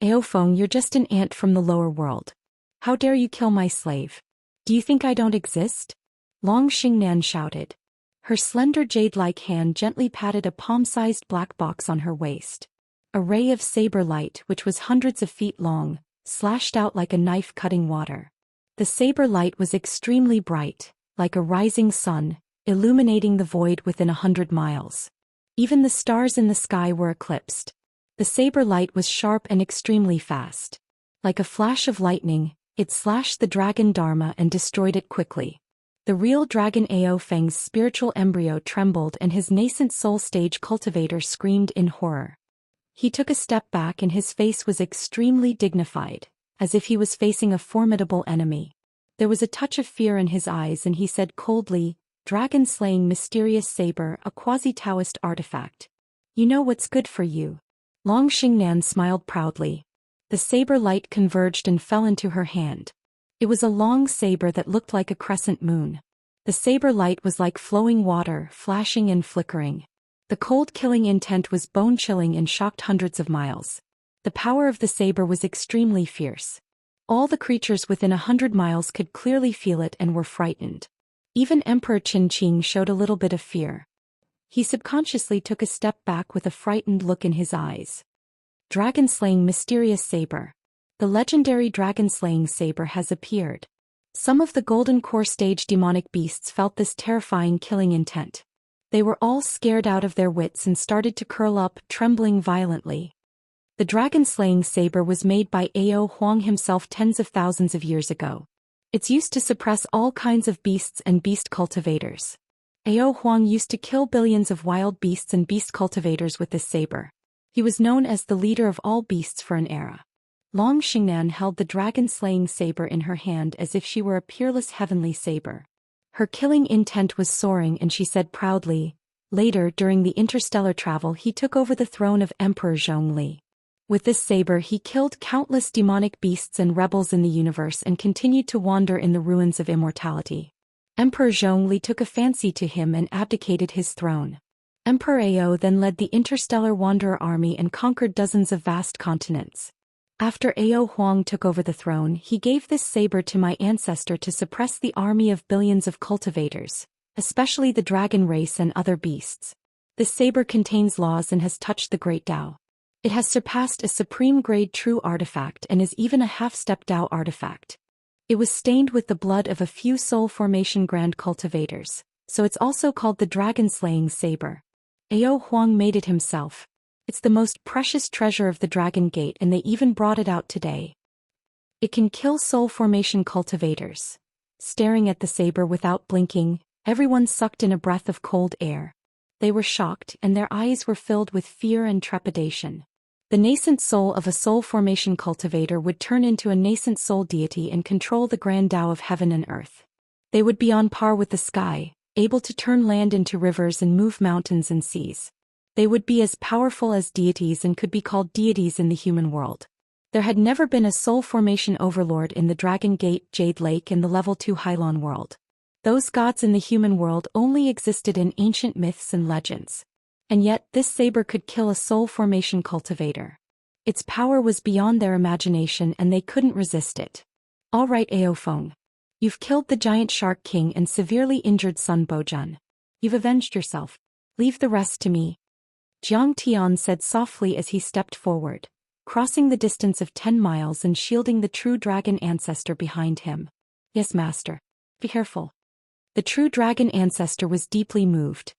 S1: Ao Feng, you're just an ant from the lower world. How dare you kill my slave? Do you think I don't exist? Long Xingnan shouted. Her slender jade-like hand gently patted a palm-sized black box on her waist. A ray of saber light, which was hundreds of feet long, slashed out like a knife cutting water. The saber light was extremely bright, like a rising sun, illuminating the void within 100 miles. Even the stars in the sky were eclipsed. The saber light was sharp and extremely fast. Like a flash of lightning, it slashed the dragon Dharma and destroyed it quickly. The real Dragon Ao Feng's spiritual embryo trembled and his nascent soul stage cultivator screamed in horror. He took a step back and his face was extremely dignified, as if he was facing a formidable enemy. There was a touch of fear in his eyes and he said coldly, "Dragon-slaying mysterious saber, a quasi-Daoist artifact. You know what's good for you." Long Xingnan smiled proudly. The saber light converged and fell into her hand. It was a long saber that looked like a crescent moon. The saber light was like flowing water, flashing and flickering. The cold killing intent was bone-chilling and shocked hundreds of miles. The power of the saber was extremely fierce. All the creatures within 100 miles could clearly feel it and were frightened. Even Emperor Qin showed a little bit of fear. He subconsciously took a step back with a frightened look in his eyes. Dragon-slaying mysterious saber. The legendary dragon-slaying saber has appeared. Some of the Golden Core stage demonic beasts felt this terrifying killing intent. They were all scared out of their wits and started to curl up, trembling violently. The dragon-slaying saber was made by Ao Huang himself tens of thousands of years ago. It's used to suppress all kinds of beasts and beast cultivators. Ao Huang used to kill billions of wild beasts and beast cultivators with this saber. He was known as the leader of all beasts for an era. Long Xingnan held the dragon-slaying saber in her hand as if she were a peerless heavenly saber. Her killing intent was soaring and she said proudly, "Later during the interstellar travel he took over the throne of Emperor Zhongli. With this saber he killed countless demonic beasts and rebels in the universe and continued to wander in the ruins of immortality. Emperor Zhongli took a fancy to him and abdicated his throne. Emperor Ao then led the interstellar wanderer army and conquered dozens of vast continents. After Ao Huang took over the throne, he gave this saber to my ancestor to suppress the army of billions of cultivators, especially the dragon race and other beasts. This saber contains laws and has touched the great Dao. It has surpassed a supreme grade true artifact and is even a half-step Dao artifact. It was stained with the blood of a few soul formation grand cultivators, so it's also called the dragon-slaying saber. Ao Huang made it himself. It's the most precious treasure of the Dragon Gate and they even brought it out today. It can kill soul formation cultivators." Staring at the saber without blinking, everyone sucked in a breath of cold air. They were shocked and their eyes were filled with fear and trepidation. The nascent soul of a soul formation cultivator would turn into a nascent soul deity and control the grand Tao of heaven and earth. They would be on par with the sky, able to turn land into rivers and move mountains and seas. They would be as powerful as deities and could be called deities in the human world. There had never been a soul formation overlord in the Dragon Gate, Jade Lake and the Level 2 Hylon world. Those gods in the human world only existed in ancient myths and legends. And yet this saber could kill a soul formation cultivator. Its power was beyond their imagination and they couldn't resist it. "All right, Ao Feng. You've killed the giant shark king and severely injured Sun Bojun. You've avenged yourself. Leave the rest to me." Jiang Tian said softly as he stepped forward, crossing the distance of 10 miles and shielding the true dragon ancestor behind him. "Yes, master. Be careful." The true dragon ancestor was deeply moved.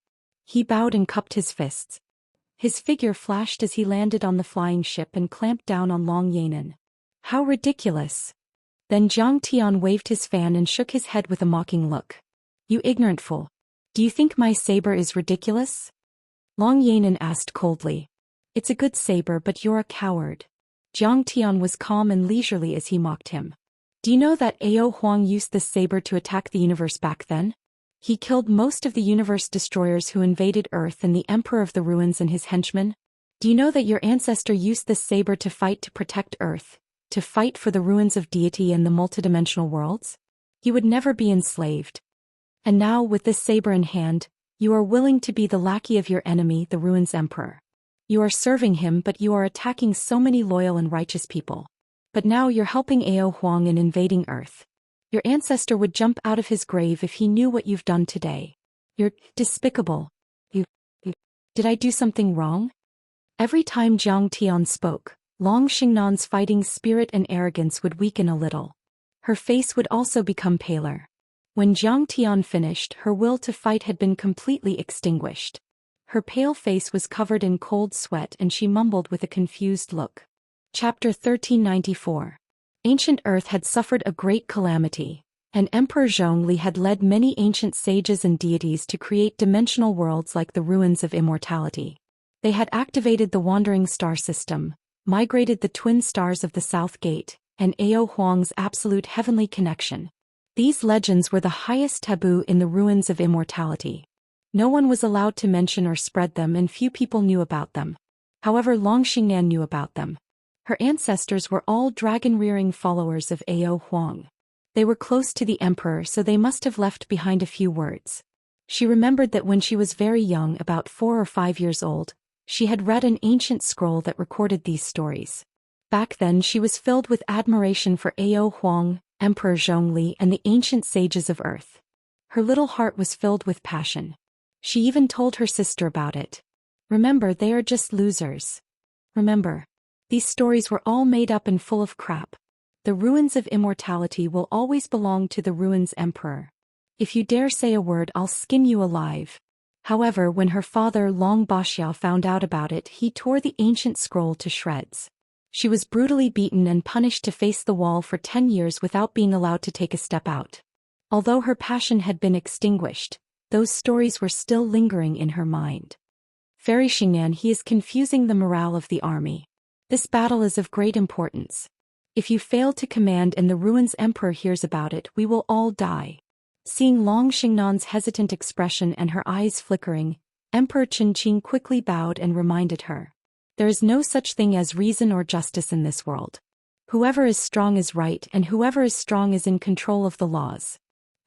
S1: He bowed and cupped his fists. His figure flashed as he landed on the flying ship and clamped down on Long Yanan. "How ridiculous." Then Jiang Tian waved his fan and shook his head with a mocking look. "You ignorant fool. Do you think my saber is ridiculous?" Long Yanan asked coldly. "It's a good saber but you're a coward." Jiang Tian was calm and leisurely as he mocked him. "Do you know that Ao Huang used this saber to attack the universe back then? He killed most of the universe destroyers who invaded Earth and the Emperor of the Ruins and his henchmen? Do you know that your ancestor used this saber to fight to protect Earth, to fight for the ruins of deity and the multidimensional worlds? He would never be enslaved. And now with this saber in hand, you are willing to be the lackey of your enemy, the Ruins Emperor. You are serving him but you are attacking so many loyal and righteous people. But now you're helping Ao Huang in invading Earth. Your ancestor would jump out of his grave if he knew what you've done today. You're despicable. You. Did I do something wrong?" Every time Jiang Tian spoke, Long Xingnan's fighting spirit and arrogance would weaken a little. Her face would also become paler. When Jiang Tian finished, her will to fight had been completely extinguished. Her pale face was covered in cold sweat and she mumbled with a confused look. Chapter 1394. Ancient Earth had suffered a great calamity. and Emperor Zhongli had led many ancient sages and deities to create dimensional worlds like the ruins of immortality. They had activated the wandering star system, migrated the twin stars of the South Gate, and Ao Huang's absolute heavenly connection. These legends were the highest taboo in the ruins of immortality. No one was allowed to mention or spread them, and few people knew about them. However, Long Xingnan knew about them. Her ancestors were all dragon-rearing followers of Ao Huang. They were close to the emperor, so they must have left behind a few words. She remembered that when she was very young, about 4 or 5 years old, she had read an ancient scroll that recorded these stories. Back then she was filled with admiration for Ao Huang, Emperor Zhongli, and the ancient sages of Earth. Her little heart was filled with passion. She even told her sister about it. Remember, they are just losers. Remember, these stories were all made up and full of crap. The ruins of immortality will always belong to the ruins emperor. If you dare say a word, I'll skin you alive. However, when her father Long Baxiao found out about it, he tore the ancient scroll to shreds. She was brutally beaten and punished to face the wall for 10 years without being allowed to take a step out. Although her passion had been extinguished, those stories were still lingering in her mind. Fairy Xingnan, he is confusing the morale of the army. This battle is of great importance. If you fail to command and the ruins emperor hears about it, we will all die. Seeing Long Xingnan's hesitant expression and her eyes flickering, Emperor Qinqing quickly bowed and reminded her. There is no such thing as reason or justice in this world. Whoever is strong is right, and whoever is strong is in control of the laws.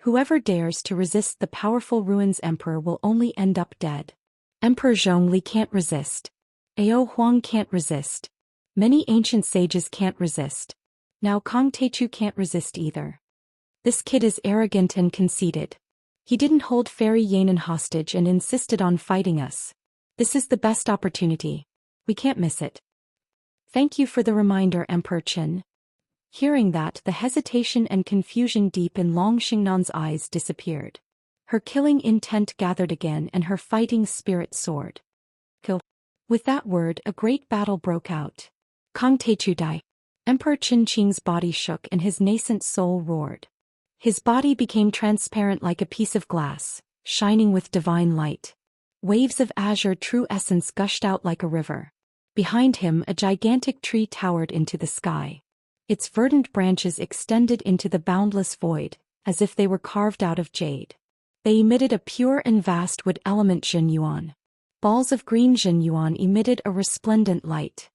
S1: Whoever dares to resist the powerful ruins emperor will only end up dead. Emperor Zhongli can't resist. Ao Huang can't resist. Many ancient sages can't resist. Now Kong Teichu can't resist either. This kid is arrogant and conceited. He didn't hold Fairy Yanan hostage and insisted on fighting us. This is the best opportunity. We can't miss it. Thank you for the reminder, Emperor Qin. Hearing that, the hesitation and confusion deep in Long Xingnan's eyes disappeared. Her killing intent gathered again and her fighting spirit soared. Kill. With that word, a great battle broke out. Kong Teichu died. Emperor Qinqing's body shook and his nascent soul roared. His body became transparent like a piece of glass, shining with divine light. Waves of azure true essence gushed out like a river. Behind him, a gigantic tree towered into the sky. Its verdant branches extended into the boundless void, as if they were carved out of jade. They emitted a pure and vast wood element Zhenyuan. Balls of green Zhenyuan emitted a resplendent light.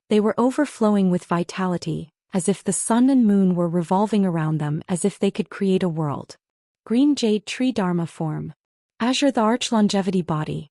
S1: They were overflowing with vitality, as if the sun and moon were revolving around them, as if they could create a world. Green jade tree Dharma form. Azure the arch longevity body.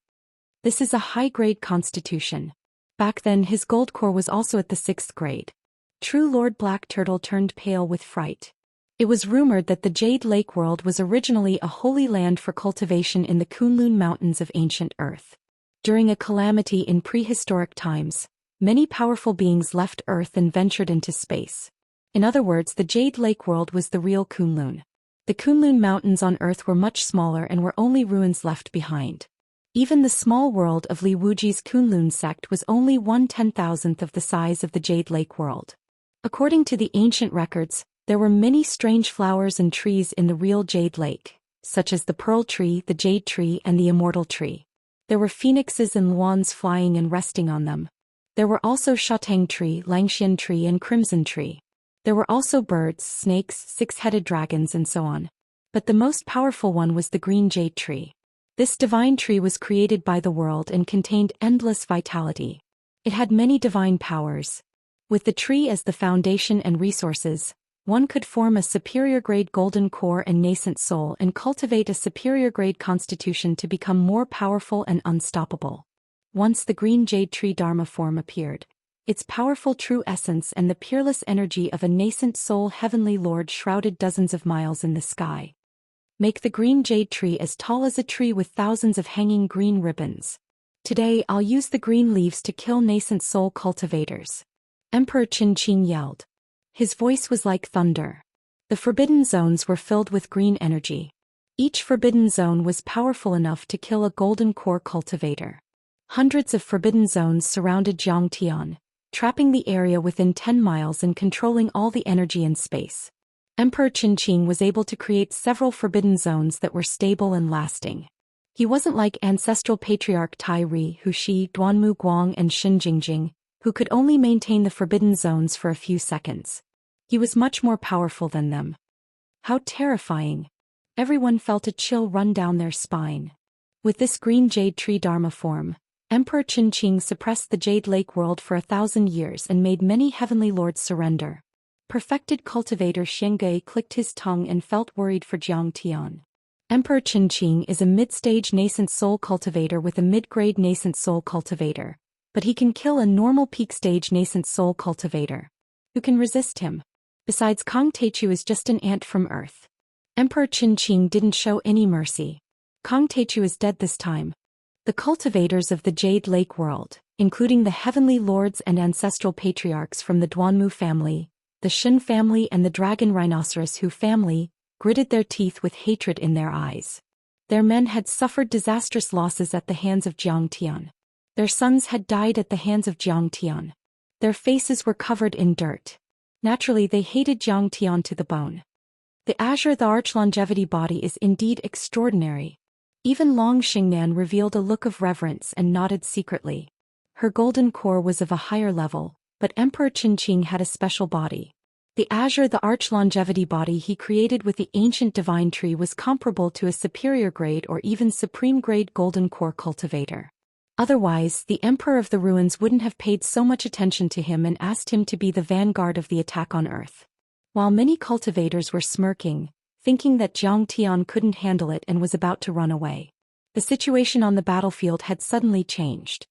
S1: This is a high-grade constitution. Back then his gold core was also at the 6th grade. True Lord Black Turtle turned pale with fright. It was rumored that the Jade Lake world was originally a holy land for cultivation in the Kunlun Mountains of ancient Earth. During a calamity in prehistoric times, many powerful beings left Earth and ventured into space. In other words, the Jade Lake world was the real Kunlun. The Kunlun Mountains on Earth were much smaller and were only ruins left behind. Even the small world of Li Wuji's Kunlun sect was only 1/10,000th of the size of the Jade Lake world. According to the ancient records, there were many strange flowers and trees in the real Jade Lake, such as the Pearl Tree, the Jade Tree, and the Immortal Tree. There were phoenixes and luans flying and resting on them. There were also Shatang Tree, Langxian Tree, and Crimson Tree. There were also birds, snakes, 6-headed dragons, and so on. But the most powerful one was the Green Jade Tree. This divine tree was created by the world and contained endless vitality. It had many divine powers. With the tree as the foundation and resources, one could form a superior-grade golden core and nascent soul and cultivate a superior-grade constitution to become more powerful and unstoppable. Once the Green Jade Tree Dharma form appeared, its powerful true essence and the peerless energy of a nascent soul heavenly lord shrouded dozens of miles in the sky. Make the Green Jade Tree as tall as a tree with thousands of hanging green ribbons. Today I'll use the green leaves to kill nascent soul cultivators. Emperor Qinqing yelled. His voice was like thunder. The forbidden zones were filled with green energy. Each forbidden zone was powerful enough to kill a golden core cultivator. Hundreds of forbidden zones surrounded Jiangtian, trapping the area within 10 miles and controlling all the energy in space. Emperor Qinqing was able to create several forbidden zones that were stable and lasting. He wasn't like ancestral patriarch Tai Ri, Hu Shi, Duanmu Guang and Xin Jingjing, who could only maintain the forbidden zones for a few seconds. He was much more powerful than them. How terrifying! Everyone felt a chill run down their spine. With this green jade tree dharma form, Emperor Qinqing suppressed the Jade Lake world for 1,000 years and made many heavenly lords surrender. Perfected cultivator Xianxia clicked his tongue and felt worried for Jiang Tian. Emperor Qinqing is a mid-stage nascent soul cultivator with a mid-grade nascent soul cultivator, but he can kill a normal peak-stage nascent soul cultivator. Who can resist him? Besides, Kang Teichu is just an ant from Earth. Emperor Qinqing didn't show any mercy. Kang Teichu is dead this time. The cultivators of the Jade Lake world, including the heavenly lords and ancestral patriarchs from the Duanmu family, the Shen family and the Dragon Rhinoceros Hu family, gritted their teeth with hatred in their eyes. Their men had suffered disastrous losses at the hands of Jiang Tian. Their sons had died at the hands of Jiang Tian. Their faces were covered in dirt. Naturally, they hated Jiang Tian to the bone. The Azure, the Arch-Longevity body is indeed extraordinary. Even Long Xingnan revealed a look of reverence and nodded secretly. Her golden core was of a higher level, but Emperor Qinqing had a special body. The Azure, the Arch-Longevity body he created with the ancient divine tree was comparable to a superior grade or even supreme grade golden core cultivator. Otherwise, the Emperor of the Ruins wouldn't have paid so much attention to him and asked him to be the vanguard of the attack on Earth. While many cultivators were smirking, thinking that Jiang Tian couldn't handle it and was about to run away, the situation on the battlefield had suddenly changed.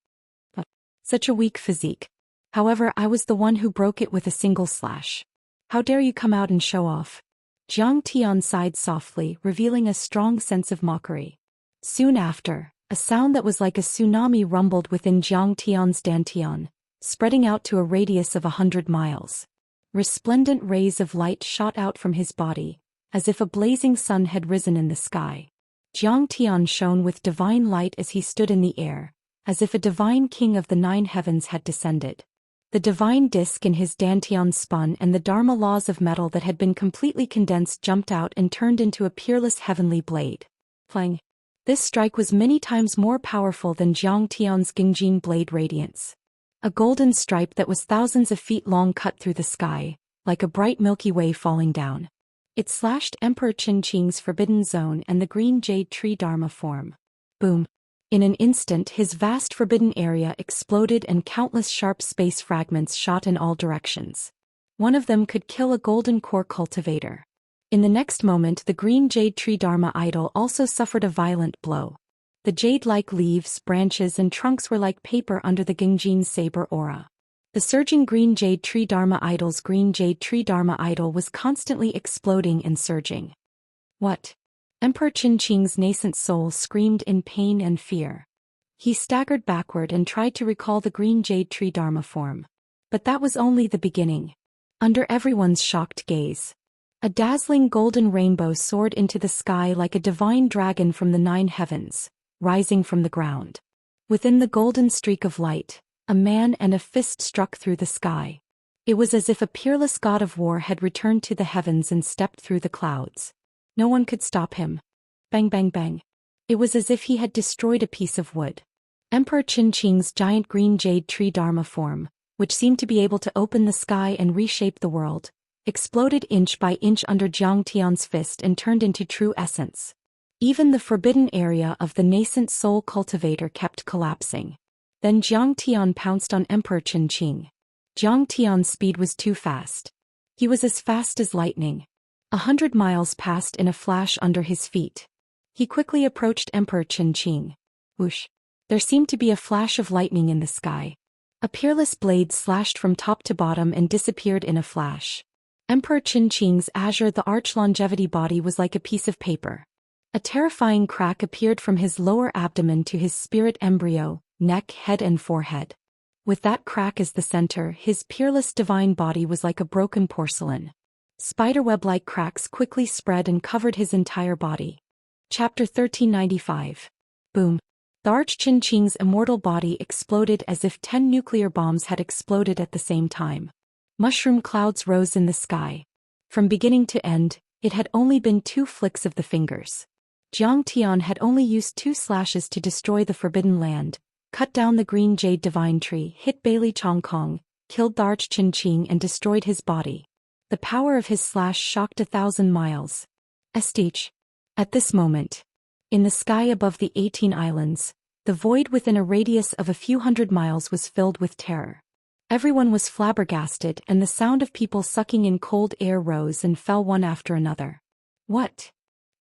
S1: Such a weak physique. However, I was the one who broke it with a single slash. How dare you come out and show off? Jiang Tian sighed softly, revealing a strong sense of mockery. Soon after, a sound that was like a tsunami rumbled within Jiang Tian's dantian, spreading out to a radius of 100 miles. Resplendent rays of light shot out from his body, as if a blazing sun had risen in the sky. Jiang Tian shone with divine light as he stood in the air, as if a divine king of the 9 heavens had descended. The divine disk in his dantian spun and the dharma laws of metal that had been completely condensed jumped out and turned into a peerless heavenly blade. Plang. This strike was many times more powerful than Jiang Tian's Gingjin blade radiance. A golden stripe that was thousands of feet long cut through the sky, like a bright Milky Way falling down. It slashed Emperor Qinqing's forbidden zone and the green jade tree dharma form. Boom. In an instant his vast forbidden area exploded and countless sharp space fragments shot in all directions. One of them could kill a golden core cultivator. In the next moment the green jade tree dharma idol also suffered a violent blow. The jade-like leaves, branches and trunks were like paper under the Gingjin saber aura. The surging green jade tree dharma idol's green jade tree dharma idol was constantly exploding and surging. What? Emperor Qinqing's nascent soul screamed in pain and fear. He staggered backward and tried to recall the green jade tree dharma form. But that was only the beginning. Under everyone's shocked gaze, a dazzling golden rainbow soared into the sky like a divine dragon from the 9 heavens, rising from the ground. Within the golden streak of light, a man and a fist struck through the sky. It was as if a peerless god of war had returned to the heavens and stepped through the clouds. No one could stop him. Bang bang bang. It was as if he had destroyed a piece of wood. Emperor Qinqing's giant green jade tree dharma form, which seemed to be able to open the sky and reshape the world, exploded inch by inch under Jiang Tian's fist and turned into true essence. Even the forbidden area of the nascent soul cultivator kept collapsing. Then Jiang Tian pounced on Emperor Qinqing. Jiang Tian's speed was too fast. He was as fast as lightning. 100 miles passed in a flash under his feet. He quickly approached Emperor Qinqing. Whoosh! There seemed to be a flash of lightning in the sky. A peerless blade slashed from top to bottom and disappeared in a flash. Emperor Qinqing's Azure, the Arch-Longevity body was like a piece of paper. A terrifying crack appeared from his lower abdomen to his spirit embryo, neck, head and forehead. With that crack as the center, his peerless divine body was like a broken porcelain. Spiderweb-like cracks quickly spread and covered his entire body. Chapter 1395. Boom. The Arch-Qinqing's immortal body exploded as if 10 nuclear bombs had exploded at the same time. Mushroom clouds rose in the sky. From beginning to end, it had only been 2 flicks of the fingers. Jiang Tian had only used 2 slashes to destroy the Forbidden Land, cut down the green jade divine tree, hit Bailey Chongkong, killed Darch Qingqing and destroyed his body. The power of his slash shocked 1,000 miles. Estige. At this moment, in the sky above the 18 islands, the void within a radius of a few hundred miles was filled with terror. Everyone was flabbergasted and the sound of people sucking in cold air rose and fell one after another. What?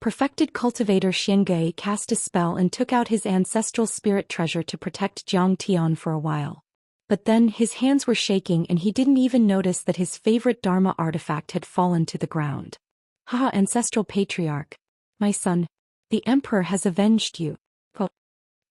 S1: Perfected cultivator Xianxia cast a spell and took out his ancestral spirit treasure to protect Jiang Tian for a while. But then his hands were shaking and he didn't even notice that his favorite Dharma artifact had fallen to the ground. Haha, ancestral patriarch. My son, the emperor has avenged you.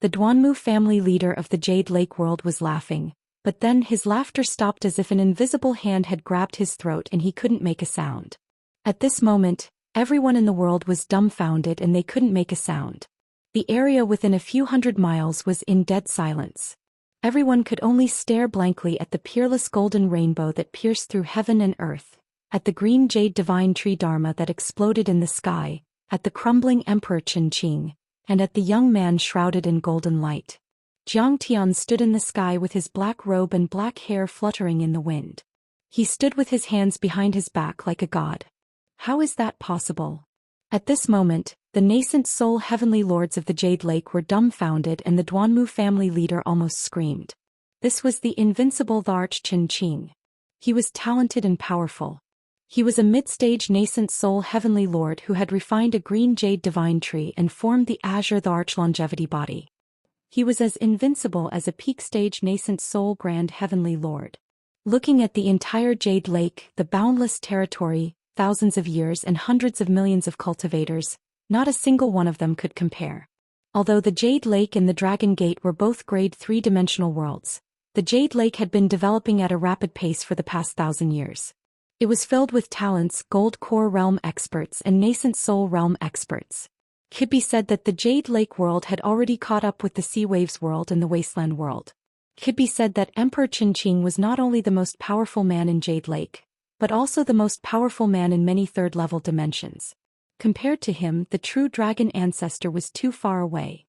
S1: The Duanmu family leader of the Jade Lake world was laughing, but then his laughter stopped as if an invisible hand had grabbed his throat and he couldn't make a sound. At this moment, everyone in the world was dumbfounded and they couldn't make a sound. The area within a few hundred miles was in dead silence. Everyone could only stare blankly at the peerless golden rainbow that pierced through heaven and earth, at the green jade divine tree Dharma that exploded in the sky, at the crumbling Emperor Qingqing, and at the young man shrouded in golden light. Jiang Tian stood in the sky with his black robe and black hair fluttering in the wind. He stood with his hands behind his back like a god. How is that possible? At this moment, the nascent soul heavenly lords of the Jade Lake were dumbfounded and the Duanmu family leader almost screamed. This was the invincible Darch Qingqing. He was talented and powerful. He was a mid-stage nascent soul heavenly lord who had refined a green jade divine tree and formed the azure Darch longevity body. He was as invincible as a peak-stage nascent soul grand heavenly lord. Looking at the entire Jade Lake, the boundless territory, thousands of years and hundreds of millions of cultivators, not a single one of them could compare. Although the Jade Lake and the Dragon Gate were both grade 3-dimensional worlds, the Jade Lake had been developing at a rapid pace for the past 1,000 years. It was filled with talents, gold core realm experts and nascent soul realm experts. It could be said that the Jade Lake world had already caught up with the Sea Waves world and the Wasteland world. It could be said that Emperor Qingqing was not only the most powerful man in Jade Lake, but also the most powerful man in many third-level dimensions. Compared to him, the true dragon ancestor was too far away.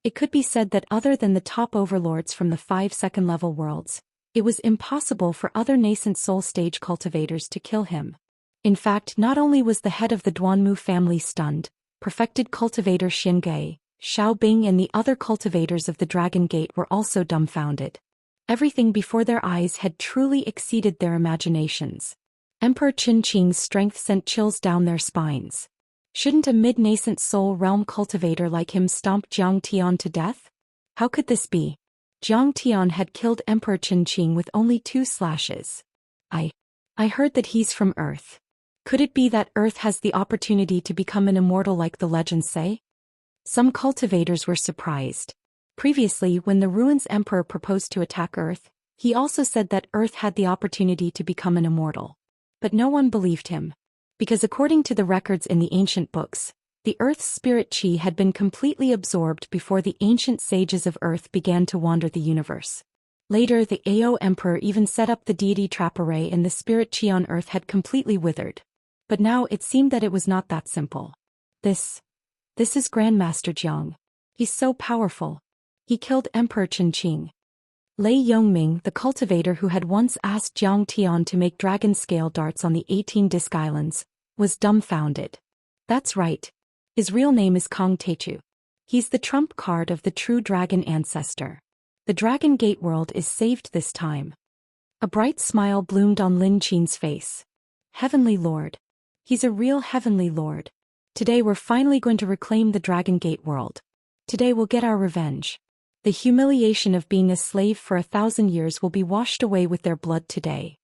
S1: It could be said that other than the top overlords from the 5 second-level worlds, it was impossible for other nascent soul stage cultivators to kill him. In fact, not only was the head of the Duanmu family stunned, perfected cultivator Xianxia, Xiao Bing and the other cultivators of the Dragon Gate were also dumbfounded. Everything before their eyes had truly exceeded their imaginations. Emperor Qingqing's strength sent chills down their spines. Shouldn't a mid-nascent soul realm cultivator like him stomp Jiang Tian to death? How could this be? Jiang Tian had killed Emperor Qingqing with only 2 slashes. I heard that he's from Earth. Could it be that Earth has the opportunity to become an immortal like the legends say? Some cultivators were surprised. Previously, when the Ruins Emperor proposed to attack Earth, he also said that Earth had the opportunity to become an immortal. But no one believed him. Because according to the records in the ancient books, the Earth's spirit chi had been completely absorbed before the ancient sages of Earth began to wander the universe. Later, the Ao Emperor even set up the deity trap array and the spirit chi on Earth had completely withered. But now it seemed that it was not that simple. This is Grandmaster Jiang. He's so powerful. He killed Emperor Qingqing. Lei Yongming, the cultivator who had once asked Jiang Tian to make dragon scale darts on the 18 Disc Islands, was dumbfounded. That's right. His real name is Kong Teichu. He's the trump card of the true dragon ancestor. The Dragon Gate world is saved this time. A bright smile bloomed on Lin Qin's face. Heavenly Lord. He's a real Heavenly Lord. Today we're finally going to reclaim the Dragon Gate world. Today we'll get our revenge. The humiliation of being a slave for 1,000 years will be washed away with their blood today.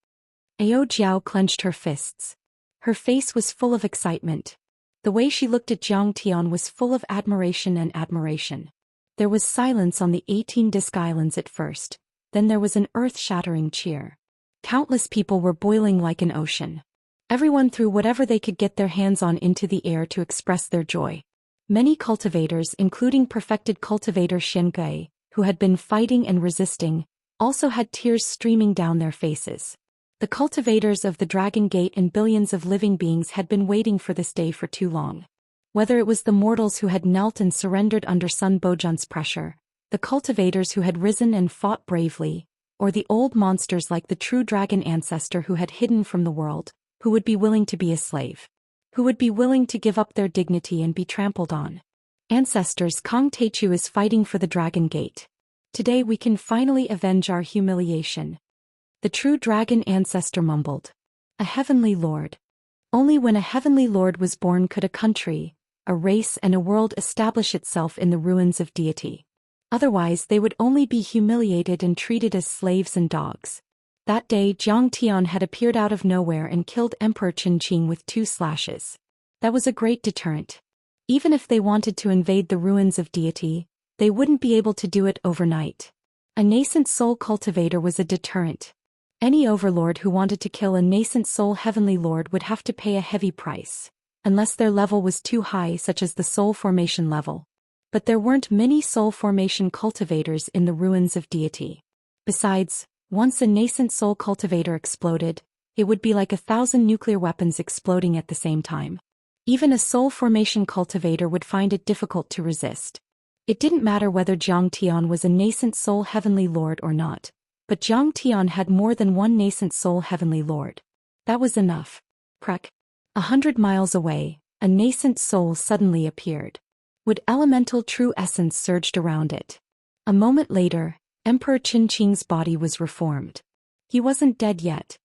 S1: Ao Jiao clenched her fists. Her face was full of excitement. The way she looked at Jiang Tian was full of admiration and admiration. There was silence on the 18 Disc Islands at first, then there was an earth-shattering cheer. Countless people were boiling like an ocean. Everyone threw whatever they could get their hands on into the air to express their joy. Many cultivators, including perfected cultivator Xianxia, who had been fighting and resisting, also had tears streaming down their faces. The cultivators of the Dragon Gate and billions of living beings had been waiting for this day for too long. Whether it was the mortals who had knelt and surrendered under Sun Bojunt's pressure, the cultivators who had risen and fought bravely, or the old monsters like the true dragon ancestor who had hidden from the world, who would be willing to be a slave, who would be willing to give up their dignity and be trampled on. Ancestors, Kong Techu is fighting for the Dragon Gate. Today we can finally avenge our humiliation. The true dragon ancestor mumbled. A heavenly lord. Only when a heavenly lord was born could a country, a race and a world establish itself in the ruins of deity. Otherwise they would only be humiliated and treated as slaves and dogs. That day Jiang Tian had appeared out of nowhere and killed Emperor Qinqing with 2 slashes. That was a great deterrent. Even if they wanted to invade the ruins of deity, they wouldn't be able to do it overnight. A nascent soul cultivator was a deterrent. Any overlord who wanted to kill a nascent soul heavenly lord would have to pay a heavy price, unless their level was too high, such as the soul formation level. But there weren't many soul formation cultivators in the ruins of deity. Besides, once a nascent soul cultivator exploded, it would be like 1,000 nuclear weapons exploding at the same time. Even a soul formation cultivator would find it difficult to resist. It didn't matter whether Jiang Tian was a nascent soul heavenly lord or not, but Jiang Tian had more than one nascent soul heavenly lord. That was enough. Crack. 100 miles away, a nascent soul suddenly appeared. Wood elemental true essence surged around it. A moment later, Emperor Qinqing's body was reformed. He wasn't dead yet.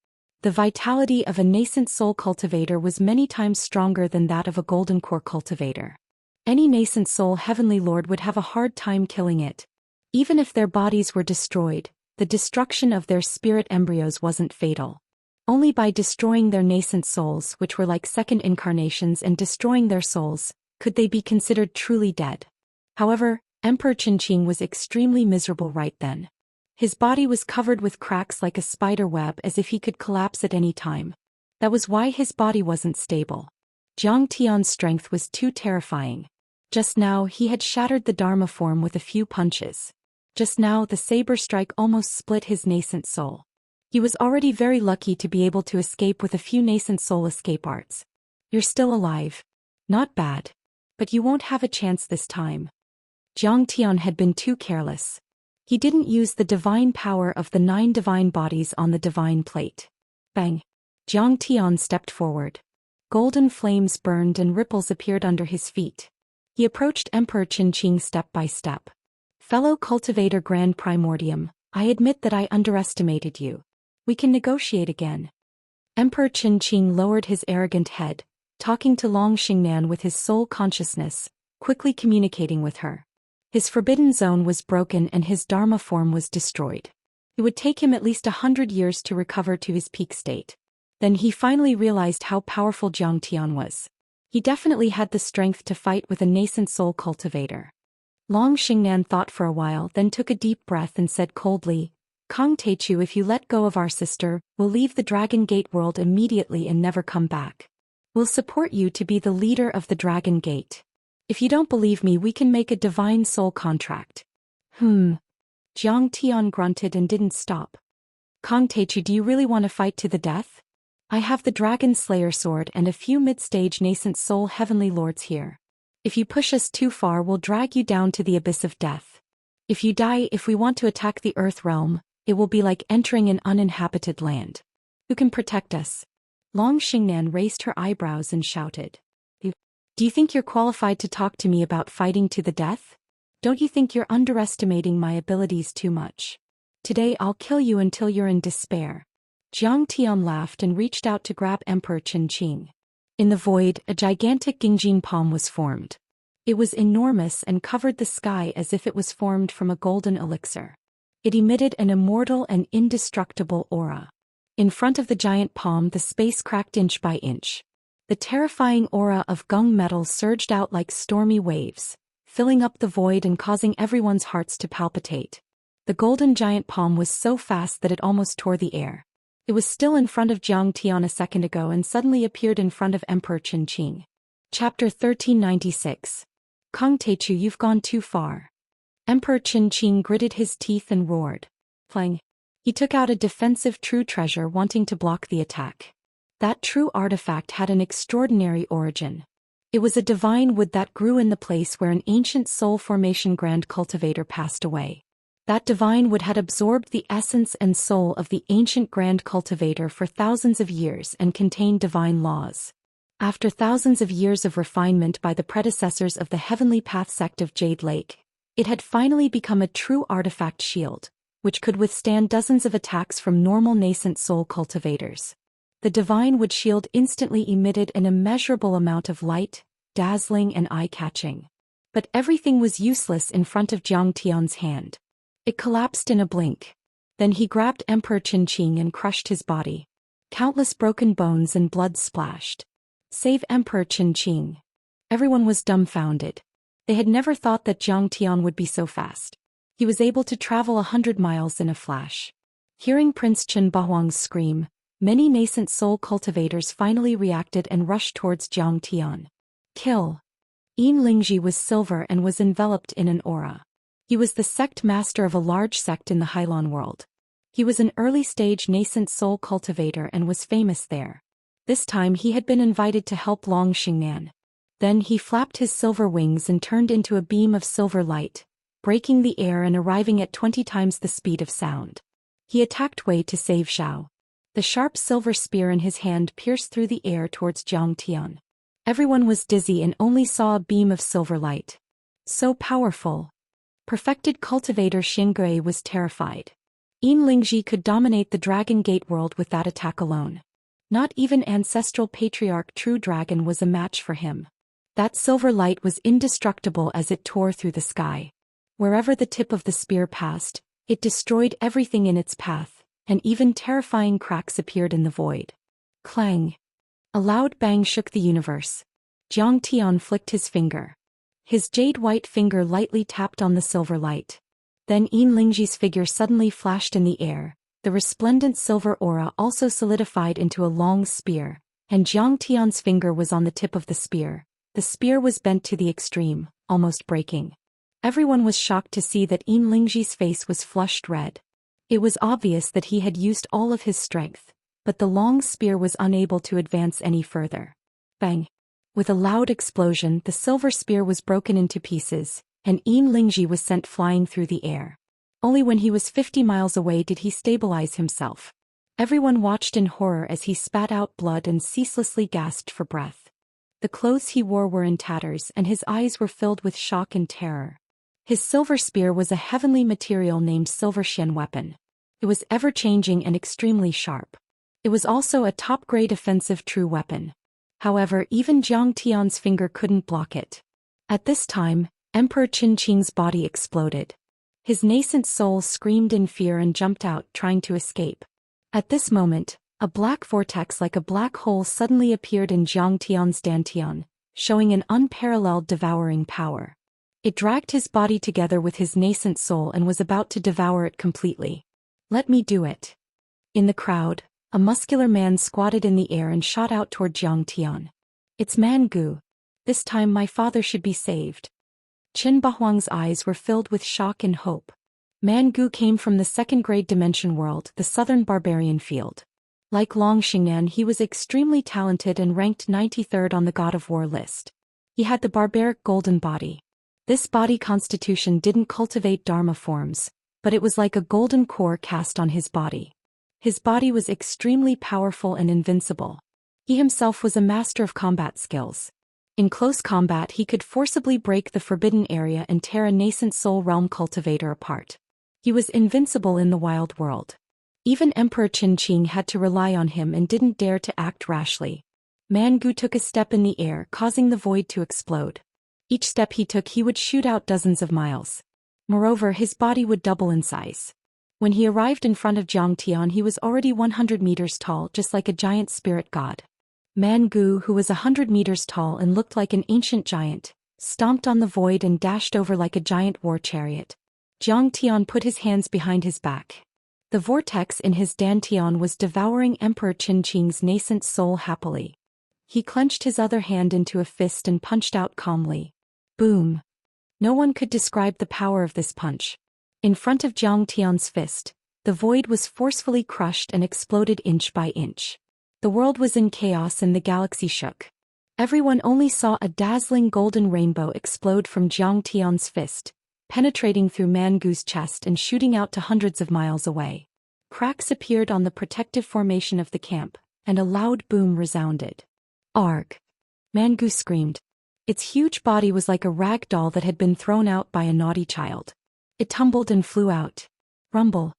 S1: The vitality of a nascent soul cultivator was many times stronger than that of a golden core cultivator. Any nascent soul heavenly lord would have a hard time killing it. Even if their bodies were destroyed, the destruction of their spirit embryos wasn't fatal. Only by destroying their nascent souls, which were like second incarnations, and destroying their souls, could they be considered truly dead. However, Emperor Qinqing was extremely miserable right then. His body was covered with cracks like a spider web, as if he could collapse at any time. That was why his body wasn't stable. Jiang Tian's strength was too terrifying. Just now he had shattered the Dharma form with a few punches. Just now the saber strike almost split his nascent soul. He was already very lucky to be able to escape with a few nascent soul escape arts. You're still alive. Not bad. But you won't have a chance this time. Jiang Tian had been too careless. He didn't use the divine power of the 9 divine bodies on the divine plate. Bang! Jiang Tian stepped forward. Golden flames burned and ripples appeared under his feet. He approached Emperor Qinqing step by step. Fellow cultivator Grand Primordium, I admit that I underestimated you. We can negotiate again. Emperor Qinqing lowered his arrogant head, talking to Long Xingnan with his soul consciousness, quickly communicating with her. His forbidden zone was broken and his Dharma form was destroyed. It would take him at least 100 years to recover to his peak state. Then he finally realized how powerful Jiang Tian was. He definitely had the strength to fight with a nascent soul cultivator. Long Xingnan thought for a while, then took a deep breath and said coldly, Kong Techu, if you let go of our sister, we'll leave the Dragon Gate world immediately and never come back. We'll support you to be the leader of the Dragon Gate. If you don't believe me, we can make a divine soul contract. Jiang Tian grunted and didn't stop. Kong Techu, do you really want to fight to the death? I have the Dragon Slayer sword and a few mid-stage nascent soul heavenly lords here. If you push us too far, we'll drag you down to the abyss of death. If you die, if we want to attack the Earth realm, it will be like entering an uninhabited land. Who can protect us? Long Xingnan raised her eyebrows and shouted. Do you think you're qualified to talk to me about fighting to the death? Don't you think you're underestimating my abilities too much? Today I'll kill you until you're in despair. Jiang Tian laughed and reached out to grab Emperor Qinqing. In the void, a gigantic Gingjing palm was formed. It was enormous and covered the sky as if it was formed from a golden elixir. It emitted an immortal and indestructible aura. In front of the giant palm, the space cracked inch by inch. The terrifying aura of gung metal surged out like stormy waves, filling up the void and causing everyone's hearts to palpitate. The golden giant palm was so fast that it almost tore the air. It was still in front of Jiang Tian a second ago and suddenly appeared in front of Emperor Qinqing. Chapter 1396. Kong Techu, you've gone too far. Emperor Qinqing gritted his teeth and roared. Plang. He took out a defensive true treasure wanting to block the attack. That true artifact had an extraordinary origin. It was a divine wood that grew in the place where an ancient soul formation grand cultivator passed away. That divine wood had absorbed the essence and soul of the ancient grand cultivator for thousands of years and contained divine laws. After thousands of years of refinement by the predecessors of the Heavenly Path sect of Jade Lake, it had finally become a true artifact shield, which could withstand dozens of attacks from normal nascent soul cultivators. The divine wood shield instantly emitted an immeasurable amount of light, dazzling and eye-catching. But everything was useless in front of Zhang Tian's hand. It collapsed in a blink. Then he grabbed Emperor Qinqing and crushed his body. Countless broken bones and blood splashed. Save Emperor Qinqing. Everyone was dumbfounded. They had never thought that Zhang Tian would be so fast. He was able to travel 100 miles in a flash. Hearing Prince Chen Bahuang's scream, many nascent soul cultivators finally reacted and rushed towards Zhang Tian. Kill. Yin Lingji was silver and was enveloped in an aura. He was the sect master of a large sect in the Hylon world. He was an early-stage nascent soul cultivator and was famous there. This time he had been invited to help Long Xingnan. Then he flapped his silver wings and turned into a beam of silver light, breaking the air and arriving at 20 times the speed of sound. He attacked Wei to save Xiao. The sharp silver spear in his hand pierced through the air towards Zhang Tian. Everyone was dizzy and only saw a beam of silver light. So powerful. Perfected cultivator Xingui was terrified. Yin Lingji could dominate the Dragon Gate world with that attack alone. Not even ancestral patriarch True Dragon was a match for him. That silver light was indestructible as it tore through the sky. Wherever the tip of the spear passed, it destroyed everything in its path, and even terrifying cracks appeared in the void. Clang! A loud bang shook the universe. Zhang Tian flicked his finger. His jade-white finger lightly tapped on the silver light. Then Yin Lingji's figure suddenly flashed in the air. The resplendent silver aura also solidified into a long spear, and Zhang Tian's finger was on the tip of the spear. The spear was bent to the extreme, almost breaking. Everyone was shocked to see that Yin Lingji's face was flushed red. It was obvious that he had used all of his strength, but the long spear was unable to advance any further. Bang! With a loud explosion, the silver spear was broken into pieces, and Yin Lingji was sent flying through the air. Only when he was 50 miles away did he stabilize himself. Everyone watched in horror as he spat out blood and ceaselessly gasped for breath. The clothes he wore were in tatters and his eyes were filled with shock and terror. His silver spear was a heavenly material named Zhou Xian weapon. It was ever-changing and extremely sharp. It was also a top-grade offensive true weapon. However, even Zhang Tian's finger couldn't block it. At this time, Emperor Qinqing's body exploded. His nascent soul screamed in fear and jumped out, trying to escape. At this moment, a black vortex like a black hole suddenly appeared in Zhang Tian's dantian, showing an unparalleled devouring power. It dragged his body together with his nascent soul and was about to devour it completely. Let me do it. In the crowd, a muscular man squatted in the air and shot out toward Zhang Tian. It's Man Gu. This time my father should be saved. Qin Bahuang's eyes were filled with shock and hope. Man Gu came from the second-grade dimension world, the southern barbarian field. Like Long Xingnan, he was extremely talented and ranked 93rd on the God of War list. He had the barbaric golden body. This body constitution didn't cultivate Dharma forms, but it was like a golden core cast on his body. His body was extremely powerful and invincible. He himself was a master of combat skills. In close combat he could forcibly break the forbidden area and tear a nascent soul realm cultivator apart. He was invincible in the wild world. Even Emperor Qinqing had to rely on him and didn't dare to act rashly. Man Gu took a step in the air, causing the void to explode. Each step he took he would shoot out dozens of miles. Moreover, his body would double in size. When he arrived in front of Zhang Tian he was already 100 meters tall, just like a giant spirit god. Man Gu, who was 100 meters tall and looked like an ancient giant, stomped on the void and dashed over like a giant war chariot. Zhang Tian put his hands behind his back. The vortex in his dantian was devouring Emperor Qinqing's nascent soul happily. He clenched his other hand into a fist and punched out calmly. Boom! No one could describe the power of this punch. In front of Zhang Tian's fist, The void was forcefully crushed and exploded inch by inch. The world was in chaos and the galaxy shook. Everyone only saw a dazzling golden rainbow explode from Zhang Tian's fist, penetrating through Mangu's chest and shooting out to hundreds of miles away. Cracks appeared on the protective formation of the camp, and a loud boom resounded. Arg! Mangu screamed. Its huge body was like a rag doll that had been thrown out by a naughty child. It tumbled and flew out. Rumble.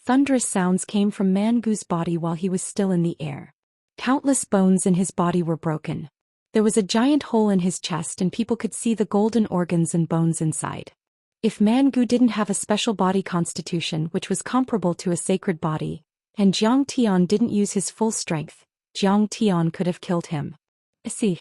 S1: Thunderous sounds came from Mangu's body while he was still in the air. Countless bones in his body were broken. There was a giant hole in his chest and people could see the golden organs and bones inside. If Mangu didn't have a special body constitution which was comparable to a sacred body, and Zhang Tian didn't use his full strength, Zhang Tian could have killed him. See.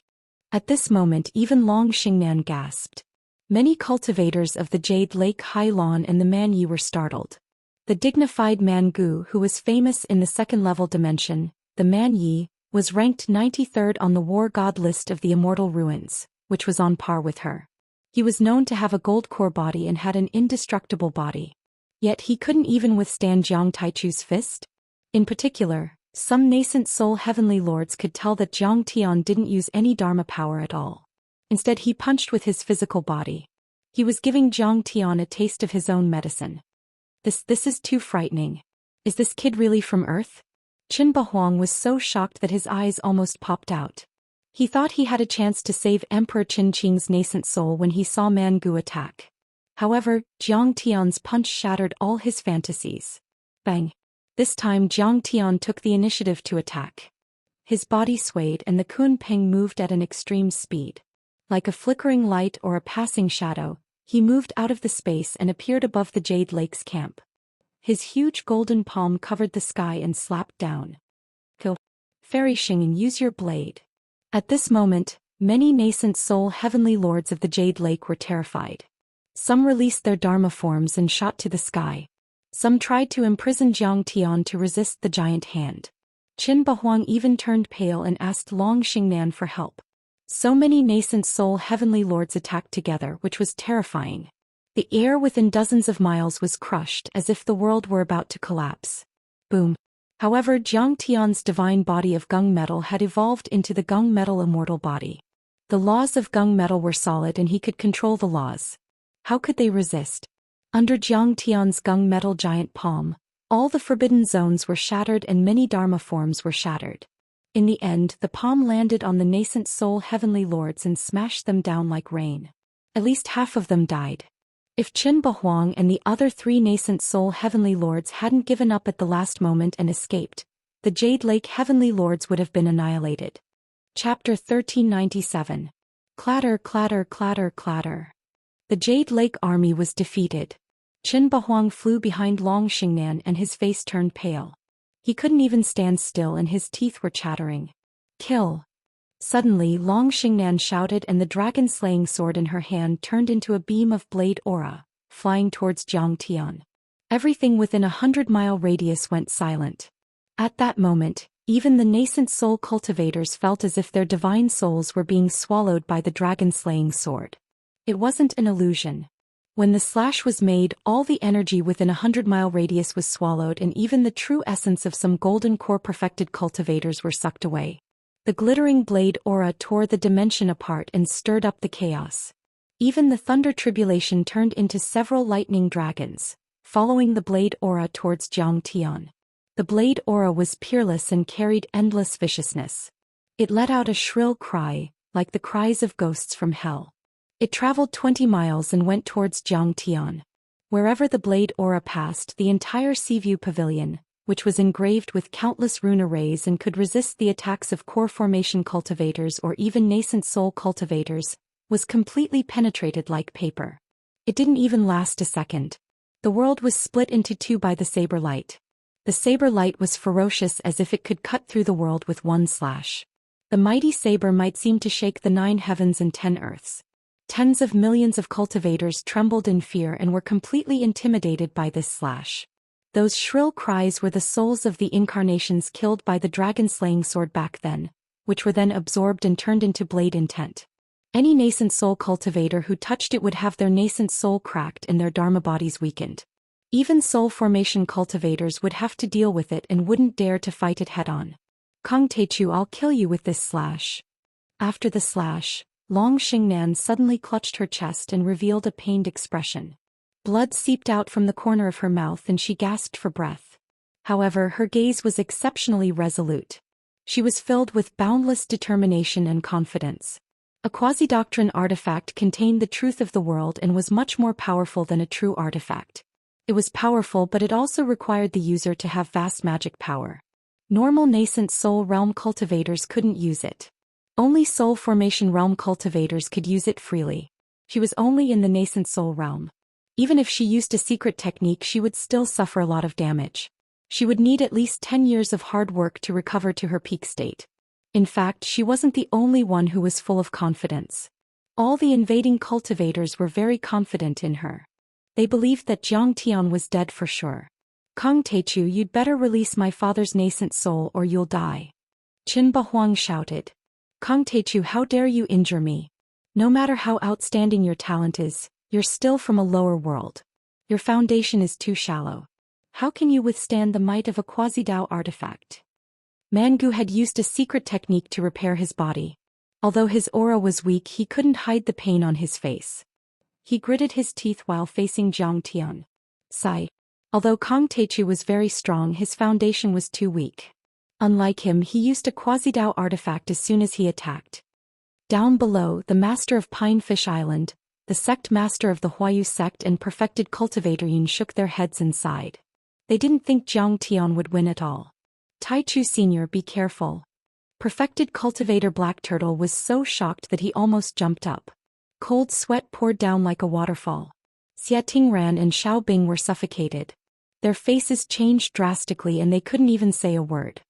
S1: At this moment even Long Xingnan gasped. Many cultivators of the Jade Lake Hai Lan and the Man Yi were startled. The dignified Mangu, who was famous in the second-level dimension, the Man Yi, was ranked 93rd on the war god list of the Immortal Ruins, which was on par with her. He was known to have a gold core body and had an indestructible body. Yet he couldn't even withstand Jiang Taichu's fist? In particular, some nascent soul heavenly lords could tell that Zhang Tian didn't use any dharma power at all. Instead he punched with his physical body. He was giving Zhang Tian a taste of his own medicine. This is too frightening. Is this kid really from Earth? Qin Bahuang was so shocked that his eyes almost popped out. He thought he had a chance to save Emperor Qin Qing's nascent soul when he saw Mangu attack. However, Zhang Tian's punch shattered all his fantasies. Bang! This time Zhang Tian took the initiative to attack. His body swayed and the Kun Peng moved at an extreme speed. Like a flickering light or a passing shadow, he moved out of the space and appeared above the Jade Lake's camp. His huge golden palm covered the sky and slapped down. Kill. Fairy Xingyin, use your blade. At this moment, many nascent soul heavenly lords of the Jade Lake were terrified. Some released their dharma forms and shot to the sky. Some tried to imprison Zhang Tian to resist the giant hand. Qin Bahuang even turned pale and asked Long Xingnan for help. So many nascent soul heavenly lords attacked together, which was terrifying. The air within dozens of miles was crushed as if the world were about to collapse. Boom. However, Zhang Tian's divine body of gung metal had evolved into the gung metal immortal body. The laws of gung metal were solid and he could control the laws. How could they resist? Under Zhang Tian's gung metal giant palm, all the forbidden zones were shattered and many dharma forms were shattered. In the end, the palm landed on the nascent soul heavenly lords and smashed them down like rain. At least half of them died. If Qin Bahuang and the other 3 nascent soul heavenly lords hadn't given up at the last moment and escaped, the Jade Lake heavenly lords would have been annihilated. Chapter 1397. Clatter, clatter, clatter, clatter. The Jade Lake army was defeated. Qin Bahuang flew behind Long Xingnan and his face turned pale. He couldn't even stand still and his teeth were chattering. Kill! Suddenly Long Xingnan shouted and the dragon-slaying sword in her hand turned into a beam of blade aura, flying towards Zhang Tian. Everything within a 100-mile radius went silent. At that moment, even the nascent soul cultivators felt as if their divine souls were being swallowed by the dragon-slaying sword. It wasn't an illusion. When the slash was made, all the energy within a 100-mile radius was swallowed and even the true essence of some golden core perfected cultivators were sucked away. The glittering blade aura tore the dimension apart and stirred up the chaos. Even the thunder tribulation turned into several lightning dragons, following the blade aura towards Zhang Tian. The blade aura was peerless and carried endless viciousness. It let out a shrill cry, like the cries of ghosts from hell. It traveled 20 miles and went towards Zhang Tian. Wherever the blade aura passed, the entire Seaview Pavilion, which was engraved with countless rune arrays and could resist the attacks of core formation cultivators or even nascent soul cultivators, was completely penetrated like paper. It didn't even last a second. The world was split into 2 by the saber light. The saber light was ferocious as if it could cut through the world with one slash. The mighty saber might seem to shake the 9 heavens and 10 earths. Tens of millions of cultivators trembled in fear and were completely intimidated by this slash. Those shrill cries were the souls of the incarnations killed by the dragon-slaying sword back then, which were then absorbed and turned into blade intent. Any nascent soul cultivator who touched it would have their nascent soul cracked and their dharma bodies weakened. Even soul formation cultivators would have to deal with it and wouldn't dare to fight it head-on. Kang Teichu, I'll kill you with this slash. After the slash, Long Xingnan suddenly clutched her chest and revealed a pained expression. Blood seeped out from the corner of her mouth and she gasped for breath. However, her gaze was exceptionally resolute. She was filled with boundless determination and confidence. A quasi-doctrine artifact contained the truth of the world and was much more powerful than a true artifact. It was powerful, but it also required the user to have vast magic power. Normal nascent soul realm cultivators couldn't use it. Only soul formation realm cultivators could use it freely. She was only in the nascent soul realm. Even if she used a secret technique, she would still suffer a lot of damage. She would need at least 10 years of hard work to recover to her peak state. In fact, she wasn't the only one who was full of confidence. All the invading cultivators were very confident in her. They believed that Jiang Tian was dead for sure. Kang Teichu, you'd better release my father's nascent soul or you'll die. Qin Bahuang shouted. Kang Teichu, how dare you injure me? No matter how outstanding your talent is, you're still from a lower world. Your foundation is too shallow. How can you withstand the might of a quasi-Dao artifact? Mangu had used a secret technique to repair his body. Although his aura was weak, he couldn't hide the pain on his face. He gritted his teeth while facing Jiang Tian. Sigh. Although Kang Teichu was very strong, his foundation was too weak. Unlike him, he used a quasi-Dao artifact as soon as he attacked. Down below, the master of Pinefish Island, the sect master of the Huayu sect and perfected cultivator Yun shook their heads and sighed. They didn't think Jiang Tian would win at all. Taichu Sr., be careful. Perfected cultivator Black Turtle was so shocked that he almost jumped up. Cold sweat poured down like a waterfall. Xia Tingran and Xiao Bing were suffocated. Their faces changed drastically and they couldn't even say a word.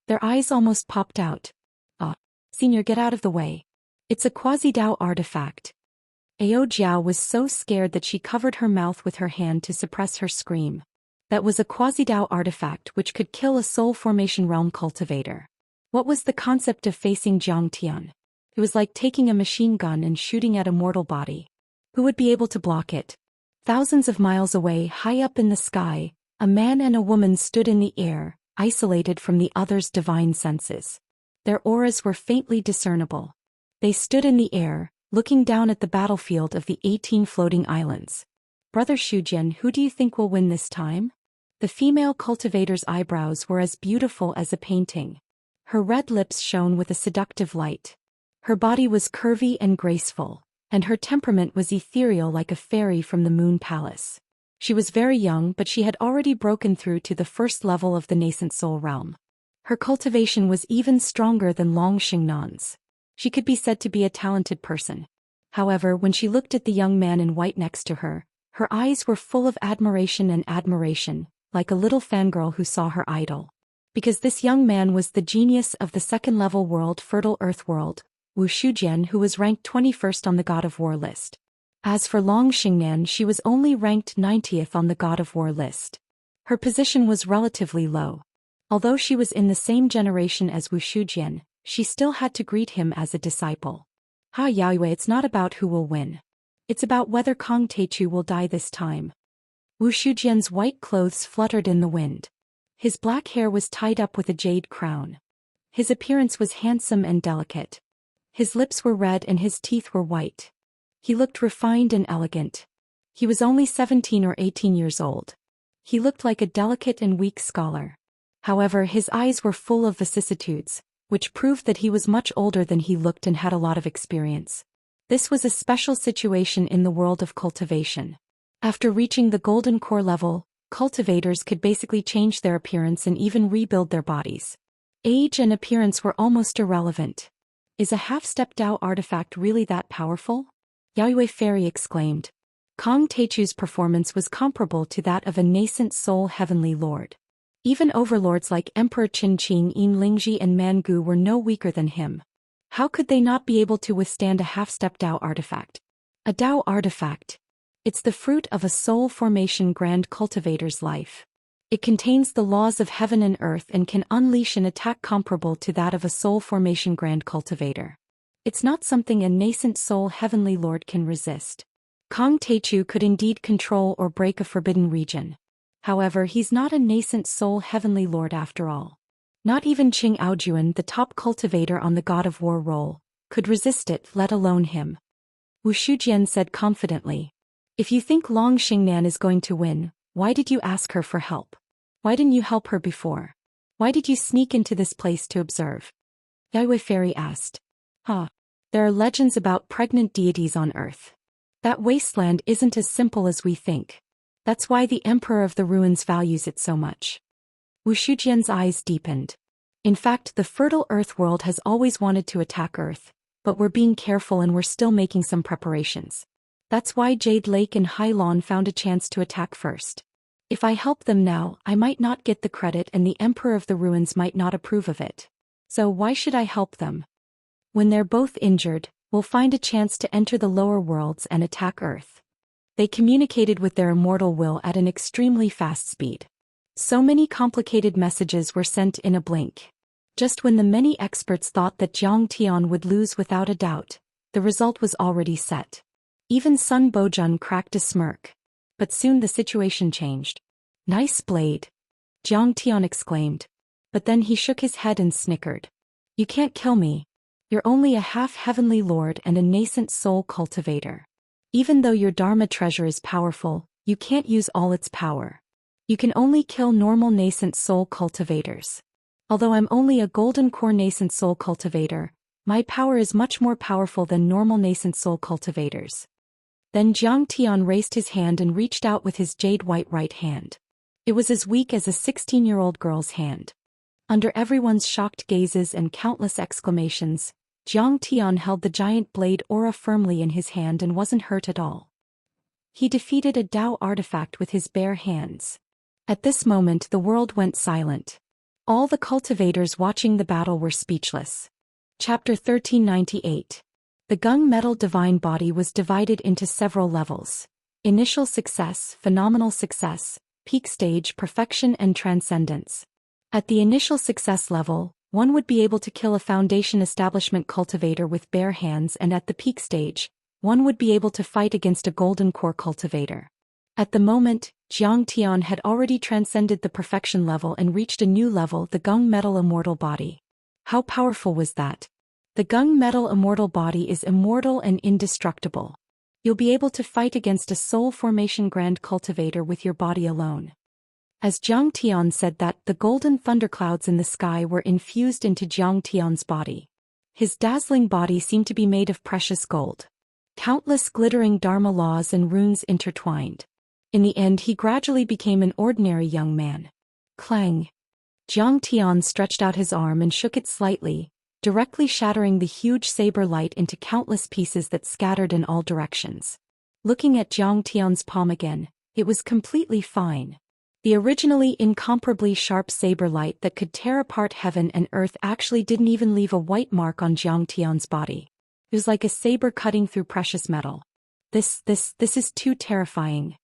S1: Their eyes almost popped out. Senior, get out of the way. It's a quasi-Dao artifact. Ao Jiao was so scared that she covered her mouth with her hand to suppress her scream. That was a quasi-Dao artifact which could kill a soul formation realm cultivator. What was the concept of facing Jiang Tian? It was like taking a machine gun and shooting at a mortal body. Who would be able to block it? Thousands of miles away, high up in the sky, a man and a woman stood in the air, isolated from the other's divine senses. Their auras were faintly discernible. They stood in the air, looking down at the battlefield of the 18 floating islands. Brother Shujian, who do you think will win this time? The female cultivator's eyebrows were as beautiful as a painting. Her red lips shone with a seductive light. Her body was curvy and graceful, and her temperament was ethereal like a fairy from the moon palace. She was very young, but she had already broken through to the first level of the nascent soul realm. Her cultivation was even stronger than Long Xingnan's. She could be said to be a talented person. However, when she looked at the young man in white next to her, her eyes were full of admiration, like a little fangirl who saw her idol. Because this young man was the genius of the second-level world, Fertile Earth World, Wu Shujian, who was ranked 21st on the God of War list. As for Long Xingnan, she was only ranked 90th on the God of War list. Her position was relatively low. Although she was in the same generation as Wu Shujian, she still had to greet him as a disciple. Yaoyue, it's not about who will win. It's about whether Kang Teichu will die this time. Wu Shujian's white clothes fluttered in the wind. His black hair was tied up with a jade crown. His appearance was handsome and delicate. His lips were red and his teeth were white. He looked refined and elegant. He was only 17 or 18 years old. He looked like a delicate and weak scholar. However, his eyes were full of vicissitudes, which proved that he was much older than he looked and had a lot of experience. This was a special situation in the world of cultivation. After reaching the golden core level, cultivators could basically change their appearance and even rebuild their bodies. Age and appearance were almost irrelevant. Is a half-step Dao artifact really that powerful? Yaoyue Fairy exclaimed. Kang Teichu's performance was comparable to that of a nascent soul heavenly lord. Even overlords like Emperor Qinqing, Yin Lingji and Mangu were no weaker than him. How could they not be able to withstand a half-step Dao artifact? A Dao artifact. It's the fruit of a soul formation grand cultivator's life. It contains the laws of heaven and earth and can unleash an attack comparable to that of a soul formation grand cultivator. It's not something a nascent soul heavenly lord can resist. Kang Teichu could indeed control or break a forbidden region. However, he's not a nascent soul heavenly lord after all. Not even Qing Aojuan, the top cultivator on the God of War roll, could resist it, let alone him. Wu Shujian said confidently. If you think Long Xingnan is going to win, why did you ask her for help? Why didn't you help her before? Why did you sneak into this place to observe? Yaiwei Fairy asked. There are legends about pregnant deities on Earth. That wasteland isn't as simple as we think. That's why the Emperor of the Ruins values it so much. Wu Shujian's eyes deepened. In fact, the fertile Earth world has always wanted to attack Earth, but we're being careful and we're still making some preparations. That's why Jade Lake and Hailan found a chance to attack first. If I help them now, I might not get the credit and the Emperor of the Ruins might not approve of it. So why should I help them? When they're both injured, we'll find a chance to enter the lower worlds and attack Earth. They communicated with their immortal will at an extremely fast speed. So many complicated messages were sent in a blink. Just when the many experts thought that Jiang Tian would lose without a doubt, the result was already set. Even Sun Bojun cracked a smirk. But soon the situation changed. Nice blade, Jiang Tian exclaimed. But then he shook his head and snickered. You can't kill me. You're only a half-heavenly lord and a nascent soul cultivator. Even though your Dharma treasure is powerful, you can't use all its power. You can only kill normal nascent soul cultivators. Although I'm only a golden core nascent soul cultivator, my power is much more powerful than normal nascent soul cultivators. Then Jiang Tian raised his hand and reached out with his jade-white right hand. It was as weak as a 16-year-old girl's hand. Under everyone's shocked gazes and countless exclamations, Jiang Tian held the giant blade aura firmly in his hand and wasn't hurt at all. He defeated a Dao artifact with his bare hands. At this moment the world went silent. All the cultivators watching the battle were speechless. Chapter 1398. The Gung Metal Divine Body was divided into several levels. Initial success, phenomenal success, peak stage, perfection and transcendence. At the initial success level, one would be able to kill a foundation establishment cultivator with bare hands, and at the peak stage, one would be able to fight against a golden core cultivator. At the moment, Jiang Tian had already transcended the perfection level and reached a new level, the Gung Metal Immortal Body. How powerful was that? The Gung Metal Immortal Body is immortal and indestructible. You'll be able to fight against a soul formation grand cultivator with your body alone. As Jiang Tian said that, the golden thunderclouds in the sky were infused into Jiang Tian's body. His dazzling body seemed to be made of precious gold. Countless glittering dharma laws and runes intertwined. In the end he gradually became an ordinary young man. Clang! Jiang Tian stretched out his arm and shook it slightly, directly shattering the huge saber light into countless pieces that scattered in all directions. Looking at Jiang Tian's palm again, it was completely fine. The originally incomparably sharp saber light that could tear apart heaven and earth actually didn't even leave a white mark on Jiang Tian's body. It was like a saber cutting through precious metal. This is too terrifying.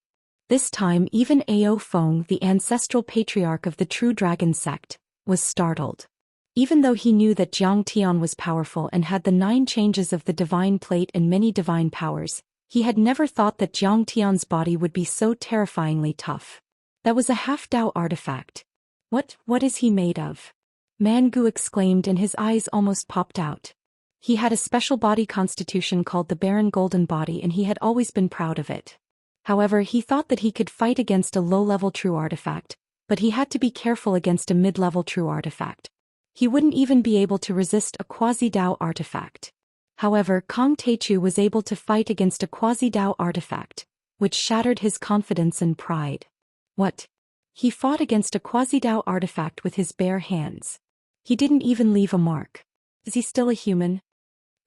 S1: This time even Ao Feng, the ancestral patriarch of the True Dragon sect, was startled. Even though he knew that Jiang Tian was powerful and had the 9 changes of the divine plate and many divine powers, he had never thought that Jiang Tian's body would be so terrifyingly tough. That was a half-Dao artifact. What is he made of? Mangu exclaimed and his eyes almost popped out. He had a special body constitution called the Barren Golden Body and he had always been proud of it. However, he thought that he could fight against a low-level true artifact, but he had to be careful against a mid-level true artifact. He wouldn't even be able to resist a quasi-Dao artifact. However, Kong Teichu was able to fight against a quasi-Dao artifact, which shattered his confidence and pride. What? He fought against a quasi-Dao artifact with his bare hands. He didn't even leave a mark. Is he still a human?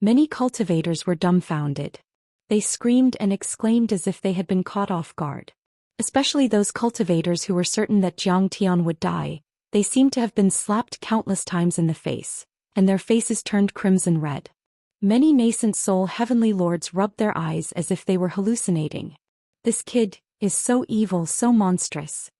S1: Many cultivators were dumbfounded. They screamed and exclaimed as if they had been caught off guard. Especially those cultivators who were certain that Jiang Tian would die. They seemed to have been slapped countless times in the face, and their faces turned crimson red. Many nascent soul heavenly lords rubbed their eyes as if they were hallucinating. This kid is so evil, so monstrous.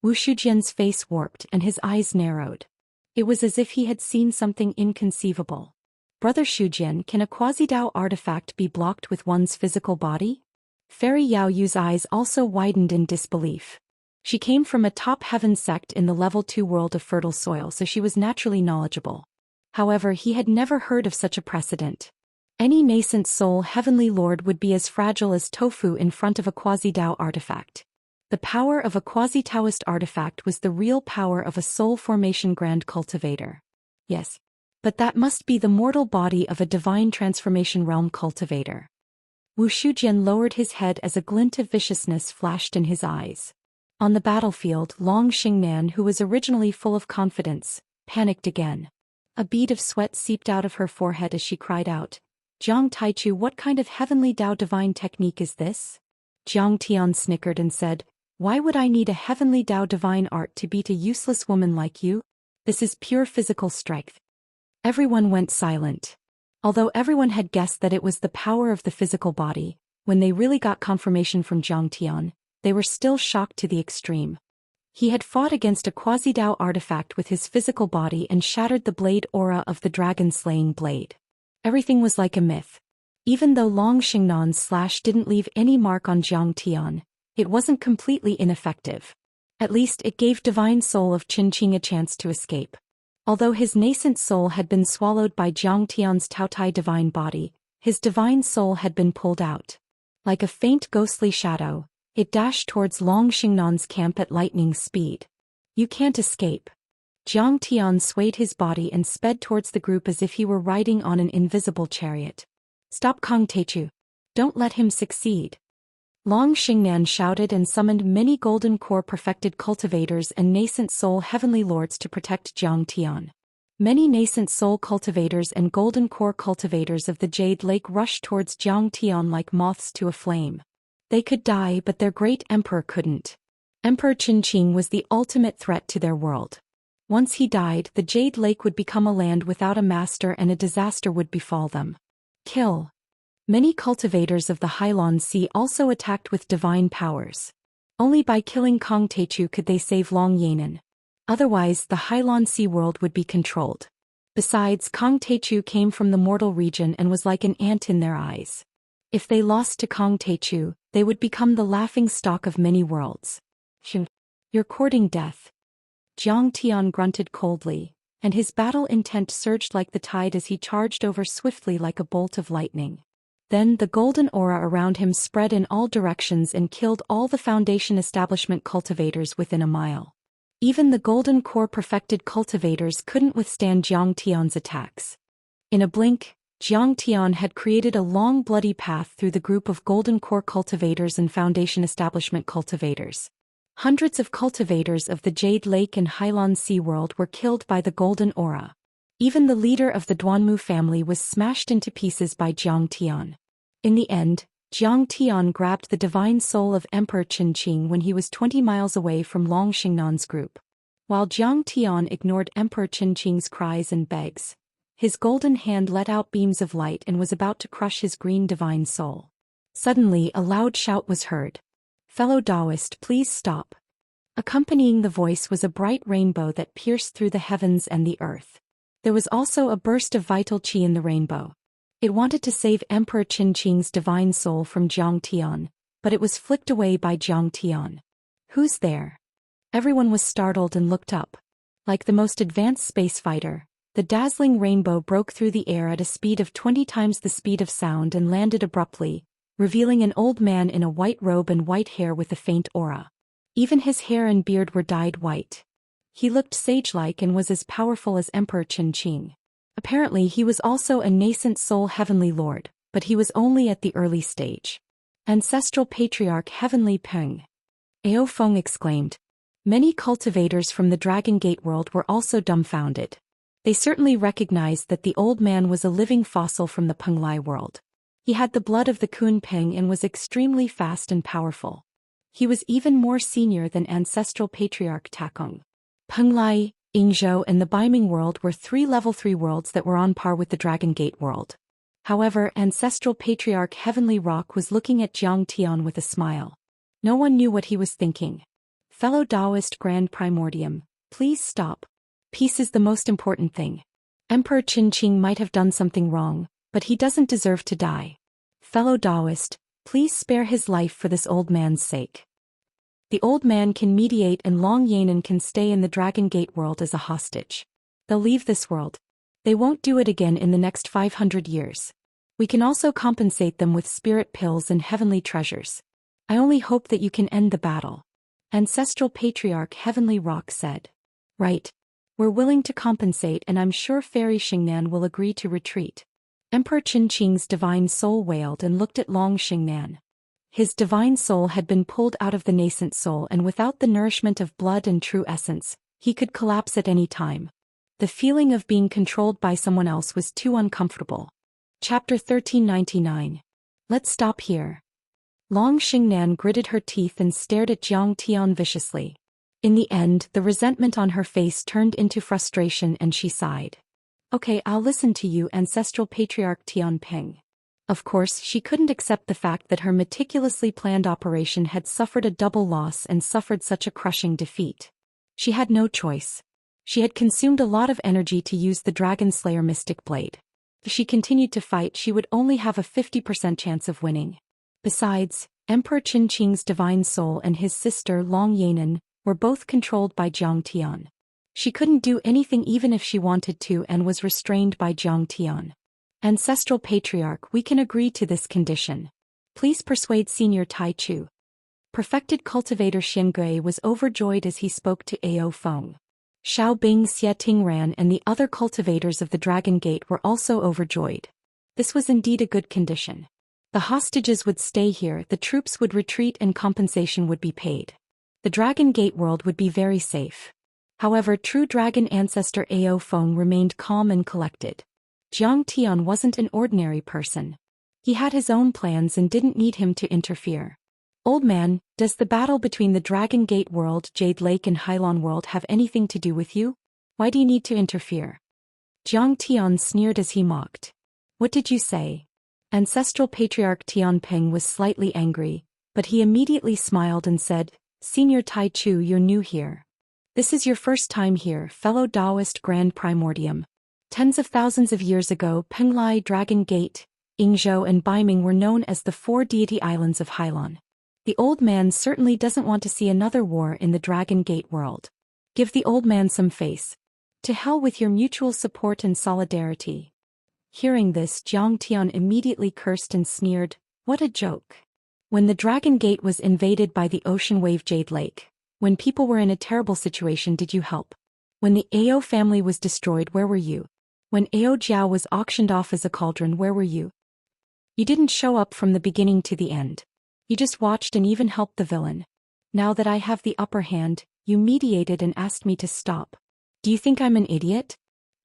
S1: Wu Shujian's face warped and his eyes narrowed. It was as if he had seen something inconceivable. Brother Shujian, can a quasi-Dao artifact be blocked with one's physical body? Fairy Yao Yu's eyes also widened in disbelief. She came from a top heaven sect in the level 2 world of fertile soil, so she was naturally knowledgeable. However, he had never heard of such a precedent. Any nascent soul heavenly lord would be as fragile as tofu in front of a quasi-Tao artifact. The power of a quasi-Taoist artifact was the real power of a soul formation grand cultivator. Yes. But that must be the mortal body of a divine transformation realm cultivator. Wu Shujian lowered his head as a glint of viciousness flashed in his eyes. On the battlefield, Long Xingnan, who was originally full of confidence, panicked again. A bead of sweat seeped out of her forehead as she cried out, "Jiang Taichu, what kind of heavenly Tao divine technique is this?" Jiang Tian snickered and said, "Why would I need a heavenly Tao divine art to beat a useless woman like you? This is pure physical strength." Everyone went silent. Although everyone had guessed that it was the power of the physical body, when they really got confirmation from Jiang Tian, they were still shocked to the extreme. He had fought against a quasi-Tao artifact with his physical body and shattered the blade aura of the dragon-slaying blade. Everything was like a myth. Even though Long Xingnan's slash didn't leave any mark on Jiang Tian, it wasn't completely ineffective. At least it gave divine soul of Qinqing a chance to escape. Although his nascent soul had been swallowed by Jiang Tian's Taotai divine body, his divine soul had been pulled out. Like a faint ghostly shadow, it dashed towards Long Xingnan's camp at lightning speed. "You can't escape." Jiang Tian swayed his body and sped towards the group as if he were riding on an invisible chariot. "Stop Kong Teichu. Don't let him succeed." Long Xingnan shouted and summoned many golden core perfected cultivators and nascent soul heavenly lords to protect Jiang Tian. Many nascent soul cultivators and golden core cultivators of the Jade Lake rushed towards Jiang Tian like moths to a flame. They could die, but their great emperor couldn't. Emperor Qinqing was the ultimate threat to their world. Once he died, the Jade Lake would become a land without a master and a disaster would befall them. Kill. Many cultivators of the Hailan Sea also attacked with divine powers. Only by killing Kong Teichu could they save Long Yanan. Otherwise, the Hailan Sea world would be controlled. Besides, Kong Teichu came from the mortal region and was like an ant in their eyes. If they lost to Kong Teichu, they would become the laughing stock of many worlds. "You're courting death." Jiang Tian grunted coldly, and his battle intent surged like the tide as he charged over swiftly like a bolt of lightning. Then the golden aura around him spread in all directions and killed all the Foundation establishment cultivators within a mile. Even the golden core perfected cultivators couldn't withstand Jiang Tian's attacks. In a blink, Jiang Tian had created a long bloody path through the group of golden core cultivators and Foundation establishment cultivators. Hundreds of cultivators of the Jade Lake and Hailan Sea world were killed by the golden aura. Even the leader of the Duanmu family was smashed into pieces by Jiang Tian. In the end, Jiang Tian grabbed the divine soul of Emperor Qinqing when he was 20 miles away from Long Xingnan's group. While Jiang Tian ignored Emperor Qinqing's cries and begs, his golden hand let out beams of light and was about to crush his green divine soul. Suddenly a loud shout was heard. "Fellow Daoist, please stop." Accompanying the voice was a bright rainbow that pierced through the heavens and the earth. There was also a burst of vital qi in the rainbow. It wanted to save Emperor Qinqing's divine soul from Jiang Tian, but it was flicked away by Jiang Tian. "Who's there?" Everyone was startled and looked up. Like the most advanced space fighter, the dazzling rainbow broke through the air at a speed of 20 times the speed of sound and landed abruptly, revealing an old man in a white robe and white hair with a faint aura. Even his hair and beard were dyed white. He looked sage-like and was as powerful as Emperor Qinqing. Apparently he was also a nascent soul heavenly lord, but he was only at the early stage. "Ancestral Patriarch Heavenly Peng!" Ao Feng exclaimed. Many cultivators from the Dragon Gate world were also dumbfounded. They certainly recognized that the old man was a living fossil from the Penglai world. He had the blood of the Kun Peng and was extremely fast and powerful. He was even more senior than Ancestral Patriarch Takong. Penglai, Yingzhou and the Baiming world were 3 level 3 worlds that were on par with the Dragon Gate world. However, Ancestral Patriarch Heavenly Rock was looking at Jiang Tian with a smile. No one knew what he was thinking. "Fellow Daoist Grand Primordium, please stop. Peace is the most important thing. Emperor Qinqing might have done something wrong, but he doesn't deserve to die. Fellow Daoist, please spare his life for this old man's sake." The old man can mediate and Long Yanan can stay in the Dragon Gate world as a hostage. They'll leave this world. They won't do it again in the next 500 years. We can also compensate them with spirit pills and heavenly treasures. I only hope that you can end the battle. Ancestral Patriarch Heavenly Rock said. Right. We're willing to compensate and I'm sure Fairy Xingnan will agree to retreat. Emperor Qingqing's divine soul wailed and looked at Long Xingnan. His divine soul had been pulled out of the nascent soul and without the nourishment of blood and true essence, he could collapse at any time. The feeling of being controlled by someone else was too uncomfortable. Chapter 1399. Let's stop here. Long Xingnan gritted her teeth and stared at Jiang Tian viciously. In the end, the resentment on her face turned into frustration and she sighed. Okay, I'll listen to you, Ancestral Patriarch Tian Peng. Of course, she couldn't accept the fact that her meticulously planned operation had suffered a double loss and suffered such a crushing defeat. She had no choice. She had consumed a lot of energy to use the Dragon Slayer Mystic Blade. If she continued to fight, she would only have a 50% chance of winning. Besides, Emperor Qingqing's divine soul and his sister Long Yanan were both controlled by Jiang Tian. She couldn't do anything even if she wanted to and was restrained by Jiang Tian. Ancestral Patriarch, we can agree to this condition. Please persuade Senior Tai Chu. Perfected Cultivator Xiangui was overjoyed as he spoke to Ao Feng. Xiao Bing, Xie Tingran and the other cultivators of the Dragon Gate were also overjoyed. This was indeed a good condition. The hostages would stay here, the troops would retreat and compensation would be paid. The Dragon Gate world would be very safe. However, true dragon ancestor Ao Feng remained calm and collected. Jiang Tian wasn't an ordinary person. He had his own plans and didn't need him to interfere. Old man, does the battle between the Dragon Gate world, Jade Lake and Hylon world have anything to do with you? Why do you need to interfere? Jiang Tian sneered as he mocked. What did you say? Ancestral Patriarch Tian Peng was slightly angry, but he immediately smiled and said, Senior Tai Chu, you're new here. This is your first time here, fellow Daoist Grand Primordium. Tens of thousands of years ago, Penglai, Dragon Gate, Yingzhou and Baiming were known as the four deity islands of Hylon. The old man certainly doesn't want to see another war in the Dragon Gate world. Give the old man some face. To hell with your mutual support and solidarity. Hearing this, Jiang Tian immediately cursed and sneered, what a joke. When the Dragon Gate was invaded by the ocean wave Jade Lake, when people were in a terrible situation, did you help? When the Ao family was destroyed, where were you? When Ao Jiao was auctioned off as a cauldron, where were you? You didn't show up from the beginning to the end. You just watched and even helped the villain. Now that I have the upper hand, you mediated and asked me to stop. Do you think I'm an idiot?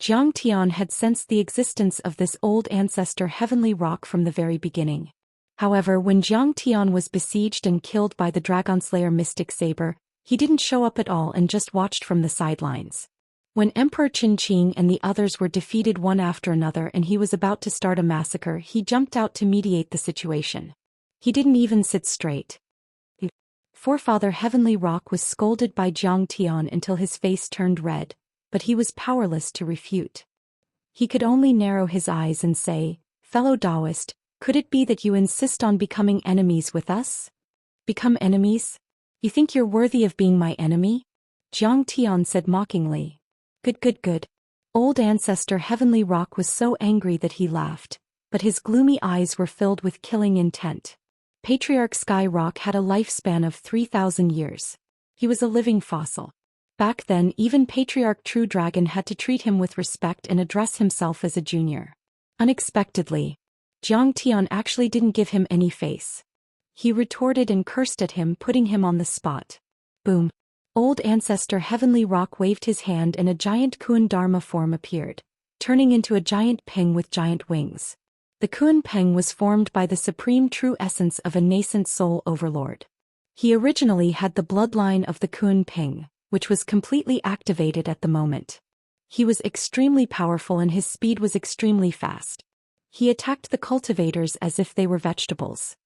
S1: Jiang Tian had sensed the existence of this old ancestor Heavenly Rock from the very beginning. However, when Jiang Tian was besieged and killed by the Dragon Slayer Mystic Saber, he didn't show up at all and just watched from the sidelines. When Emperor Qingqing and the others were defeated one after another and he was about to start a massacre, he jumped out to mediate the situation. He didn't even sit straight. The forefather Heavenly Rock was scolded by Jiang Tian until his face turned red, but he was powerless to refute. He could only narrow his eyes and say, Fellow Daoist, could it be that you insist on becoming enemies with us? Become enemies? You think you're worthy of being my enemy? Jiang Tian said mockingly. Good. Old ancestor Heavenly Rock was so angry that he laughed, but his gloomy eyes were filled with killing intent. Patriarch Sky Rock had a lifespan of 3,000 years. He was a living fossil. Back then, even Patriarch True Dragon had to treat him with respect and address himself as a junior. Unexpectedly, Jiang Tian actually didn't give him any face. He retorted and cursed at him, putting him on the spot. Boom. Old ancestor Heavenly Rock waved his hand and a giant Kun Dharma form appeared, turning into a giant peng with giant wings. The Kun Peng was formed by the supreme true essence of a nascent soul overlord. He originally had the bloodline of the Kun Peng, which was completely activated at the moment. He was extremely powerful and his speed was extremely fast. He attacked the cultivators as if they were vegetables.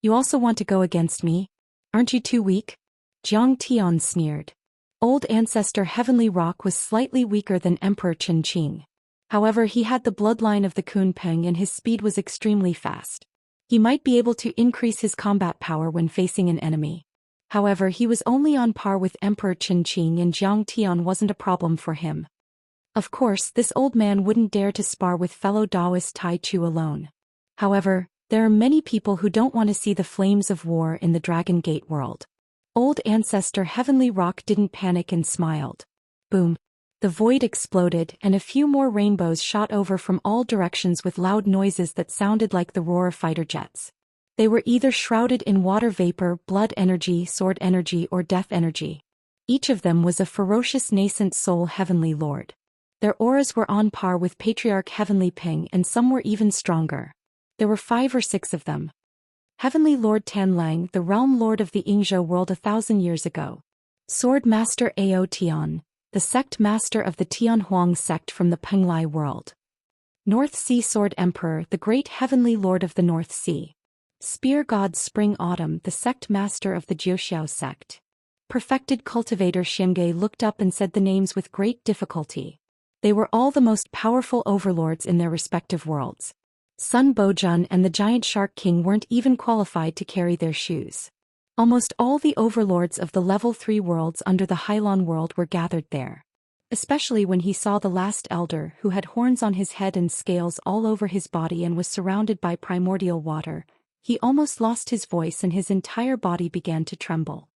S1: You also want to go against me? Aren't you too weak? Jiang Tian sneered. Old ancestor Heavenly Rock was slightly weaker than Emperor Qingqing. However, he had the bloodline of the Kun Peng and his speed was extremely fast. He might be able to increase his combat power when facing an enemy. However, he was only on par with Emperor Qinqing, and Jiang Tian wasn't a problem for him. Of course, this old man wouldn't dare to spar with fellow Daoist Tai Chu alone. However, there are many people who don't want to see the flames of war in the Dragon Gate world. Old Ancestor Heavenly Rock didn't panic and smiled. Boom. The void exploded, and a few more rainbows shot over from all directions with loud noises that sounded like the roar of fighter jets. They were either shrouded in water vapor, blood energy, sword energy, or death energy. Each of them was a ferocious nascent soul Heavenly Lord. Their auras were on par with Patriarch Heavenly Ping, and some were even stronger. There were 5 or 6 of them. Heavenly Lord Tanlang, the realm lord of the Yingzhou world 1,000 years ago. Sword Master Ao Tian, the sect master of the Tianhuang sect from the Penglai world. North Sea Sword Emperor, the great Heavenly Lord of the North Sea. Spear God Spring Autumn, the sect master of the Zhou sect. Perfected Cultivator Xianxia looked up and said the names with great difficulty. They were all the most powerful overlords in their respective worlds. Sun Bojun and the Giant Shark King weren't even qualified to carry their shoes. Almost all the overlords of the level 3 worlds under the Hylon world were gathered there. Especially when he saw the last elder, who had horns on his head and scales all over his body and was surrounded by primordial water, he almost lost his voice and his entire body began to tremble.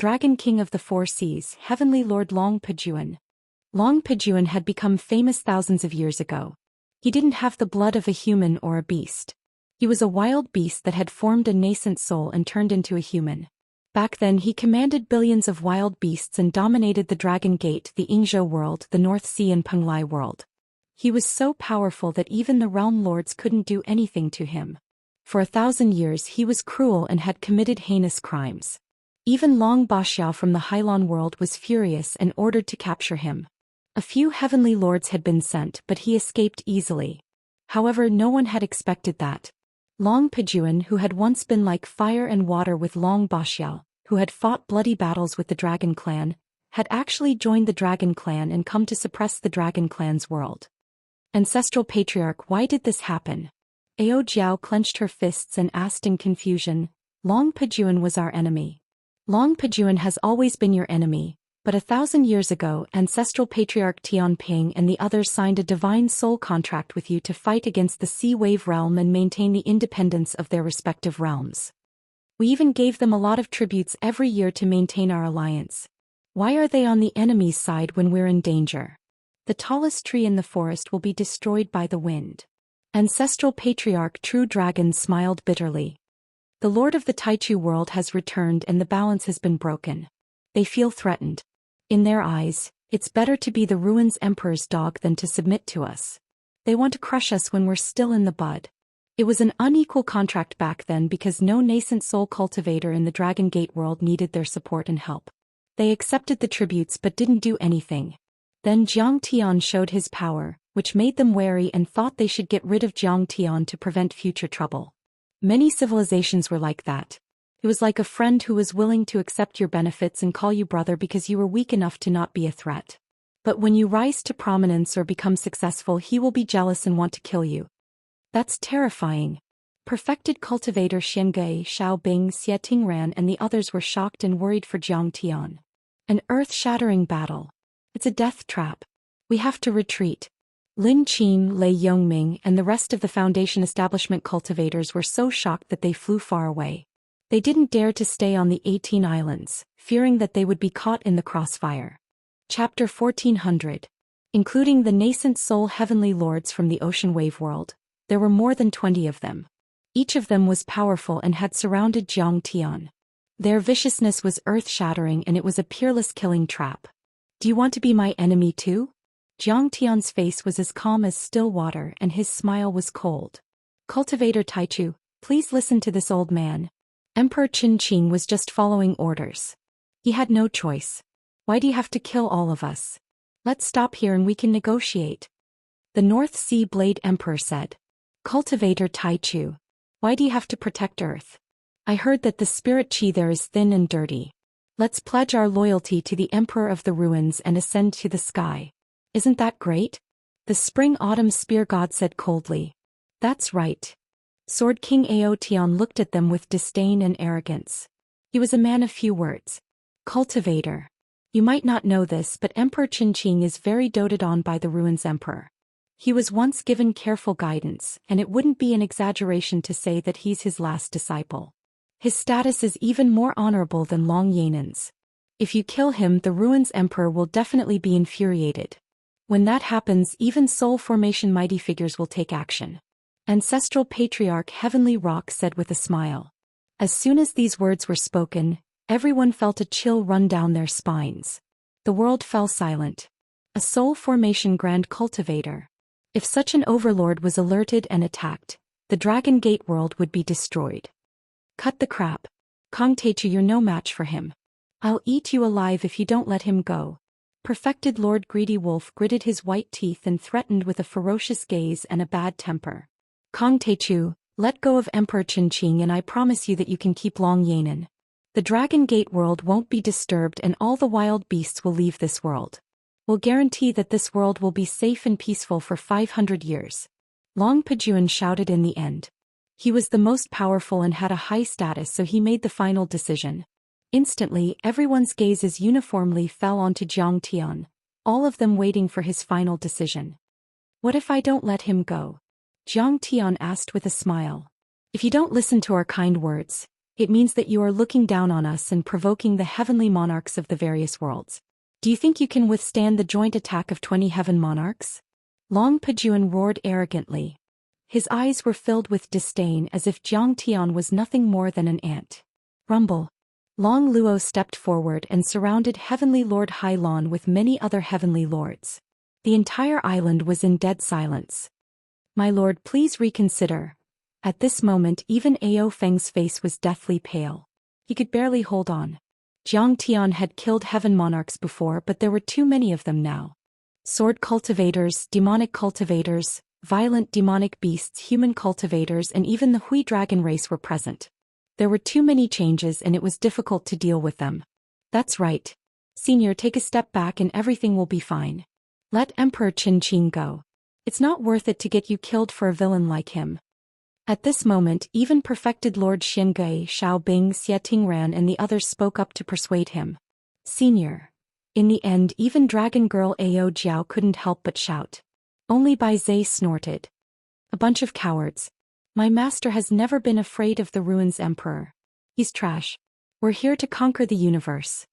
S1: Dragon King of the 4 Seas, Heavenly Lord Long Pejuan. Long Pejuan had become famous thousands of years ago. He didn't have the blood of a human or a beast. He was a wild beast that had formed a nascent soul and turned into a human. Back then he commanded billions of wild beasts and dominated the Dragon Gate, the Yingzhou world, the North Sea and Penglai world. He was so powerful that even the realm lords couldn't do anything to him. For 1,000 years he was cruel and had committed heinous crimes. Even Long Baxiao from the Hylon world was furious and ordered to capture him. A few heavenly lords had been sent, but he escaped easily. However, no one had expected that. Long Pejuan, who had once been like fire and water with Long Baxiao, who had fought bloody battles with the Dragon Clan, had actually joined the Dragon Clan and come to suppress the Dragon Clan's world. Ancestral Patriarch, why did this happen? Ao Jiao clenched her fists and asked in confusion. Long Pejuan was our enemy. Long Pejuan has always been your enemy. But 1,000 years ago, Ancestral Patriarch Tian Ping and the others signed a divine soul contract with you to fight against the Sea Wave realm and maintain the independence of their respective realms. We even gave them a lot of tributes every year to maintain our alliance. Why are they on the enemy's side when we're in danger? The tallest tree in the forest will be destroyed by the wind. Ancestral Patriarch True Dragon smiled bitterly. The Lord of the Taichu world has returned and the balance has been broken. They feel threatened. In their eyes, it's better to be the Ruins Emperor's dog than to submit to us. They want to crush us when we're still in the bud. It was an unequal contract back then because no nascent soul cultivator in the Dragon Gate world needed their support and help. They accepted the tributes but didn't do anything. Then Jiang Tian showed his power, which made them wary and thought they should get rid of Jiang Tian to prevent future trouble. Many civilizations were like that. It was like a friend who was willing to accept your benefits and call you brother because you were weak enough to not be a threat. But when you rise to prominence or become successful, he will be jealous and want to kill you. That's terrifying. Perfected Cultivator Xianxia, Xiao Bing, Xie Tingran and the others were shocked and worried for Jiang Tian. An earth-shattering battle. It's a death trap. We have to retreat. Lin Qin, Lei Yongming and the rest of the Foundation establishment cultivators were so shocked that they flew far away. They didn't dare to stay on the 18 islands, fearing that they would be caught in the crossfire. Chapter 1400. Including the nascent soul heavenly lords from the ocean wave world, there were more than 20 of them. Each of them was powerful and had surrounded Jiang Tian. Their viciousness was earth-shattering and it was a peerless killing trap. Do you want to be my enemy too? Jiang Tian's face was as calm as still water and his smile was cold. Cultivator Taichu, please listen to this old man. Emperor Qinqing was just following orders. He had no choice. Why do you have to kill all of us? Let's stop here and we can negotiate. The North Sea Blade Emperor said. Cultivator Taichu, why do you have to protect Earth? I heard that the spirit chi there is thin and dirty. Let's pledge our loyalty to the Emperor of the Ruins and ascend to the sky. Isn't that great? The Spring-Autumn Spear God said coldly. That's right. Sword King Ao Tian looked at them with disdain and arrogance. He was a man of few words. Cultivator. You might not know this, but Emperor Qinqing is very doted on by the Ruins Emperor. He was once given careful guidance, and it wouldn't be an exaggeration to say that he's his last disciple. His status is even more honorable than Long Yanan's. If you kill him, the Ruins Emperor will definitely be infuriated. When that happens, even soul formation mighty figures will take action. Ancestral Patriarch Heavenly Rock said with a smile. As soon as these words were spoken, everyone felt a chill run down their spines. The world fell silent. A soul formation Grand Cultivator. If such an overlord was alerted and attacked, the Dragon Gate world would be destroyed. Cut the crap. Kong Teichu, you're no match for him. I'll eat you alive if you don't let him go. Perfected Lord Greedy Wolf gritted his white teeth and threatened with a ferocious gaze and a bad temper. Kong Teichu, let go of Emperor Qinqing and I promise you that you can keep Long Yanan. The Dragon Gate world won't be disturbed and all the wild beasts will leave this world. We'll guarantee that this world will be safe and peaceful for 500 years. Long Pajuan shouted in the end. He was the most powerful and had a high status, so he made the final decision. Instantly, everyone's gazes uniformly fell onto Jiang Tian, all of them waiting for his final decision. What if I don't let him go? Jiang Tian asked with a smile. If you don't listen to our kind words, it means that you are looking down on us and provoking the heavenly monarchs of the various worlds. Do you think you can withstand the joint attack of 20 heaven monarchs? Long Pajuan roared arrogantly. His eyes were filled with disdain as if Jiang Tian was nothing more than an ant. Rumble. Long Luo stepped forward and surrounded Heavenly Lord Hailon with many other heavenly lords. The entire island was in dead silence. My lord, please reconsider. At this moment even Ao Feng's face was deathly pale. He could barely hold on. Jiang Tian had killed heaven monarchs before, but there were too many of them now. Sword cultivators, demonic cultivators, violent demonic beasts, human cultivators, and even the Hui dragon race were present. There were too many changes and it was difficult to deal with them. That's right. Senior, take a step back and everything will be fine. Let Emperor Qinqing go. It's not worth it to get you killed for a villain like him. At this moment, even perfected Lord Xingui, Xiaobing, Xie Tingran and the others spoke up to persuade him. Senior. In the end, even Dragon Girl Ao Jiao couldn't help but shout. Only Bai Zhe snorted. A bunch of cowards. My master has never been afraid of the Ruins Emperor. He's trash. We're here to conquer the universe.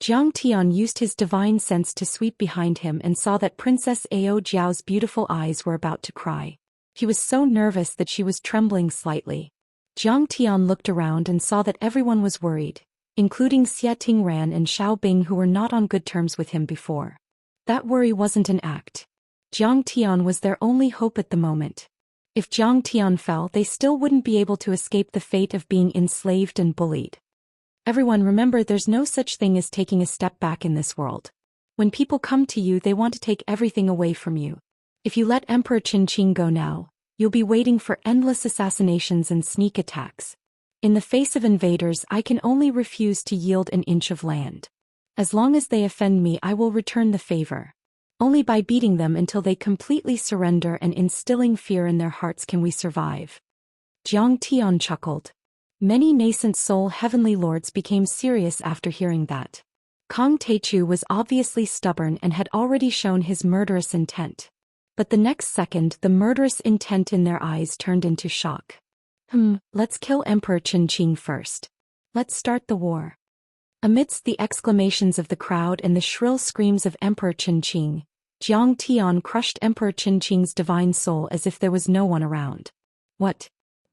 S1: Jiang Tian used his divine sense to sweep behind him and saw that Princess Ao Jiao's beautiful eyes were about to cry. He was so nervous that she was trembling slightly. Jiang Tian looked around and saw that everyone was worried, including Xie Tingran and Xiaobing, who were not on good terms with him before. That worry wasn't an act. Jiang Tian was their only hope at the moment. If Jiang Tian fell, they still wouldn't be able to escape the fate of being enslaved and bullied. Everyone, remember, there's no such thing as taking a step back in this world. When people come to you, they want to take everything away from you. If you let Emperor Qinqing go now, you'll be waiting for endless assassinations and sneak attacks. In the face of invaders, I can only refuse to yield an inch of land. As long as they offend me, I will return the favor. Only by beating them until they completely surrender and instilling fear in their hearts can we survive. Jiang Tian chuckled. Many nascent soul heavenly lords became serious after hearing that. Kong Teichu was obviously stubborn and had already shown his murderous intent. But the next second, the murderous intent in their eyes turned into shock. Let's kill Emperor Qinqing first. Let's start the war. Amidst the exclamations of the crowd and the shrill screams of Emperor Qinqing, Jiang Tian crushed Emperor Qinqing's divine soul as if there was no one around. What?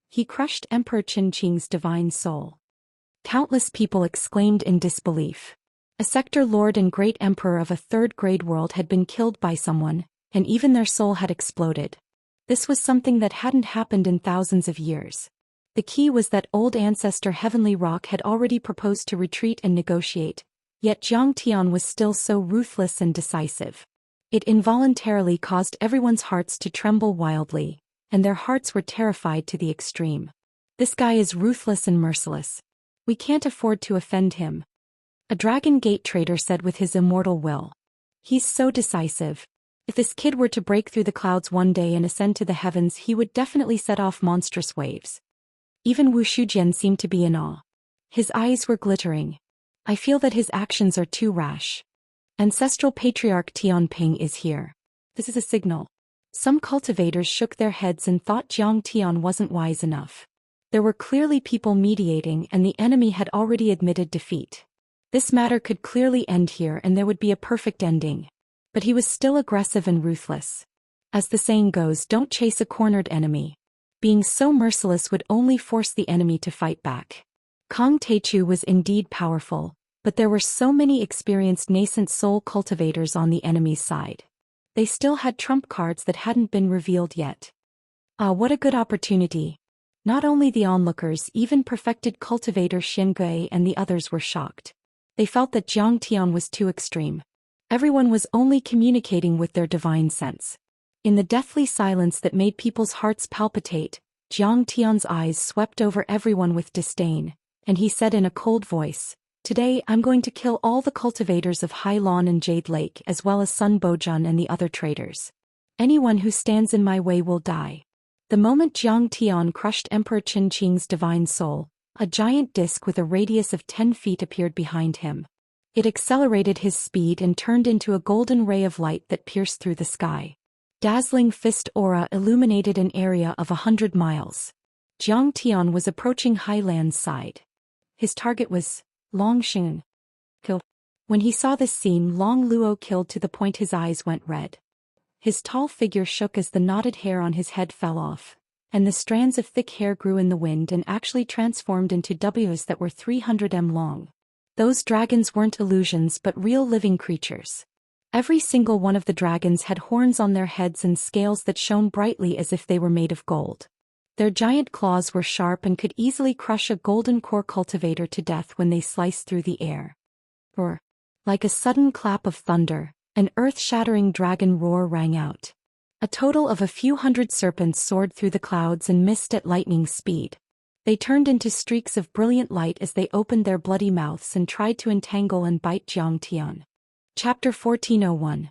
S1: He crushed Emperor Qinqing's divine soul. Countless people exclaimed in disbelief. A sector lord and great emperor of a third-grade world had been killed by someone, and even their soul had exploded. This was something that hadn't happened in thousands of years. The key was that old ancestor Heavenly Rock had already proposed to retreat and negotiate, yet Jiang Tian was still so ruthless and decisive. It involuntarily caused everyone's hearts to tremble wildly, and their hearts were terrified to the extreme. This guy is ruthless and merciless. We can't afford to offend him. A Dragon Gate trader said with his immortal will. He's so decisive. If this kid were to break through the clouds one day and ascend to the heavens, he would definitely set off monstrous waves. Even Wu Shujian seemed to be in awe. His eyes were glittering. I feel that his actions are too rash. Ancestral Patriarch Tianping is here. This is a signal. Some cultivators shook their heads and thought Jiang Tian wasn't wise enough. There were clearly people mediating and the enemy had already admitted defeat. This matter could clearly end here and there would be a perfect ending. But he was still aggressive and ruthless. As the saying goes, don't chase a cornered enemy. Being so merciless would only force the enemy to fight back. Kong Teichu was indeed powerful, but there were so many experienced nascent soul cultivators on the enemy's side. They still had trump cards that hadn't been revealed yet. Ah, what a good opportunity. Not only the onlookers, even perfected cultivator Xianxia and the others were shocked. They felt that Jiang Tian was too extreme. Everyone was only communicating with their divine sense. In the deathly silence that made people's hearts palpitate, Jiang Tian's eyes swept over everyone with disdain, and he said in a cold voice, "Today I'm going to kill all the cultivators of Hai Lan and Jade Lake as well as Sun Bojun and the other traitors. Anyone who stands in my way will die." The moment Jiang Tian crushed Emperor Qin Qing's divine soul, a giant disc with a radius of 10 feet appeared behind him. It accelerated his speed and turned into a golden ray of light that pierced through the sky. Dazzling fist aura illuminated an area of 100 miles. Jiang Tian was approaching Hai Lan's side. His target was Long Xing. Killed. When he saw this scene, Long Luo killed to the point his eyes went red. His tall figure shook as the knotted hair on his head fell off, and the strands of thick hair grew in the wind and actually transformed into Ws that were 300 m long. Those dragons weren't illusions but real living creatures. Every single one of the dragons had horns on their heads and scales that shone brightly as if they were made of gold. Their giant claws were sharp and could easily crush a golden core cultivator to death when they sliced through the air. Or, like a sudden clap of thunder, an earth-shattering dragon roar rang out. A total of a few hundred serpents soared through the clouds and missed at lightning speed. They turned into streaks of brilliant light as they opened their bloody mouths and tried to entangle and bite Jiang Tian. Chapter 1401.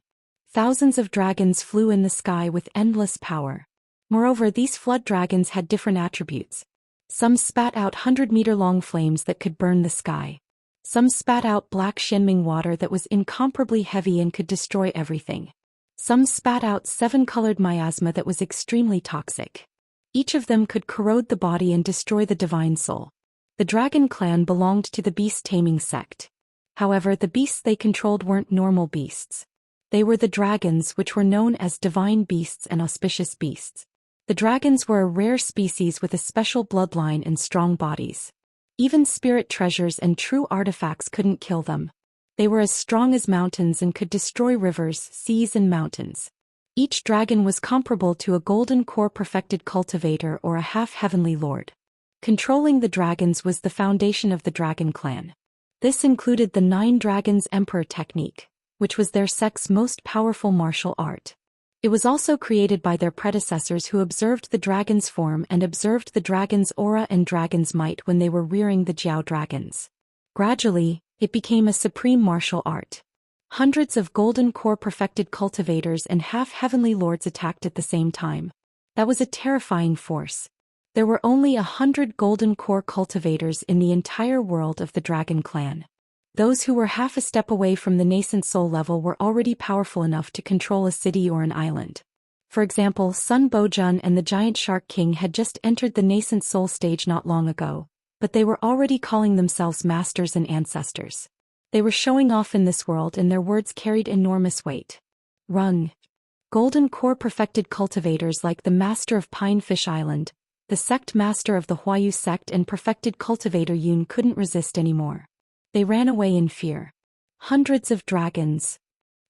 S1: Thousands of dragons flew in the sky with endless power. Moreover, these flood dragons had different attributes. Some spat out 100-meter-long flames that could burn the sky. Some spat out black Xianming water that was incomparably heavy and could destroy everything. Some spat out 7-colored miasma that was extremely toxic. Each of them could corrode the body and destroy the divine soul. The dragon clan belonged to the beast-taming sect. However, the beasts they controlled weren't normal beasts. They were the dragons, which were known as divine beasts and auspicious beasts. The dragons were a rare species with a special bloodline and strong bodies. Even spirit treasures and true artifacts couldn't kill them. They were as strong as mountains and could destroy rivers, seas and mountains. Each dragon was comparable to a golden core perfected cultivator or a half-heavenly lord. Controlling the dragons was the foundation of the dragon clan. This included the 9 Dragons Emperor technique, which was their sect's most powerful martial art. It was also created by their predecessors who observed the dragon's form and observed the dragon's aura and dragon's might when they were rearing the Jiao dragons. Gradually, it became a supreme martial art. Hundreds of golden core perfected cultivators and half-heavenly lords attacked at the same time. That was a terrifying force. There were only 100 golden core cultivators in the entire world of the dragon clan. Those who were half a step away from the nascent soul level were already powerful enough to control a city or an island. For example, Sun Bojun and the Giant Shark King had just entered the nascent soul stage not long ago, but they were already calling themselves masters and ancestors. They were showing off in this world and their words carried enormous weight. Rung. Golden core perfected cultivators like the Master of Pinefish Island, the sect master of the Huayu sect and perfected cultivator Yun couldn't resist anymore. They ran away in fear. Hundreds of dragons.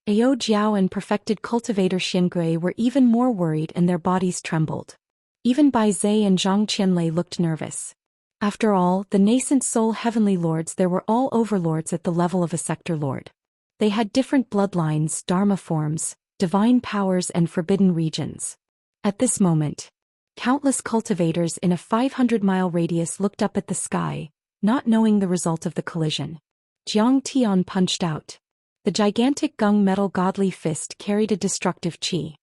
S1: Ao Jiao and perfected cultivator Xianxia were even more worried and their bodies trembled. Even Bai Zhe and Zhang Qianlei looked nervous. After all, the nascent soul heavenly lords there were all overlords at the level of a sector lord. They had different bloodlines, dharma forms, divine powers and forbidden regions. At this moment, countless cultivators in a 500-mile radius looked up at the sky, not knowing the result of the collision. Jiang Tian punched out. The gigantic gung metal godly fist carried a destructive qi.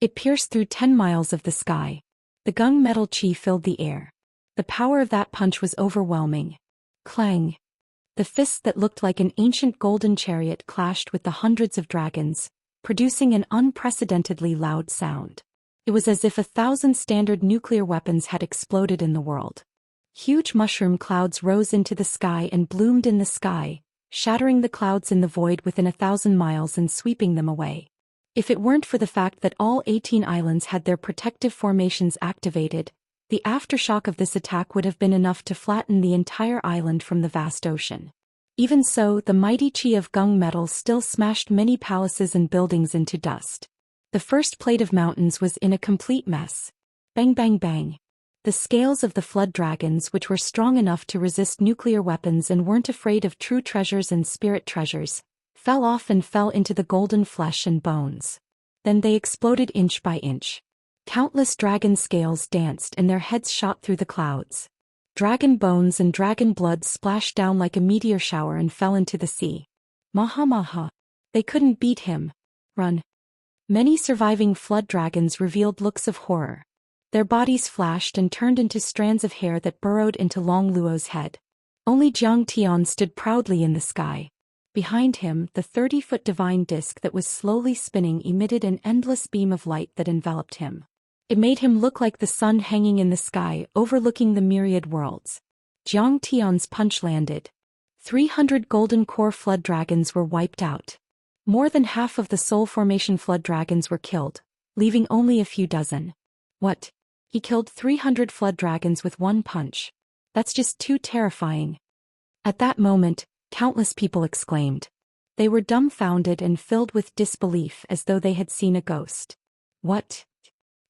S1: It pierced through 10 miles of the sky. The gung metal qi filled the air. The power of that punch was overwhelming. Clang. The fists that looked like an ancient golden chariot clashed with the hundreds of dragons, producing an unprecedentedly loud sound. It was as if 1,000 standard nuclear weapons had exploded in the world. Huge mushroom clouds rose into the sky and bloomed in the sky, shattering the clouds in the void within 1,000 miles and sweeping them away. If it weren't for the fact that all 18 islands had their protective formations activated, the aftershock of this attack would have been enough to flatten the entire island from the vast ocean. Even so, the mighty chi of gung metal still smashed many palaces and buildings into dust. The first plate of mountains was in a complete mess. Bang bang bang. The scales of the flood dragons, which were strong enough to resist nuclear weapons and weren't afraid of true treasures and spirit treasures, fell off and fell into the golden flesh and bones. Then they exploded inch by inch. Countless dragon scales danced and their heads shot through the clouds. Dragon bones and dragon blood splashed down like a meteor shower and fell into the sea. Maha maha. They couldn't beat him. Run. Many surviving flood dragons revealed looks of horror. Their bodies flashed and turned into strands of hair that burrowed into Long Luo's head. Only Jiang Tian stood proudly in the sky. Behind him, the 30-foot divine disk that was slowly spinning emitted an endless beam of light that enveloped him. It made him look like the sun hanging in the sky, overlooking the myriad worlds. Jiang Tian's punch landed. 300 golden core flood dragons were wiped out. More than half of the soul formation flood dragons were killed, leaving only a few dozen. What? He killed 300 flood dragons with one punch. That's just too terrifying. At that moment, countless people exclaimed. They were dumbfounded and filled with disbelief as though they had seen a ghost. What?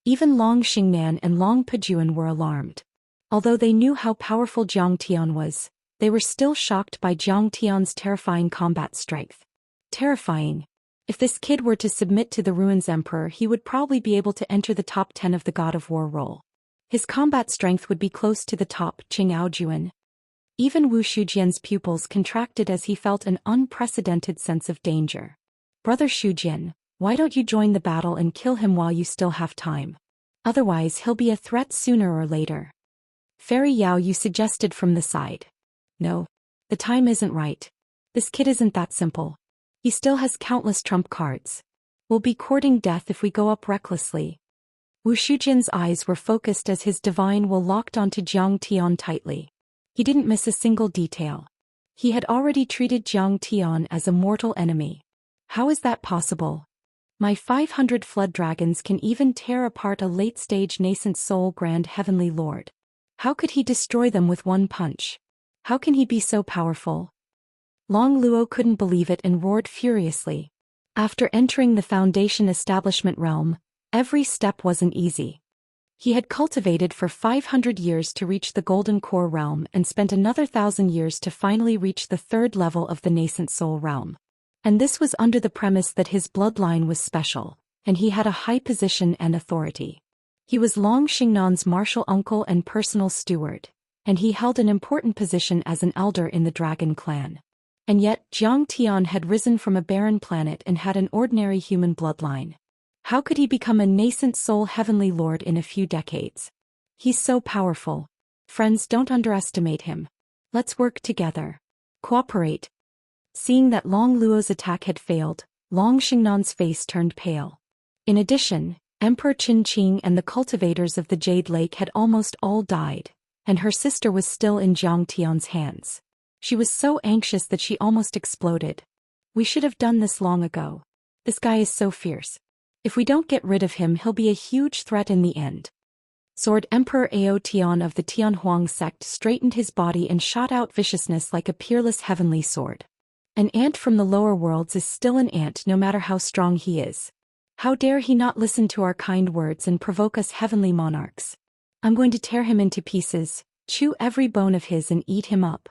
S1: Even Long Xingnan and Long Pejuan were alarmed. Although they knew how powerful Jiang Tian was, they were still shocked by Jiang Tian's terrifying combat strength. Terrifying. If this kid were to submit to the Ruins Emperor, he would probably be able to enter the top 10 of the God of War role. His combat strength would be close to the top, Qingao Juan. Even Wu Shujian's pupils contracted as he felt an unprecedented sense of danger. Brother Shujian, why don't you join the battle and kill him while you still have time? Otherwise he'll be a threat sooner or later. Fairy Yao, you suggested from the side. No. The time isn't right. This kid isn't that simple. He still has countless trump cards. We'll be courting death if we go up recklessly. Wu Shujian's eyes were focused as his divine will locked onto Jiang Tian tightly. He didn't miss a single detail. He had already treated Jiang Tian as a mortal enemy. How is that possible? My 500 flood dragons can even tear apart a late-stage nascent soul grand heavenly lord. How could he destroy them with one punch? How can he be so powerful? Long Luo couldn't believe it and roared furiously. After entering the Foundation establishment realm, every step wasn't easy. He had cultivated for 500 years to reach the Golden Core realm and spent another 1,000 years to finally reach the third level of the nascent soul realm. And this was under the premise that his bloodline was special, and he had a high position and authority. He was Long Xingnan's martial uncle and personal steward, and he held an important position as an elder in the Dragon clan. And yet, Jiang Tian had risen from a barren planet and had an ordinary human bloodline. How could he become a nascent soul heavenly lord in a few decades? He's so powerful. Friends, don't underestimate him. Let's work together. Cooperate. Seeing that Long Luo's attack had failed, Long Xingnan's face turned pale. In addition, Emperor Qin Qing and the cultivators of the Jade Lake had almost all died, and her sister was still in Jiang Tian's hands. She was so anxious that she almost exploded. We should have done this long ago. This guy is so fierce. If we don't get rid of him, he'll be a huge threat in the end. Sword Emperor Ao Tian of the Tianhuang sect straightened his body and shot out viciousness like a peerless heavenly sword. An ant from the lower worlds is still an ant no matter how strong he is. How dare he not listen to our kind words and provoke us heavenly monarchs? I'm going to tear him into pieces, chew every bone of his and eat him up.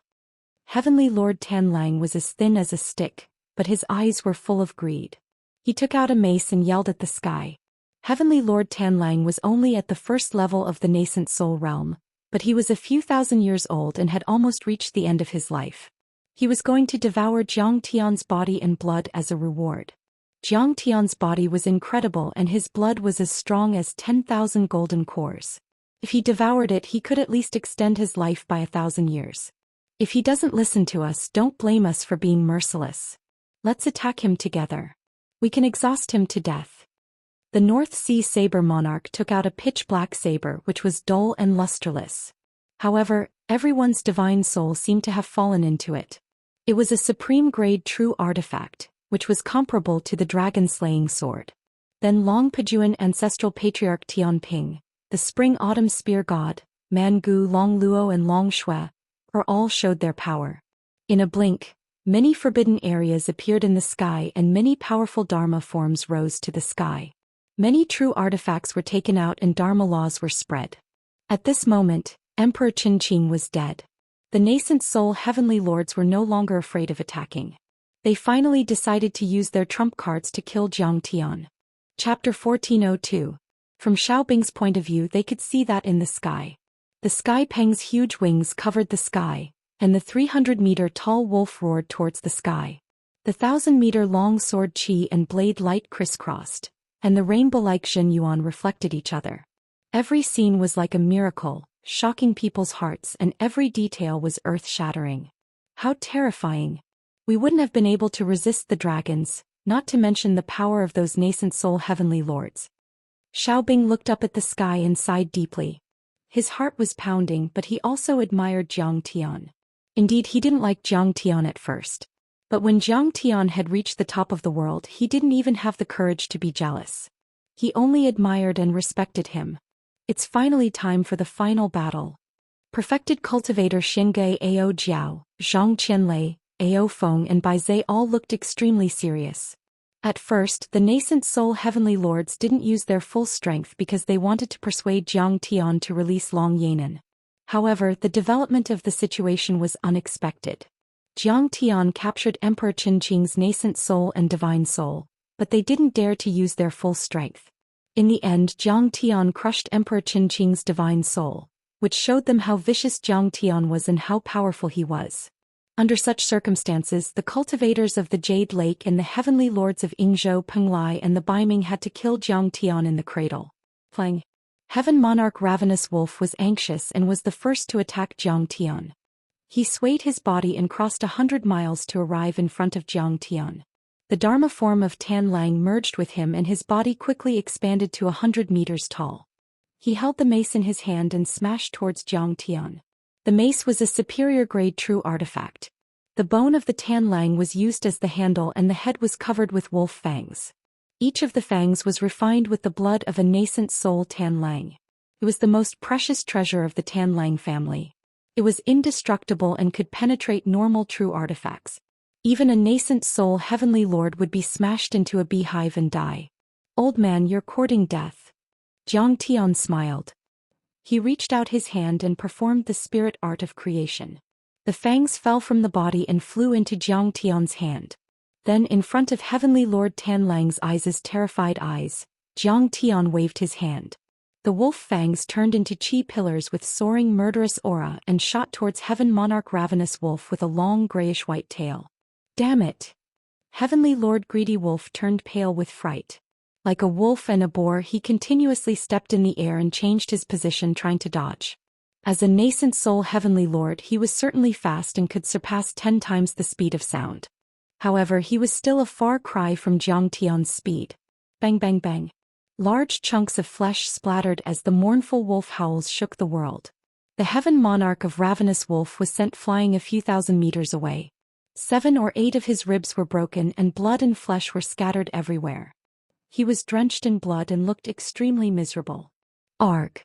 S1: Heavenly Lord Tanlang was as thin as a stick, but his eyes were full of greed. He took out a mace and yelled at the sky. Heavenly Lord Tanlang was only at the first level of the nascent soul realm, but he was a few thousand years old and had almost reached the end of his life. He was going to devour Jiang Tian's body and blood as a reward. Jiang Tian's body was incredible and his blood was as strong as 10,000 golden cores. If he devoured it, he could at least extend his life by 1,000 years. If he doesn't listen to us, don't blame us for being merciless. Let's attack him together. We can exhaust him to death. The North Sea Saber Monarch took out a pitch-black saber which was dull and lusterless. However, everyone's divine soul seemed to have fallen into it. It was a supreme-grade true artifact, which was comparable to the dragon-slaying sword. Then Long Pejuan Ancestral Patriarch Tian Ping, the Spring-Autumn Spear God, Man Gu Long Luo and Long Shui, all showed their power. In a blink, many forbidden areas appeared in the sky and many powerful Dharma forms rose to the sky. Many true artifacts were taken out and Dharma laws were spread. At this moment, Emperor Qinqing was dead. The nascent soul heavenly lords were no longer afraid of attacking. They finally decided to use their trump cards to kill Jiang Tian. Chapter 1402. From Xiaobing's point of view, they could see that in the sky. The Sky Peng's huge wings covered the sky, and the 300-meter-tall wolf roared towards the sky. The 1,000-meter-long sword Qi and blade light crisscrossed, and the rainbow-like Zhen Yuan reflected each other. Every scene was like a miracle, shocking people's hearts, and every detail was earth-shattering. How terrifying! We wouldn't have been able to resist the dragons, not to mention the power of those nascent soul heavenly lords. Xiaobing looked up at the sky and sighed deeply. His heart was pounding, but he also admired Jiang Tian. Indeed, he didn't like Jiang Tian at first. But when Jiang Tian had reached the top of the world, he didn't even have the courage to be jealous. He only admired and respected him. It's finally time for the final battle. Perfected Cultivator Xingge Ao Jiao, Zhang Qianlei, Ao Feng and Bai Zhe all looked extremely serious. At first, the nascent soul heavenly lords didn't use their full strength because they wanted to persuade Jiang Tian to release Long Yanan. However, the development of the situation was unexpected. Jiang Tian captured Emperor Qinqing's nascent soul and divine soul, but they didn't dare to use their full strength. In the end, Jiang Tian crushed Emperor Qinqing's divine soul, which showed them how vicious Jiang Tian was and how powerful he was. Under such circumstances, the cultivators of the Jade Lake and the heavenly lords of Yingzhou Penglai and the Baiming had to kill Jiang Tian in the cradle. Plang. Heaven Monarch Ravenous Wolf was anxious and was the first to attack Jiang Tian. He swayed his body and crossed 100 miles to arrive in front of Jiang Tian. The Dharma form of Tan Lang merged with him and his body quickly expanded to 100 meters tall. He held the mace in his hand and smashed towards Jiang Tian. The mace was a superior-grade true artifact. The bone of the Tan Lang was used as the handle and the head was covered with wolf fangs. Each of the fangs was refined with the blood of a nascent soul Tan Lang. It was the most precious treasure of the Tan Lang family. It was indestructible and could penetrate normal true artifacts. Even a nascent soul heavenly lord would be smashed into a beehive and die. Old man, you're courting death. Jiang Tian smiled. He reached out his hand and performed the spirit art of creation. The fangs fell from the body and flew into Jiang Tian's hand. Then in front of Heavenly Lord Tan Lang's terrified eyes, Jiang Tian waved his hand. The wolf fangs turned into chi pillars with soaring murderous aura and shot towards Heaven Monarch Ravenous Wolf with a long grayish-white tail. Damn it! Heavenly Lord Greedy Wolf turned pale with fright. Like a wolf and a boar, he continuously stepped in the air and changed his position trying to dodge. As a nascent soul heavenly lord, he was certainly fast and could surpass 10 times the speed of sound. However, he was still a far cry from Jiang Tian's speed. Bang bang bang. Large chunks of flesh splattered as the mournful wolf howls shook the world. The Heaven Monarch of Ravenous Wolf was sent flying a few thousand meters away. 7 or 8 of his ribs were broken and blood and flesh were scattered everywhere. He was drenched in blood and looked extremely miserable. Arg!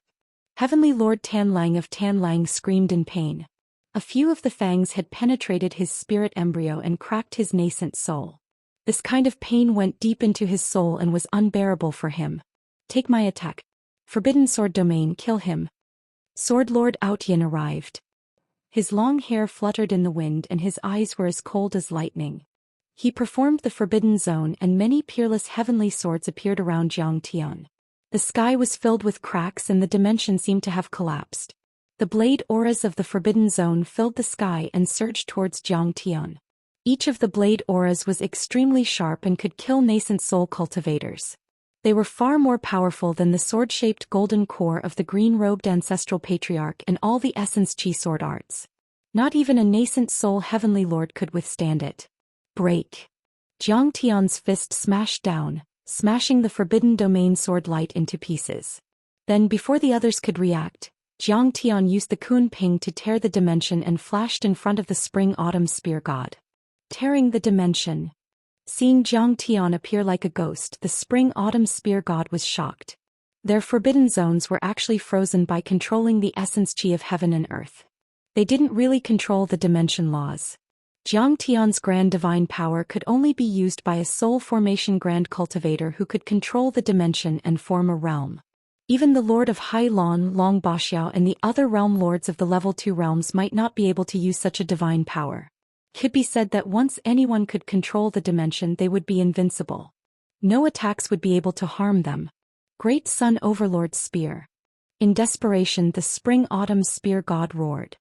S1: Heavenly Lord Tan Lang of Tan Lang screamed in pain. A few of the fangs had penetrated his spirit embryo and cracked his nascent soul. This kind of pain went deep into his soul and was unbearable for him. Take my attack. Forbidden Sword Domain, kill him. Sword Lord Outyin arrived. His long hair fluttered in the wind and his eyes were as cold as lightning. He performed the Forbidden Zone and many peerless heavenly swords appeared around Jiang Tian. The sky was filled with cracks and the dimension seemed to have collapsed. The blade auras of the Forbidden Zone filled the sky and surged towards Jiang Tian. Each of the blade auras was extremely sharp and could kill nascent soul cultivators. They were far more powerful than the sword-shaped golden core of the green-robed ancestral patriarch and all the essence chi sword arts. Not even a nascent soul heavenly lord could withstand it. Break. Jiang Tian's fist smashed down, smashing the forbidden domain sword light into pieces. Then before the others could react, Jiang Tian used the Kun Ping to tear the dimension and flashed in front of the spring autumn spear god. Tearing the dimension. Seeing Jiang Tian appear like a ghost, the spring autumn spear god was shocked. Their forbidden zones were actually frozen by controlling the essence chi of heaven and earth. They didn't really control the dimension laws. Jiang Tian's grand divine power could only be used by a soul formation grand cultivator who could control the dimension and form a realm. Even the Lord of Hai Lan, Long Baxiao and the other realm lords of the level 2 realms might not be able to use such a divine power. It could be said that once anyone could control the dimension, they would be invincible. No attacks would be able to harm them. Great Sun Overlord's spear. In desperation, the spring autumn spear god roared.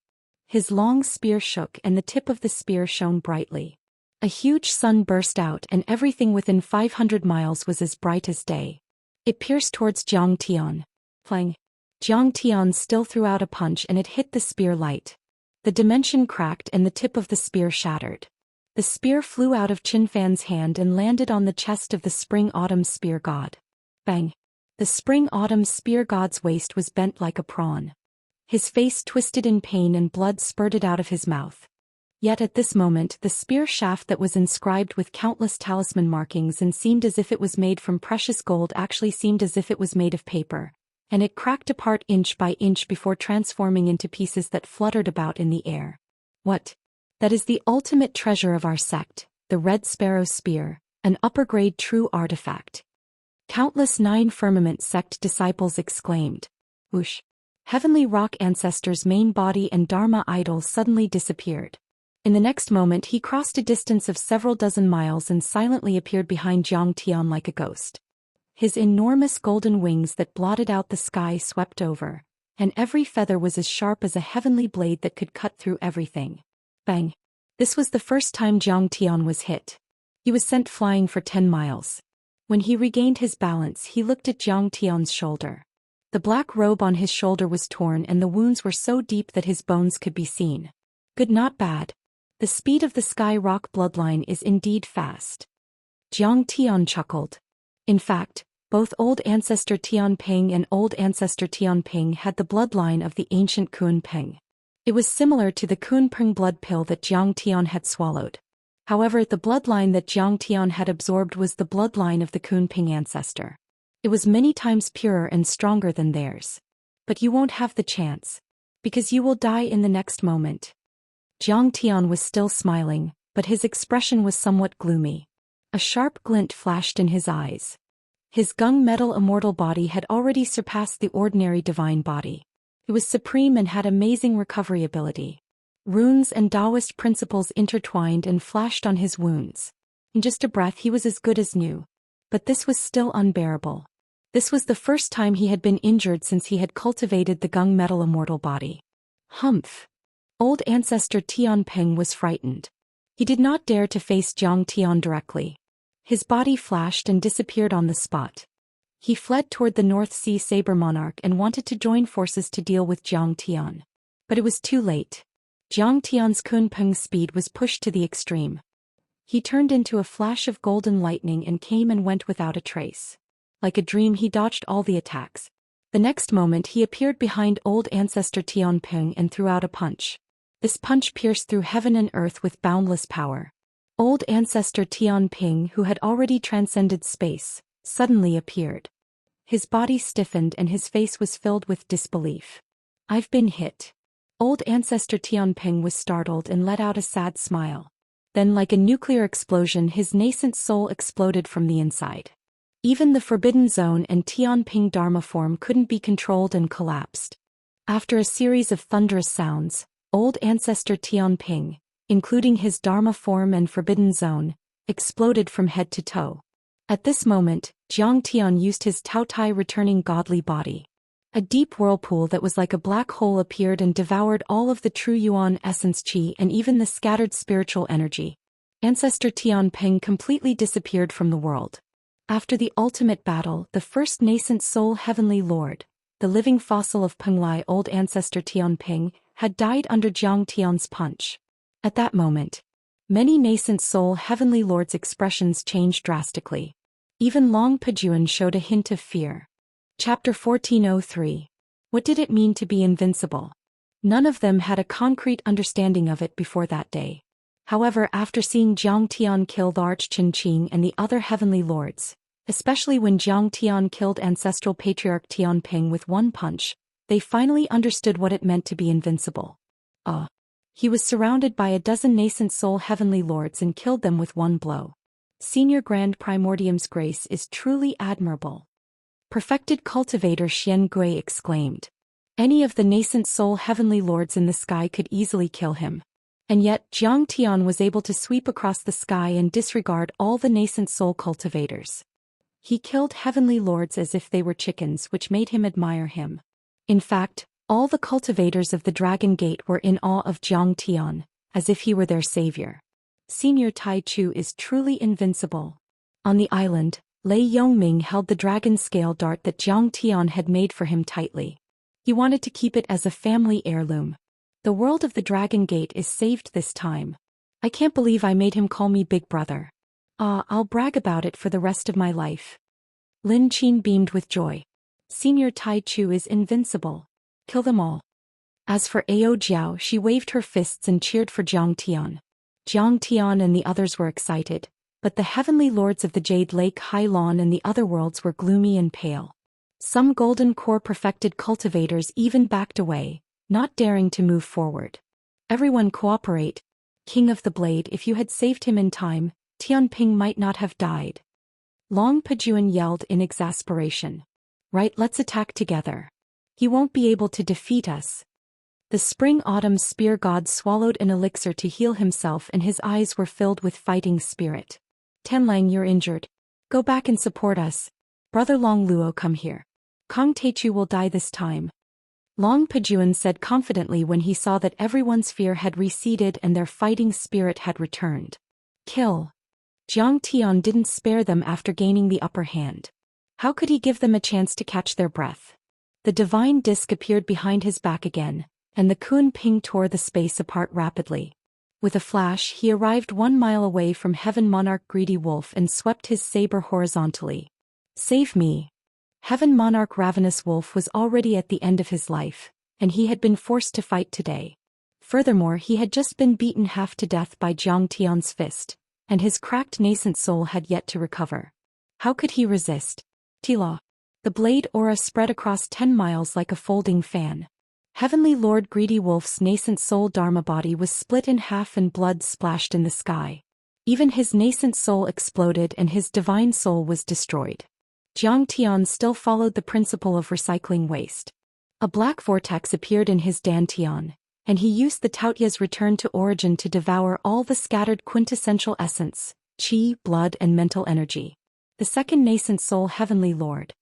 S1: His long spear shook and the tip of the spear shone brightly. A huge sun burst out and everything within 500 miles was as bright as day. It pierced towards Jiang Tian. Plang. Jiang Tian still threw out a punch and it hit the spear light. The dimension cracked and the tip of the spear shattered. The spear flew out of Qin Fan's hand and landed on the chest of the spring autumn spear god. Bang. The spring autumn spear god's waist was bent like a prawn. His face twisted in pain and blood spurted out of his mouth. Yet at this moment the spear shaft that was inscribed with countless talisman markings and seemed as if it was made from precious gold actually seemed as if it was made of paper, and it cracked apart inch by inch before transforming into pieces that fluttered about in the air. What? That is the ultimate treasure of our sect, the Red Sparrow Spear, an upper-grade true artifact. Countless 9 Firmament sect disciples exclaimed. Whoosh! Heavenly Rock Ancestor's main body and Dharma idol suddenly disappeared. In the next moment he crossed a distance of several dozen miles and silently appeared behind Jiang Tian like a ghost. His enormous golden wings that blotted out the sky swept over, and every feather was as sharp as a heavenly blade that could cut through everything. Bang! This was the first time Jiang Tian was hit. He was sent flying for 10 miles. When he regained his balance, he looked at Jiang Tian's shoulder. The black robe on his shoulder was torn and the wounds were so deep that his bones could be seen. Good, not bad. The speed of the Sky Rock bloodline is indeed fast. Jiang Tian chuckled. In fact, both Old Ancestor Tian Ping and Old Ancestor Tian Ping had the bloodline of the ancient Kun Ping. It was similar to the Kun Ping blood pill that Jiang Tian had swallowed. However, the bloodline that Jiang Tian had absorbed was the bloodline of the Kun Ping ancestor. It was many times purer and stronger than theirs. But you won't have the chance. Because you will die in the next moment. Jiang Tian was still smiling, but his expression was somewhat gloomy. A sharp glint flashed in his eyes. His gung metal immortal body had already surpassed the ordinary divine body. It was supreme and had amazing recovery ability. Runes and Daoist principles intertwined and flashed on his wounds. In just a breath he was as good as new. But this was still unbearable. This was the first time he had been injured since he had cultivated the gung metal immortal body. Humph! Old Ancestor Tian Ping was frightened. He did not dare to face Jiang Tian directly. His body flashed and disappeared on the spot. He fled toward the North Sea Saber Monarch and wanted to join forces to deal with Jiang Tian. But it was too late. Jiang Tian's Kun Ping speed was pushed to the extreme. He turned into a flash of golden lightning and came and went without a trace. Like a dream he dodged all the attacks. The next moment he appeared behind Old Ancestor Tian Ping and threw out a punch. This punch pierced through heaven and earth with boundless power. Old Ancestor Tian Ping, who had already transcended space, suddenly appeared. His body stiffened and his face was filled with disbelief. I've been hit. Old Ancestor Tian Ping was startled and let out a sad smile. Then like a nuclear explosion his nascent soul exploded from the inside. Even the Forbidden Zone and Tian Ping Dharma form couldn't be controlled and collapsed. After a series of thunderous sounds, Old Ancestor Tian Ping, including his Dharma form and Forbidden Zone, exploded from head to toe. At this moment, Jiang Tian used his Taotai returning godly body. A deep whirlpool that was like a black hole appeared and devoured all of the true Yuan essence chi and even the scattered spiritual energy. Ancestor Tian Ping completely disappeared from the world. After the ultimate battle, the first nascent soul heavenly lord, the living fossil of Penglai Old Ancestor Tian Ping, had died under Jiang Tian's punch. At that moment, many nascent soul heavenly lords' expressions changed drastically. Even Long Pejuan showed a hint of fear. Chapter 1403. What did it mean to be invincible? None of them had a concrete understanding of it before that day. However, after seeing Jiang Tian kill the Archqin Qing and the other heavenly lords, especially when Jiang Tian killed ancestral patriarch Tian Ping with one punch, they finally understood what it meant to be invincible. He was surrounded by a dozen nascent soul heavenly lords and killed them with one blow. Senior Grand Primordium's grace is truly admirable. Perfected Cultivator Xian Gui exclaimed. Any of the nascent soul heavenly lords in the sky could easily kill him. And yet Jiang Tian was able to sweep across the sky and disregard all the nascent soul cultivators. He killed heavenly lords as if they were chickens, which made him admire him. In fact, all the cultivators of the Dragon Gate were in awe of Jiang Tian, as if he were their savior. Senior Tai Chu is truly invincible. On the island, Lei Yongming held the dragon scale dart that Jiang Tian had made for him tightly. He wanted to keep it as a family heirloom. The world of the Dragon Gate is saved this time. I can't believe I made him call me Big Brother. I'll brag about it for the rest of my life. Lin Qin beamed with joy. Senior Tai Chu is invincible. Kill them all. As for Ao Jiao, she waved her fists and cheered for Jiang Tian. Jiang Tian and the others were excited, but the heavenly lords of the Jade Lake Hai Lan and the other worlds were gloomy and pale. Some golden core perfected cultivators even backed away, not daring to move forward. Everyone cooperate. King of the Blade, if you had saved him in time, Tian Ping might not have died. Long Pejuan yelled in exasperation. Right, let's attack together. He won't be able to defeat us. The spring-autumn spear god swallowed an elixir to heal himself and his eyes were filled with fighting spirit. Tenlang, you're injured. Go back and support us. Brother Long Luo, come here. Kong Teichu will die this time. Long Pejuan said confidently when he saw that everyone's fear had receded and their fighting spirit had returned. Kill. Jiang Tian didn't spare them after gaining the upper hand. How could he give them a chance to catch their breath? The divine disc appeared behind his back again, and the Kun Ping tore the space apart rapidly. With a flash, he arrived 1 mile away from Heaven Monarch Greedy Wolf and swept his saber horizontally. Save me. Heaven Monarch Ravenous Wolf was already at the end of his life, and he had been forced to fight today. Furthermore, he had just been beaten half to death by Jiang Tian's fist, and his cracked nascent soul had yet to recover. How could he resist? Tila. The blade aura spread across 10 miles like a folding fan. Heavenly Lord Greedy Wolf's nascent soul Dharma body was split in half and blood splashed in the sky. Even his nascent soul exploded and his divine soul was destroyed. Jiang Tian still followed the principle of recycling waste. A black vortex appeared in his dantian, and he used the Taotia's return to origin to devour all the scattered quintessential essence, qi, blood and mental energy. The second nascent soul Heavenly Lord,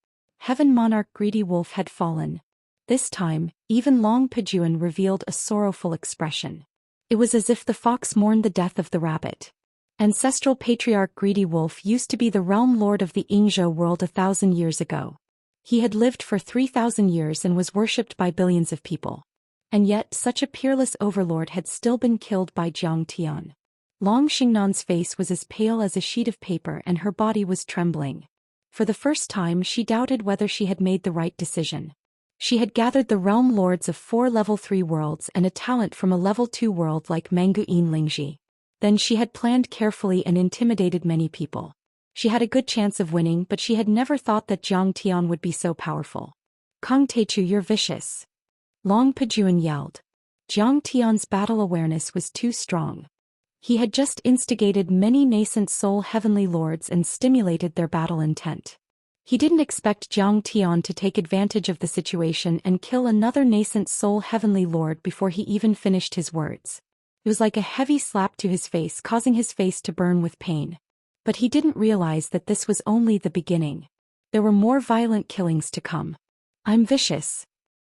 S1: Heaven Monarch Greedy Wolf, had fallen. This time, even Long Pejuan revealed a sorrowful expression. It was as if the fox mourned the death of the rabbit. Ancestral Patriarch Greedy Wolf used to be the realm lord of the Yingzhou world 1,000 years ago. He had lived for 3,000 years and was worshipped by billions of people. And yet, such a peerless overlord had still been killed by Jiang Tian. Long Xingnan's face was as pale as a sheet of paper and her body was trembling. For the first time, she doubted whether she had made the right decision. She had gathered the realm lords of 4 level 3 worlds and a talent from a level 2 world like Manguin Lingji. Then she had planned carefully and intimidated many people. She had a good chance of winning, but she had never thought that Jiang Tian would be so powerful. Kong Teichu, you're vicious. Long Pejuan yelled. Jiang Tian's battle awareness was too strong. He had just instigated many nascent soul heavenly lords and stimulated their battle intent. He didn't expect Jiang Tian to take advantage of the situation and kill another nascent soul heavenly lord before he even finished his words. It was like a heavy slap to his face, causing his face to burn with pain. But he didn't realize that this was only the beginning. There were more violent killings to come. I'm vicious.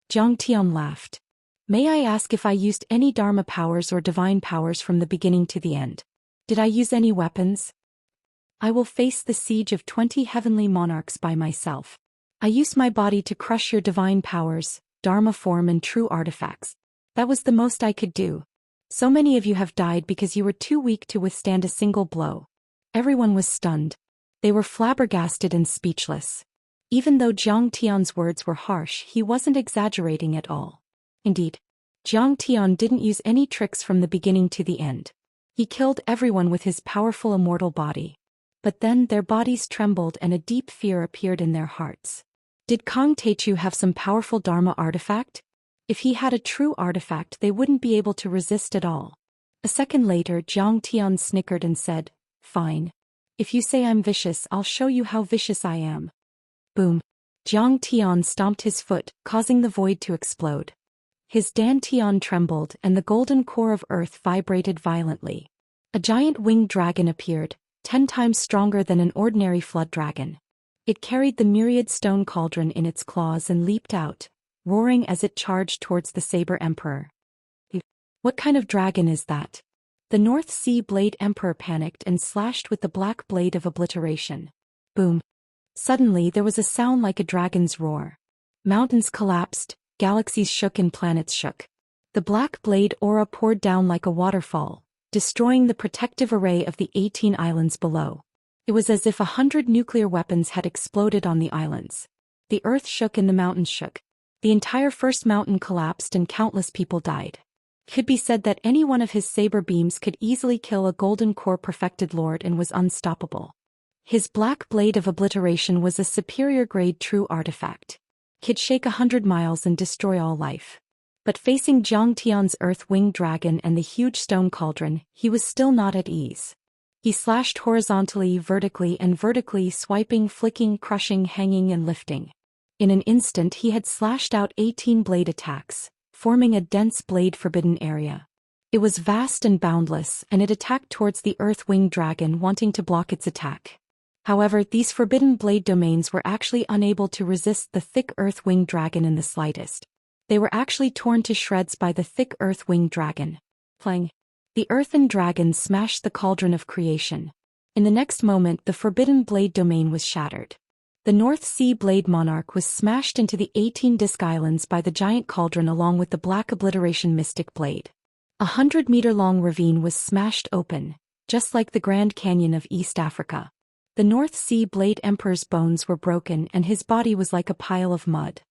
S1: Jiang Tian laughed. May I ask if I used any Dharma powers or divine powers from the beginning to the end? Did I use any weapons? I will face the siege of 20 heavenly monarchs by myself. I used my body to crush your divine powers, Dharma form and true artifacts. That was the most I could do. So many of you have died because you were too weak to withstand a single blow. Everyone was stunned. They were flabbergasted and speechless. Even though Zhang Tian's words were harsh, he wasn't exaggerating at all. Indeed, Zhang Tian didn't use any tricks from the beginning to the end. He killed everyone with his powerful immortal body. But then their bodies trembled and a deep fear appeared in their hearts. Did Kang Teichu have some powerful Dharma artifact? If he had a true artifact, they wouldn't be able to resist at all. A second later, Zhang Tian snickered and said, "Fine. If you say I'm vicious, I'll show you how vicious I am." Boom. Zhang Tian stomped his foot, causing the void to explode. His dantian trembled and the golden core of earth vibrated violently. A giant winged dragon appeared, 10 times stronger than an ordinary flood dragon. It carried the myriad stone cauldron in its claws and leaped out, roaring as it charged towards the Saber Emperor. What kind of dragon is that? The North Sea Blade Emperor panicked and slashed with the black blade of obliteration. Boom. Suddenly there was a sound like a dragon's roar. Mountains collapsed, galaxies shook and planets shook. The black blade aura poured down like a waterfall, destroying the protective array of the 18 islands below. It was as if 100 nuclear weapons had exploded on the islands. The earth shook and the mountains shook. The entire first mountain collapsed and countless people died. It could be said that any one of his saber beams could easily kill a golden core perfected lord and was unstoppable. His black blade of obliteration was a superior grade true artifact. It could shake 100 miles and destroy all life. But facing Zhang Tian's earth-winged dragon and the huge stone cauldron, he was still not at ease. He slashed horizontally, vertically, swiping, flicking, crushing, hanging and lifting. In an instant he had slashed out 18 blade attacks, forming a dense blade-forbidden area. It was vast and boundless, and it attacked towards the earth-winged dragon, wanting to block its attack. However, these forbidden blade domains were actually unable to resist the thick earth-winged dragon in the slightest. They were actually torn to shreds by the thick earth-winged dragon. Clang! The earthen dragon smashed the cauldron of creation. In the next moment, the forbidden blade domain was shattered. The North Sea Blade Monarch was smashed into the 18 disc islands by the giant cauldron along with the black obliteration mystic blade. 100-meter-long ravine was smashed open, just like the Grand Canyon of East Africa. The North Sea Blade Emperor's bones were broken and his body was like a pile of mud.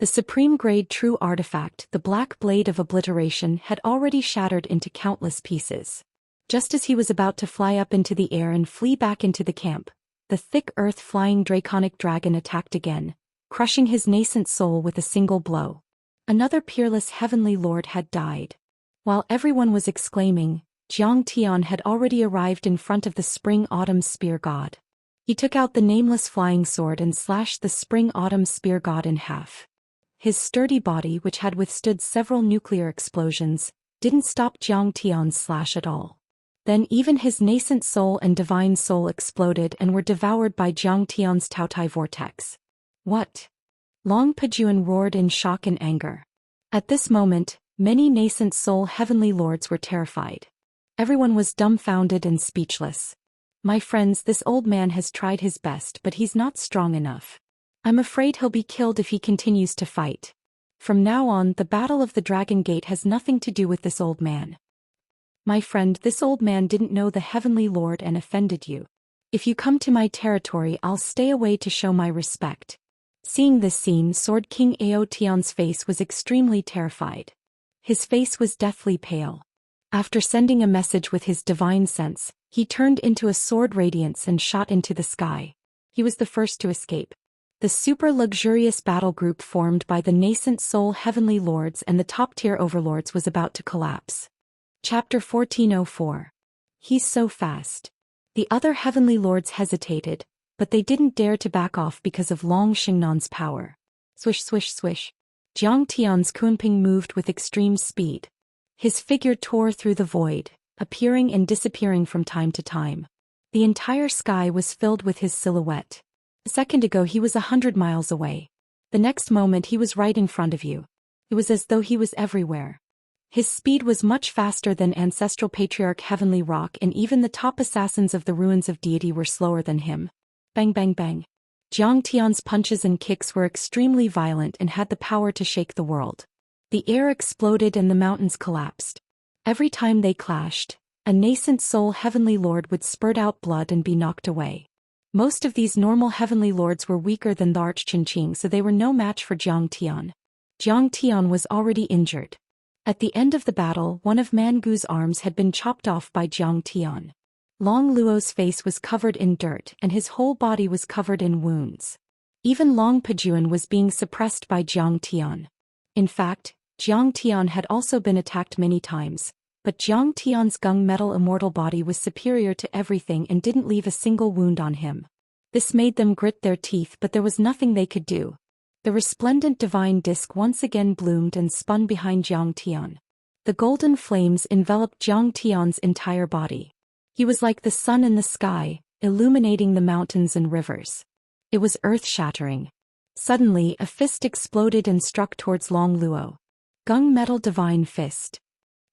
S1: The supreme-grade true artifact, the Black Blade of Obliteration, had already shattered into countless pieces. Just as he was about to fly up into the air and flee back into the camp, the thick earth-flying draconic dragon attacked again, crushing his nascent soul with a single blow. Another peerless heavenly lord had died. While everyone was exclaiming, Zhang Tian had already arrived in front of the Spring-Autumn Spear God. He took out the nameless flying sword and slashed the Spring-Autumn Spear God in half. His sturdy body, which had withstood several nuclear explosions, didn't stop Zhang Tian's slash at all. Then even his nascent soul and divine soul exploded and were devoured by Zhang Tian's Taotai vortex. What? Long Pajuan roared in shock and anger. At this moment, many nascent soul heavenly lords were terrified. Everyone was dumbfounded and speechless. My friends, this old man has tried his best, but he's not strong enough. I'm afraid he'll be killed if he continues to fight. From now on, the Battle of the Dragon Gate has nothing to do with this old man. My friend, this old man didn't know the Heavenly Lord and offended you. If you come to my territory, I'll stay away to show my respect. Seeing this scene, Sword King Ao Tian's face was extremely terrified. His face was deathly pale. After sending a message with his divine sense, he turned into a sword radiance and shot into the sky. He was the first to escape. The super-luxurious battle group formed by the nascent soul heavenly lords and the top-tier overlords was about to collapse. Chapter 1404. He's so fast. The other heavenly lords hesitated, but they didn't dare to back off because of Long Xingnan's power. Swish swish swish. Zhang Tian's Kunping moved with extreme speed. His figure tore through the void, appearing and disappearing from time to time. The entire sky was filled with his silhouette. A second ago he was 100 miles away. The next moment he was right in front of you. It was as though he was everywhere. His speed was much faster than Ancestral Patriarch Heavenly Rock, and even the top assassins of the Ruins of Deity were slower than him. Bang bang bang. Zhang Tian's punches and kicks were extremely violent and had the power to shake the world. The air exploded and the mountains collapsed. Every time they clashed, a nascent soul heavenly lord would spurt out blood and be knocked away. Most of these normal heavenly lords were weaker than the Archqing, so they were no match for Zhang Tian. Zhang Tian was already injured. At the end of the battle, one of Mangu's arms had been chopped off by Zhang Tian. Long Luo's face was covered in dirt and his whole body was covered in wounds. Even Long Pejuan was being suppressed by Zhang Tian. In fact, Zhang Tian had also been attacked many times, but Zhang Tian's gunmetal immortal body was superior to everything and didn't leave a single wound on him. This made them grit their teeth, but there was nothing they could do. The resplendent divine disk once again bloomed and spun behind Zhang Tian. The golden flames enveloped Zhang Tian's entire body. He was like the sun in the sky, illuminating the mountains and rivers. It was earth-shattering. Suddenly, a fist exploded and struck towards Long Luo. Gunmetal divine fist.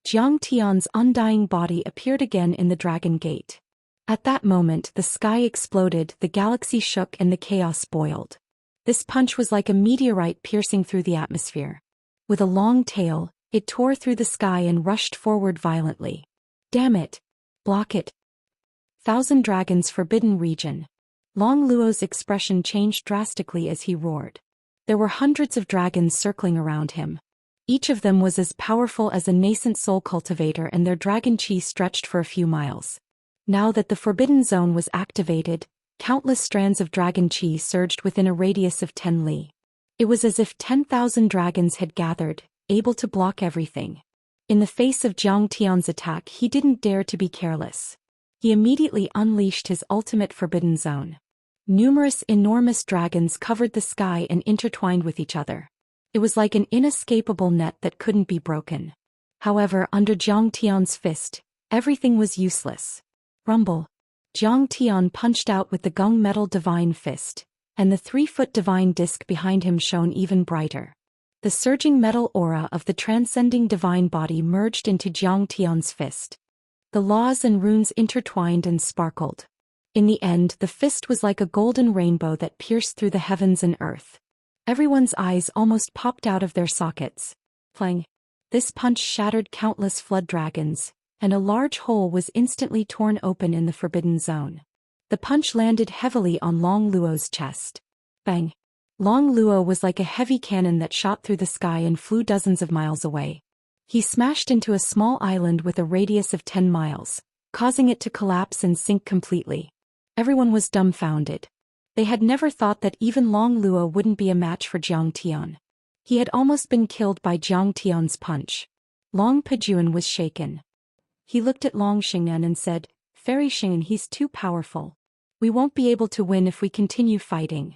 S1: Zhang Tian's undying body appeared again in the Dragon Gate. At that moment, the sky exploded, the galaxy shook and the chaos boiled. This punch was like a meteorite piercing through the atmosphere. With a long tail, it tore through the sky and rushed forward violently. Damn it! Block it! Thousand Dragons Forbidden Region. Long Luo's expression changed drastically as he roared. There were hundreds of dragons circling around him. Each of them was as powerful as a nascent soul cultivator, and their dragon chi stretched for a few miles. Now that the Forbidden Zone was activated, countless strands of dragon chi surged within a radius of 10 li. It was as if 10,000 dragons had gathered, able to block everything. In the face of Zhang Tian's attack, he didn't dare to be careless. He immediately unleashed his ultimate Forbidden Zone. Numerous enormous dragons covered the sky and intertwined with each other. It was like an inescapable net that couldn't be broken. However, under Zhang Tian's fist, everything was useless. Rumble. Zhang Tian punched out with the gunmetal divine fist, and the 3-foot divine disc behind him shone even brighter. The surging metal aura of the transcending divine body merged into Zhang Tian's fist. The laws and runes intertwined and sparkled. In the end, the fist was like a golden rainbow that pierced through the heavens and earth. Everyone's eyes almost popped out of their sockets. Clang! This punch shattered countless flood dragons, and a large hole was instantly torn open in the Forbidden Zone. The punch landed heavily on Long Luo's chest. Bang! Long Luo was like a heavy cannon that shot through the sky and flew dozens of miles away. He smashed into a small island with a radius of 10 miles, causing it to collapse and sink completely. Everyone was dumbfounded. They had never thought that even Long Luo wouldn't be a match for Zhang Tian. He had almost been killed by Zhang Tian's punch. Long Pejuan was shaken. He looked at Long Xingnan and said, "Fairy Xingnan, he's too powerful. We won't be able to win if we continue fighting."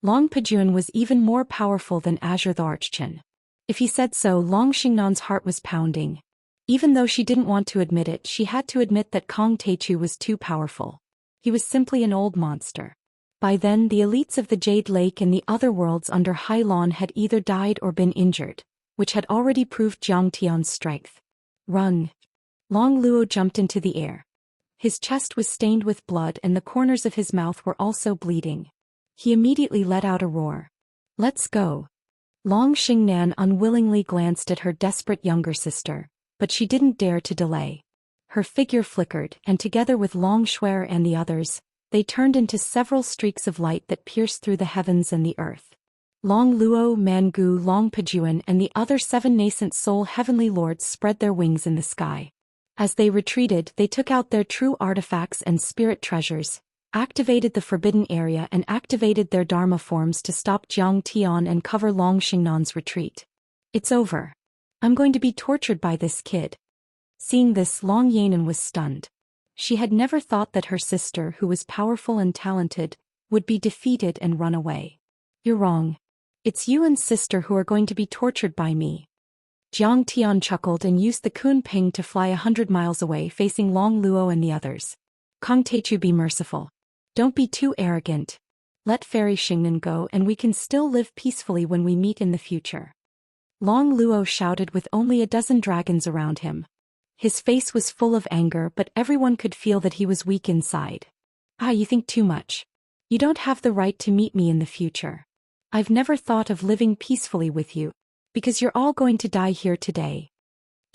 S1: Long Pejuan was even more powerful than Azure the Archqin. If he said so, Long Xingnan's heart was pounding. Even though she didn't want to admit it, she had to admit that Kong Teichu was too powerful. He was simply an old monster. By then, the elites of the Jade Lake and the other worlds under Hai Lan had either died or been injured, which had already proved Zhang Tian's strength. Run! Long Luo jumped into the air. His chest was stained with blood and the corners of his mouth were also bleeding. He immediately let out a roar. "Let's go!" Long Xingnan unwillingly glanced at her desperate younger sister, but she didn't dare to delay. Her figure flickered, and together with Long Shuer and the others, they turned into several streaks of light that pierced through the heavens and the earth. Long Luo, Mangu, Long Pejuan, and the other 7 nascent soul heavenly lords spread their wings in the sky. As they retreated, they took out their true artifacts and spirit treasures, activated the forbidden area and activated their Dharma forms to stop Zhang Tian and cover Long Xingnan's retreat. "It's over. I'm going to be tortured by this kid." Seeing this, Long Yanan was stunned. She had never thought that her sister, who was powerful and talented, would be defeated and run away. "You're wrong. It's you and sister who are going to be tortured by me." Zhang Tian chuckled and used the Kun Ping to fly 100 miles away, facing Long Luo and the others. "Kong Teichu, be merciful. Don't be too arrogant. Let Fairy Xingnan go and we can still live peacefully when we meet in the future." Long Luo shouted with only a dozen dragons around him. His face was full of anger, but everyone could feel that he was weak inside. "Ah, you think too much. You don't have the right to meet me in the future. I've never thought of living peacefully with you. Because you're all going to die here today.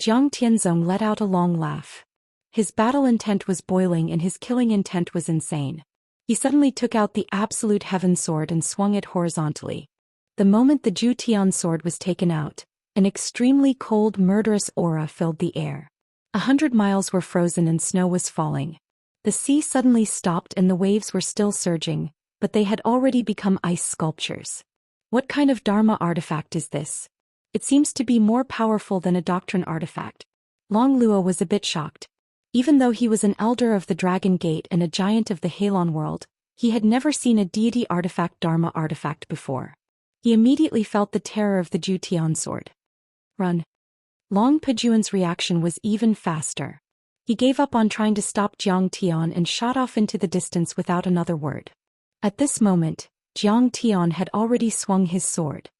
S1: Jiang Tianzong let out a long laugh. His battle intent was boiling and his killing intent was insane. He suddenly took out the absolute heaven sword and swung it horizontally. The moment the Zhu Tian sword was taken out, an extremely cold, murderous aura filled the air. 100 miles were frozen and snow was falling. The sea suddenly stopped and the waves were still surging, but they had already become ice sculptures. What kind of Dharma artifact is this? It seems to be more powerful than a doctrine artifact. Long Luo was a bit shocked. Even though he was an elder of the Dragon Gate and a giant of the Halon world, he had never seen a deity artifact Dharma artifact before. He immediately felt the terror of the Zhu Tian sword. Run. Long Pejuan's reaction was even faster. He gave up on trying to stop Jiang Tian and shot off into the distance without another word. At this moment, Jiang Tian had already swung his sword.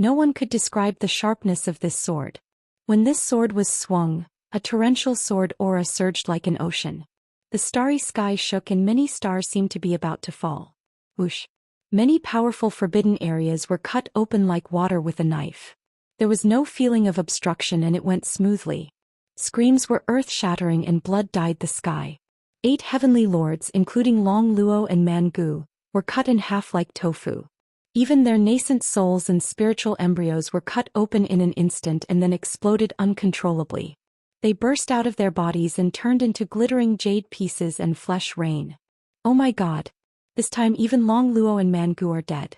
S1: No one could describe the sharpness of this sword. When this sword was swung, a torrential sword aura surged like an ocean. The starry sky shook and many stars seemed to be about to fall. Whoosh! Many powerful forbidden areas were cut open like water with a knife. There was no feeling of obstruction and it went smoothly. Screams were earth-shattering and blood dyed the sky. 8 heavenly lords, including Long Luo and Man Gu, were cut in half like tofu. Even their nascent souls and spiritual embryos were cut open in an instant and then exploded uncontrollably. They burst out of their bodies and turned into glittering jade pieces and flesh rain. Oh my god! This time even Long Luo and Man Gu are dead.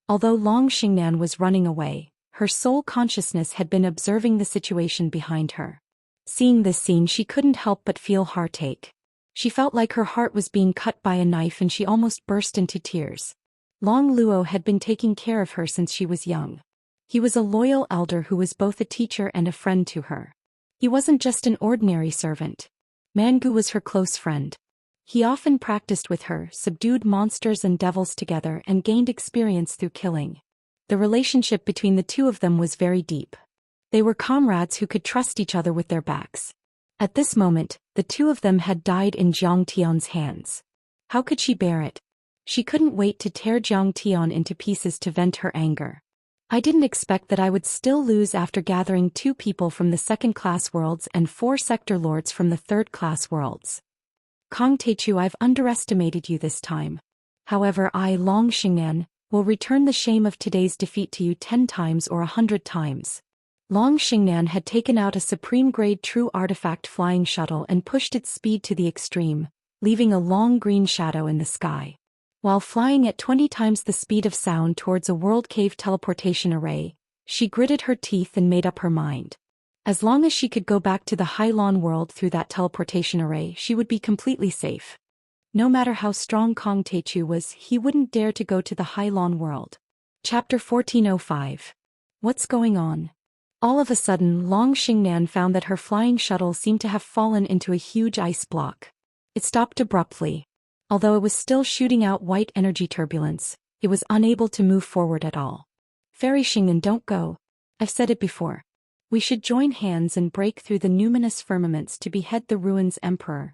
S1: Although Long Xingnan was running away, her sole consciousness had been observing the situation behind her. Seeing this scene, she couldn't help but feel heartache. She felt like her heart was being cut by a knife and she almost burst into tears. Long Luo had been taking care of her since she was young. He was a loyal elder who was both a teacher and a friend to her. He wasn't just an ordinary servant. Man Gu was her close friend. He often practiced with her, subdued monsters and devils together and gained experience through killing. The relationship between the two of them was very deep. They were comrades who could trust each other with their backs. At this moment, the two of them had died in Jiang Tian's hands. How could she bear it? She couldn't wait to tear Jiang Tian into pieces to vent her anger. I didn't expect that I would still lose after gathering 2 people from the second-class worlds and 4 sector lords from the third-class worlds. Kong Teichu, I've underestimated you this time. However, I, Long Xingnan, will return the shame of today's defeat to you 10 times or 100 times. Long Xingnan had taken out a supreme-grade true artifact flying shuttle and pushed its speed to the extreme, leaving a long green shadow in the sky. While flying at 20 times the speed of sound towards a world cave teleportation array, she gritted her teeth and made up her mind. As long as she could go back to the Hylon world through that teleportation array, she would be completely safe. No matter how strong Kong Teichu was, he wouldn't dare to go to the Hylon world. Chapter 1405. What's going on? All of a sudden, Long Xingnan found that her flying shuttle seemed to have fallen into a huge ice block. It stopped abruptly. Although it was still shooting out white energy turbulence, it was unable to move forward at all. Fairy Xingnan, don't go. I've said it before. We should join hands and break through the numinous firmaments to behead the ruins emperor.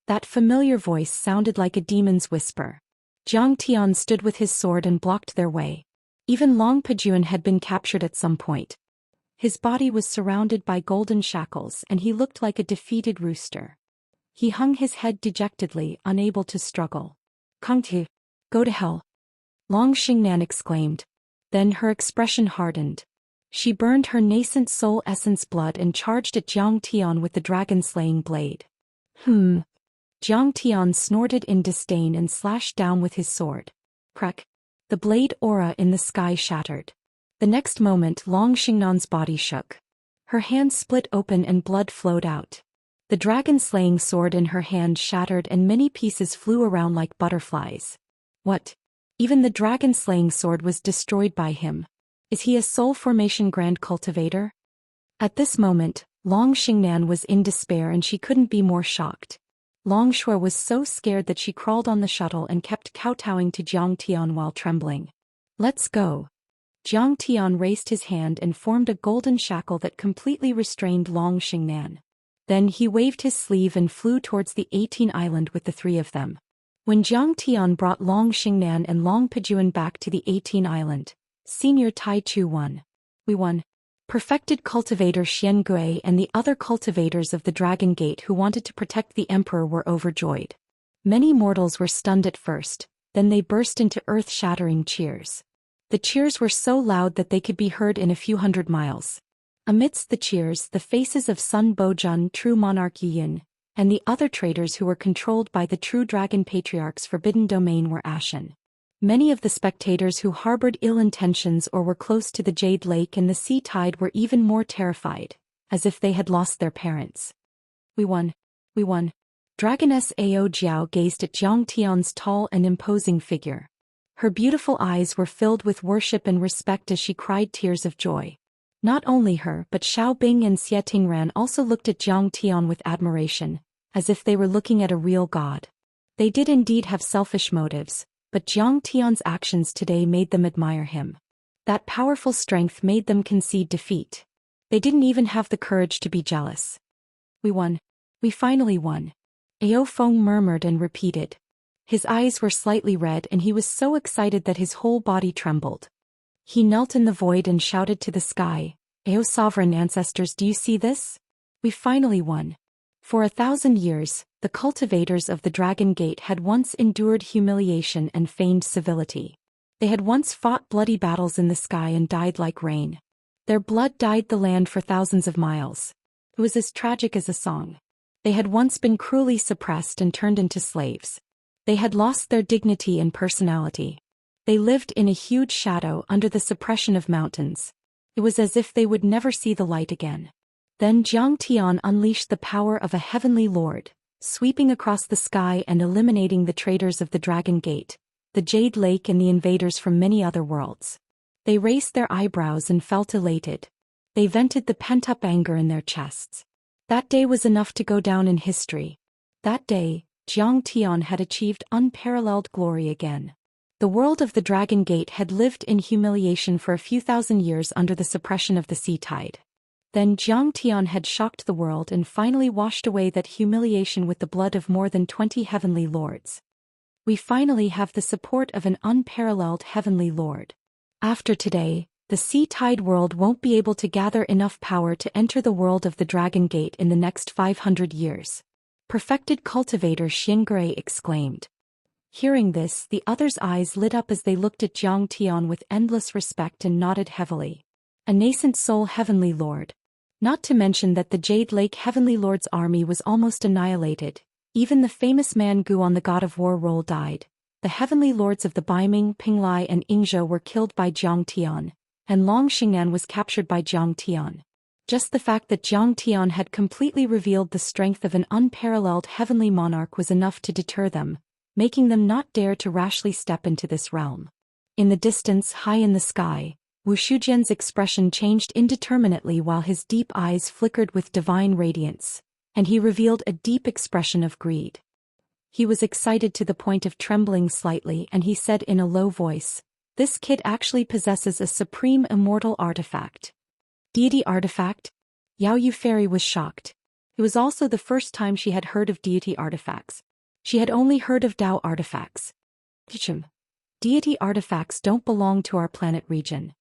S1: That familiar voice sounded like a demon's whisper. Jiang Tian stood with his sword and blocked their way. Even Long Pejuan had been captured at some point. His body was surrounded by golden shackles and he looked like a defeated rooster. He hung his head dejectedly, unable to struggle. Kong Tu, go to hell! Long Xingnan exclaimed. Then her expression hardened. She burned her nascent soul essence blood and charged at Jiang Tian with the dragon-slaying blade. Jiang Tian snorted in disdain and slashed down with his sword. Crack! The blade aura in the sky shattered. The next moment Long Xingnan's body shook. Her hand split open and blood flowed out. The dragon-slaying sword in her hand shattered and many pieces flew around like butterflies. What? Even the dragon-slaying sword was destroyed by him. Is he a soul formation grand cultivator? At this moment, Long Xingnan was in despair and she couldn't be more shocked. Long Shuo was so scared that she crawled on the shuttle and kept kowtowing to Jiang Tian while trembling. Let's go. Jiang Tian raised his hand and formed a golden shackle that completely restrained Long Xingnan. Then he waved his sleeve and flew towards the 18 island with the 3 of them. When Jiang Tian brought Long Xingnan and Long Pejuan back to the 18 island, Senior Tai Chu won. We won. Perfected cultivator Xianxia and the other cultivators of the Dragon Gate who wanted to protect the emperor were overjoyed. Many mortals were stunned at first, then they burst into earth-shattering cheers. The cheers were so loud that they could be heard in a few hundred miles. Amidst the cheers, the faces of Sun Bojun, true monarch Yin, and the other traitors who were controlled by the true dragon patriarch's forbidden domain were ashen. Many of the spectators who harbored ill intentions or were close to the Jade Lake and the sea tide were even more terrified, as if they had lost their parents. We won. We won. Dragoness Ao Jiao gazed at Jiang Tian's tall and imposing figure. Her beautiful eyes were filled with worship and respect as she cried tears of joy. Not only her but Xiao Bing and Xie Tingran also looked at Jiang Tian with admiration, as if they were looking at a real god. They did indeed have selfish motives, but Jiang Tian's actions today made them admire him. That powerful strength made them concede defeat. They didn't even have the courage to be jealous. We won. We finally won. Ao Feng murmured and repeated. His eyes were slightly red and he was so excited that his whole body trembled. He knelt in the void and shouted to the sky, "Ao sovereign ancestors, do you see this? We finally won." For 1,000 years, the cultivators of the Dragon Gate had once endured humiliation and feigned civility. They had once fought bloody battles in the sky and died like rain. Their blood dyed the land for thousands of miles. It was as tragic as a song. They had once been cruelly suppressed and turned into slaves. They had lost their dignity and personality. They lived in a huge shadow under the suppression of mountains. It was as if they would never see the light again. Then Jiang Tian unleashed the power of a heavenly lord, sweeping across the sky and eliminating the traitors of the Dragon Gate, the Jade Lake and the invaders from many other worlds. They raised their eyebrows and felt elated. They vented the pent-up anger in their chests. That day was enough to go down in history. That day, Jiang Tian had achieved unparalleled glory again. The world of the Dragon Gate had lived in humiliation for a few thousand years under the suppression of the sea tide. Then Jiang Tian had shocked the world and finally washed away that humiliation with the blood of more than 20 heavenly lords. We finally have the support of an unparalleled heavenly lord. After today, the sea tide world won't be able to gather enough power to enter the world of the Dragon Gate in the next 500 years. Perfected cultivator Xianxia exclaimed. Hearing this, the others' eyes lit up as they looked at Jiang Tian with endless respect and nodded heavily. A nascent soul heavenly lord. Not to mention that the Jade Lake Heavenly Lord's army was almost annihilated. Even the famous man Gu on the God of War role died. The heavenly lords of the Baiming, Pinglai and Ingzhou were killed by Jiang Tian, and Long Xing'an was captured by Jiang Tian. Just the fact that Jiang Tian had completely revealed the strength of an unparalleled heavenly monarch was enough to deter them, making them not dare to rashly step into this realm. In the distance, high in the sky, Wuxia's expression changed indeterminately while his deep eyes flickered with divine radiance, and he revealed a deep expression of greed. He was excited to the point of trembling slightly and he said in a low voice, "This kid actually possesses a supreme immortal artifact." Deity artifact? Yao Yu Fairy was shocked. It was also the first time she had heard of deity artifacts. She had only heard of Dao artifacts. Deity artifacts don't belong to our planet region.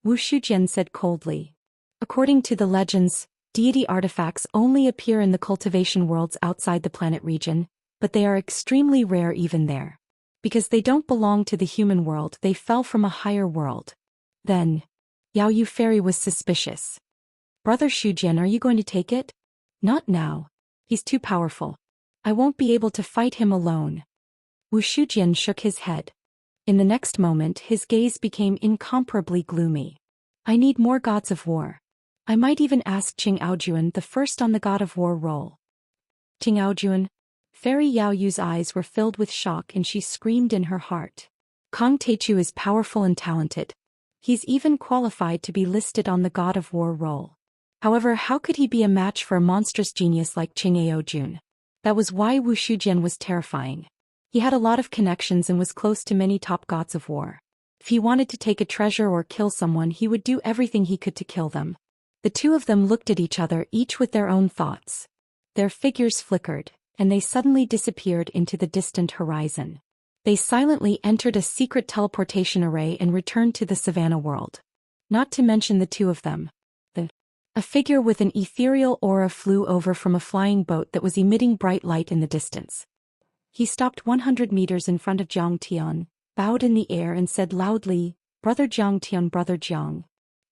S1: Wu Shujian said coldly. According to the legends, deity artifacts only appear in the cultivation worlds outside the planet region, but they are extremely rare even there. Because they don't belong to the human world, they fell from a higher world. Then, Yao Yu Fairy was suspicious. "Brother Shujian, are you going to take it?" "Not now. He's too powerful. I won't be able to fight him alone." Wu Shujian shook his head. In the next moment his gaze became incomparably gloomy. "I need more gods of war. I might even ask Qing Aojuan the first on the god of war role." Qing Aojuan? Fairy Yao Yu's eyes were filled with shock and she screamed in her heart. Kong Teichu is powerful and talented. He's even qualified to be listed on the god of war role. However, how could he be a match for a monstrous genius like Qing Aojun? That was why Wu Shujian was terrifying. He had a lot of connections and was close to many top gods of war. If he wanted to take a treasure or kill someone, he would do everything he could to kill them. The two of them looked at each other, each with their own thoughts. Their figures flickered, and they suddenly disappeared into the distant horizon. They silently entered a secret teleportation array and returned to the savannah world. Not to mention the two of them. A figure with an ethereal aura flew over from a flying boat that was emitting bright light in the distance. He stopped 100 meters in front of Jiang Tian, bowed in the air and said loudly, "Brother Jiang Tian, Brother Jiang.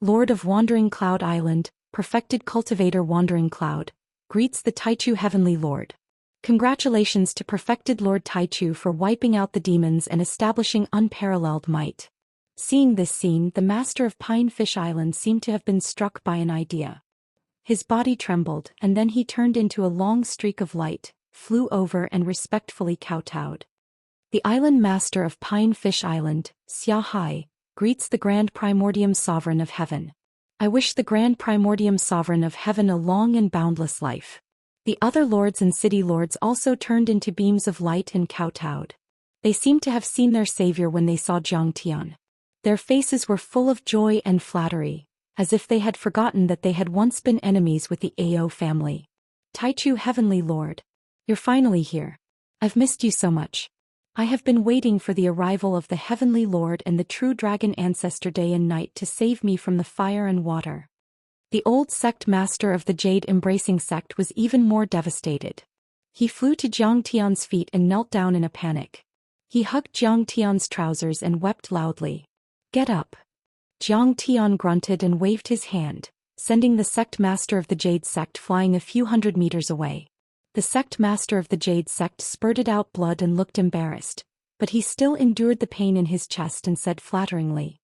S1: Lord of Wandering Cloud Island, perfected cultivator Wandering Cloud, greets the Taichu Heavenly Lord. Congratulations to perfected Lord Taichu for wiping out the demons and establishing unparalleled might." Seeing this scene, the master of Pine Fish Island seemed to have been struck by an idea. His body trembled, and then he turned into a long streak of light, flew over and respectfully kowtowed. The island master of Pine Fish Island, Xianxia, greets the Grand Primordium Sovereign of Heaven. I wish the Grand Primordium Sovereign of Heaven a long and boundless life. The other lords and city lords also turned into beams of light and kowtowed. They seemed to have seen their savior when they saw Jiang Tian. Their faces were full of joy and flattery, as if they had forgotten that they had once been enemies with the Ao family. Taichu Heavenly Lord. You're finally here. I've missed you so much. I have been waiting for the arrival of the Heavenly Lord and the true dragon ancestor day and night to save me from the fire and water. The old sect master of the Jade Embracing sect was even more devastated. He flew to Jiang Tian's feet and knelt down in a panic. He hugged Jiang Tian's trousers and wept loudly. Get up. Jiang Tian grunted and waved his hand, sending the sect master of the Jade sect flying a few hundred meters away. The sect master of the Jade sect spurted out blood and looked embarrassed, but he still endured the pain in his chest and said flatteringly,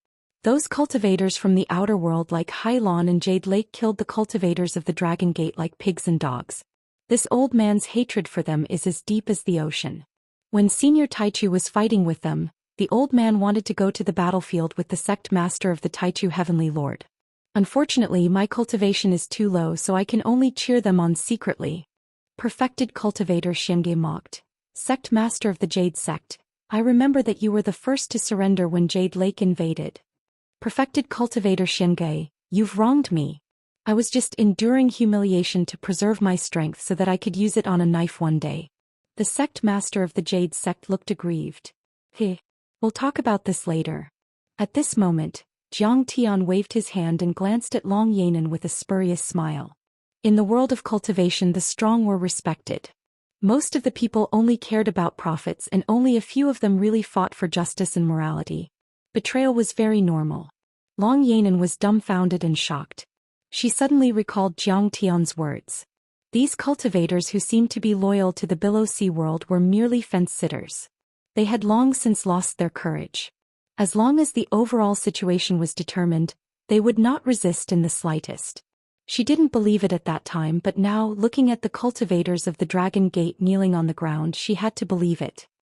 S1: "Those cultivators from the outer world like Hylon and Jade Lake killed the cultivators of the Dragon Gate like pigs and dogs. This old man's hatred for them is as deep as the ocean. When Senior Taichu was fighting with them, the old man wanted to go to the battlefield with the sect master of the Taichu Heavenly Lord. Unfortunately, my cultivation is too low, so I can only cheer them on secretly." Perfected cultivator Xianxia mocked. "Sect master of the Jade sect, I remember that you were the first to surrender when Jade Lake invaded." Perfected cultivator Xianxia, "You've wronged me. I was just enduring humiliation to preserve my strength so that I could use it on a knife one day." The sect master of the Jade sect looked aggrieved. We'll talk about this later." At this moment, Jiang Tian waved his hand and glanced at Long Yanan with a spurious smile. In the world of cultivation, the strong were respected. Most of the people only cared about profits and only a few of them really fought for justice and morality. Betrayal was very normal. Long Yanan was dumbfounded and shocked. She suddenly recalled Jiang Tian's words. These cultivators who seemed to be loyal to the Below Sea world were merely fence-sitters. They had long since lost their courage. As long as the overall situation was determined, they would not resist in the slightest. She didn't believe it at that time, but now, looking at the cultivators of the Dragon Gate kneeling on the ground, she had to believe it.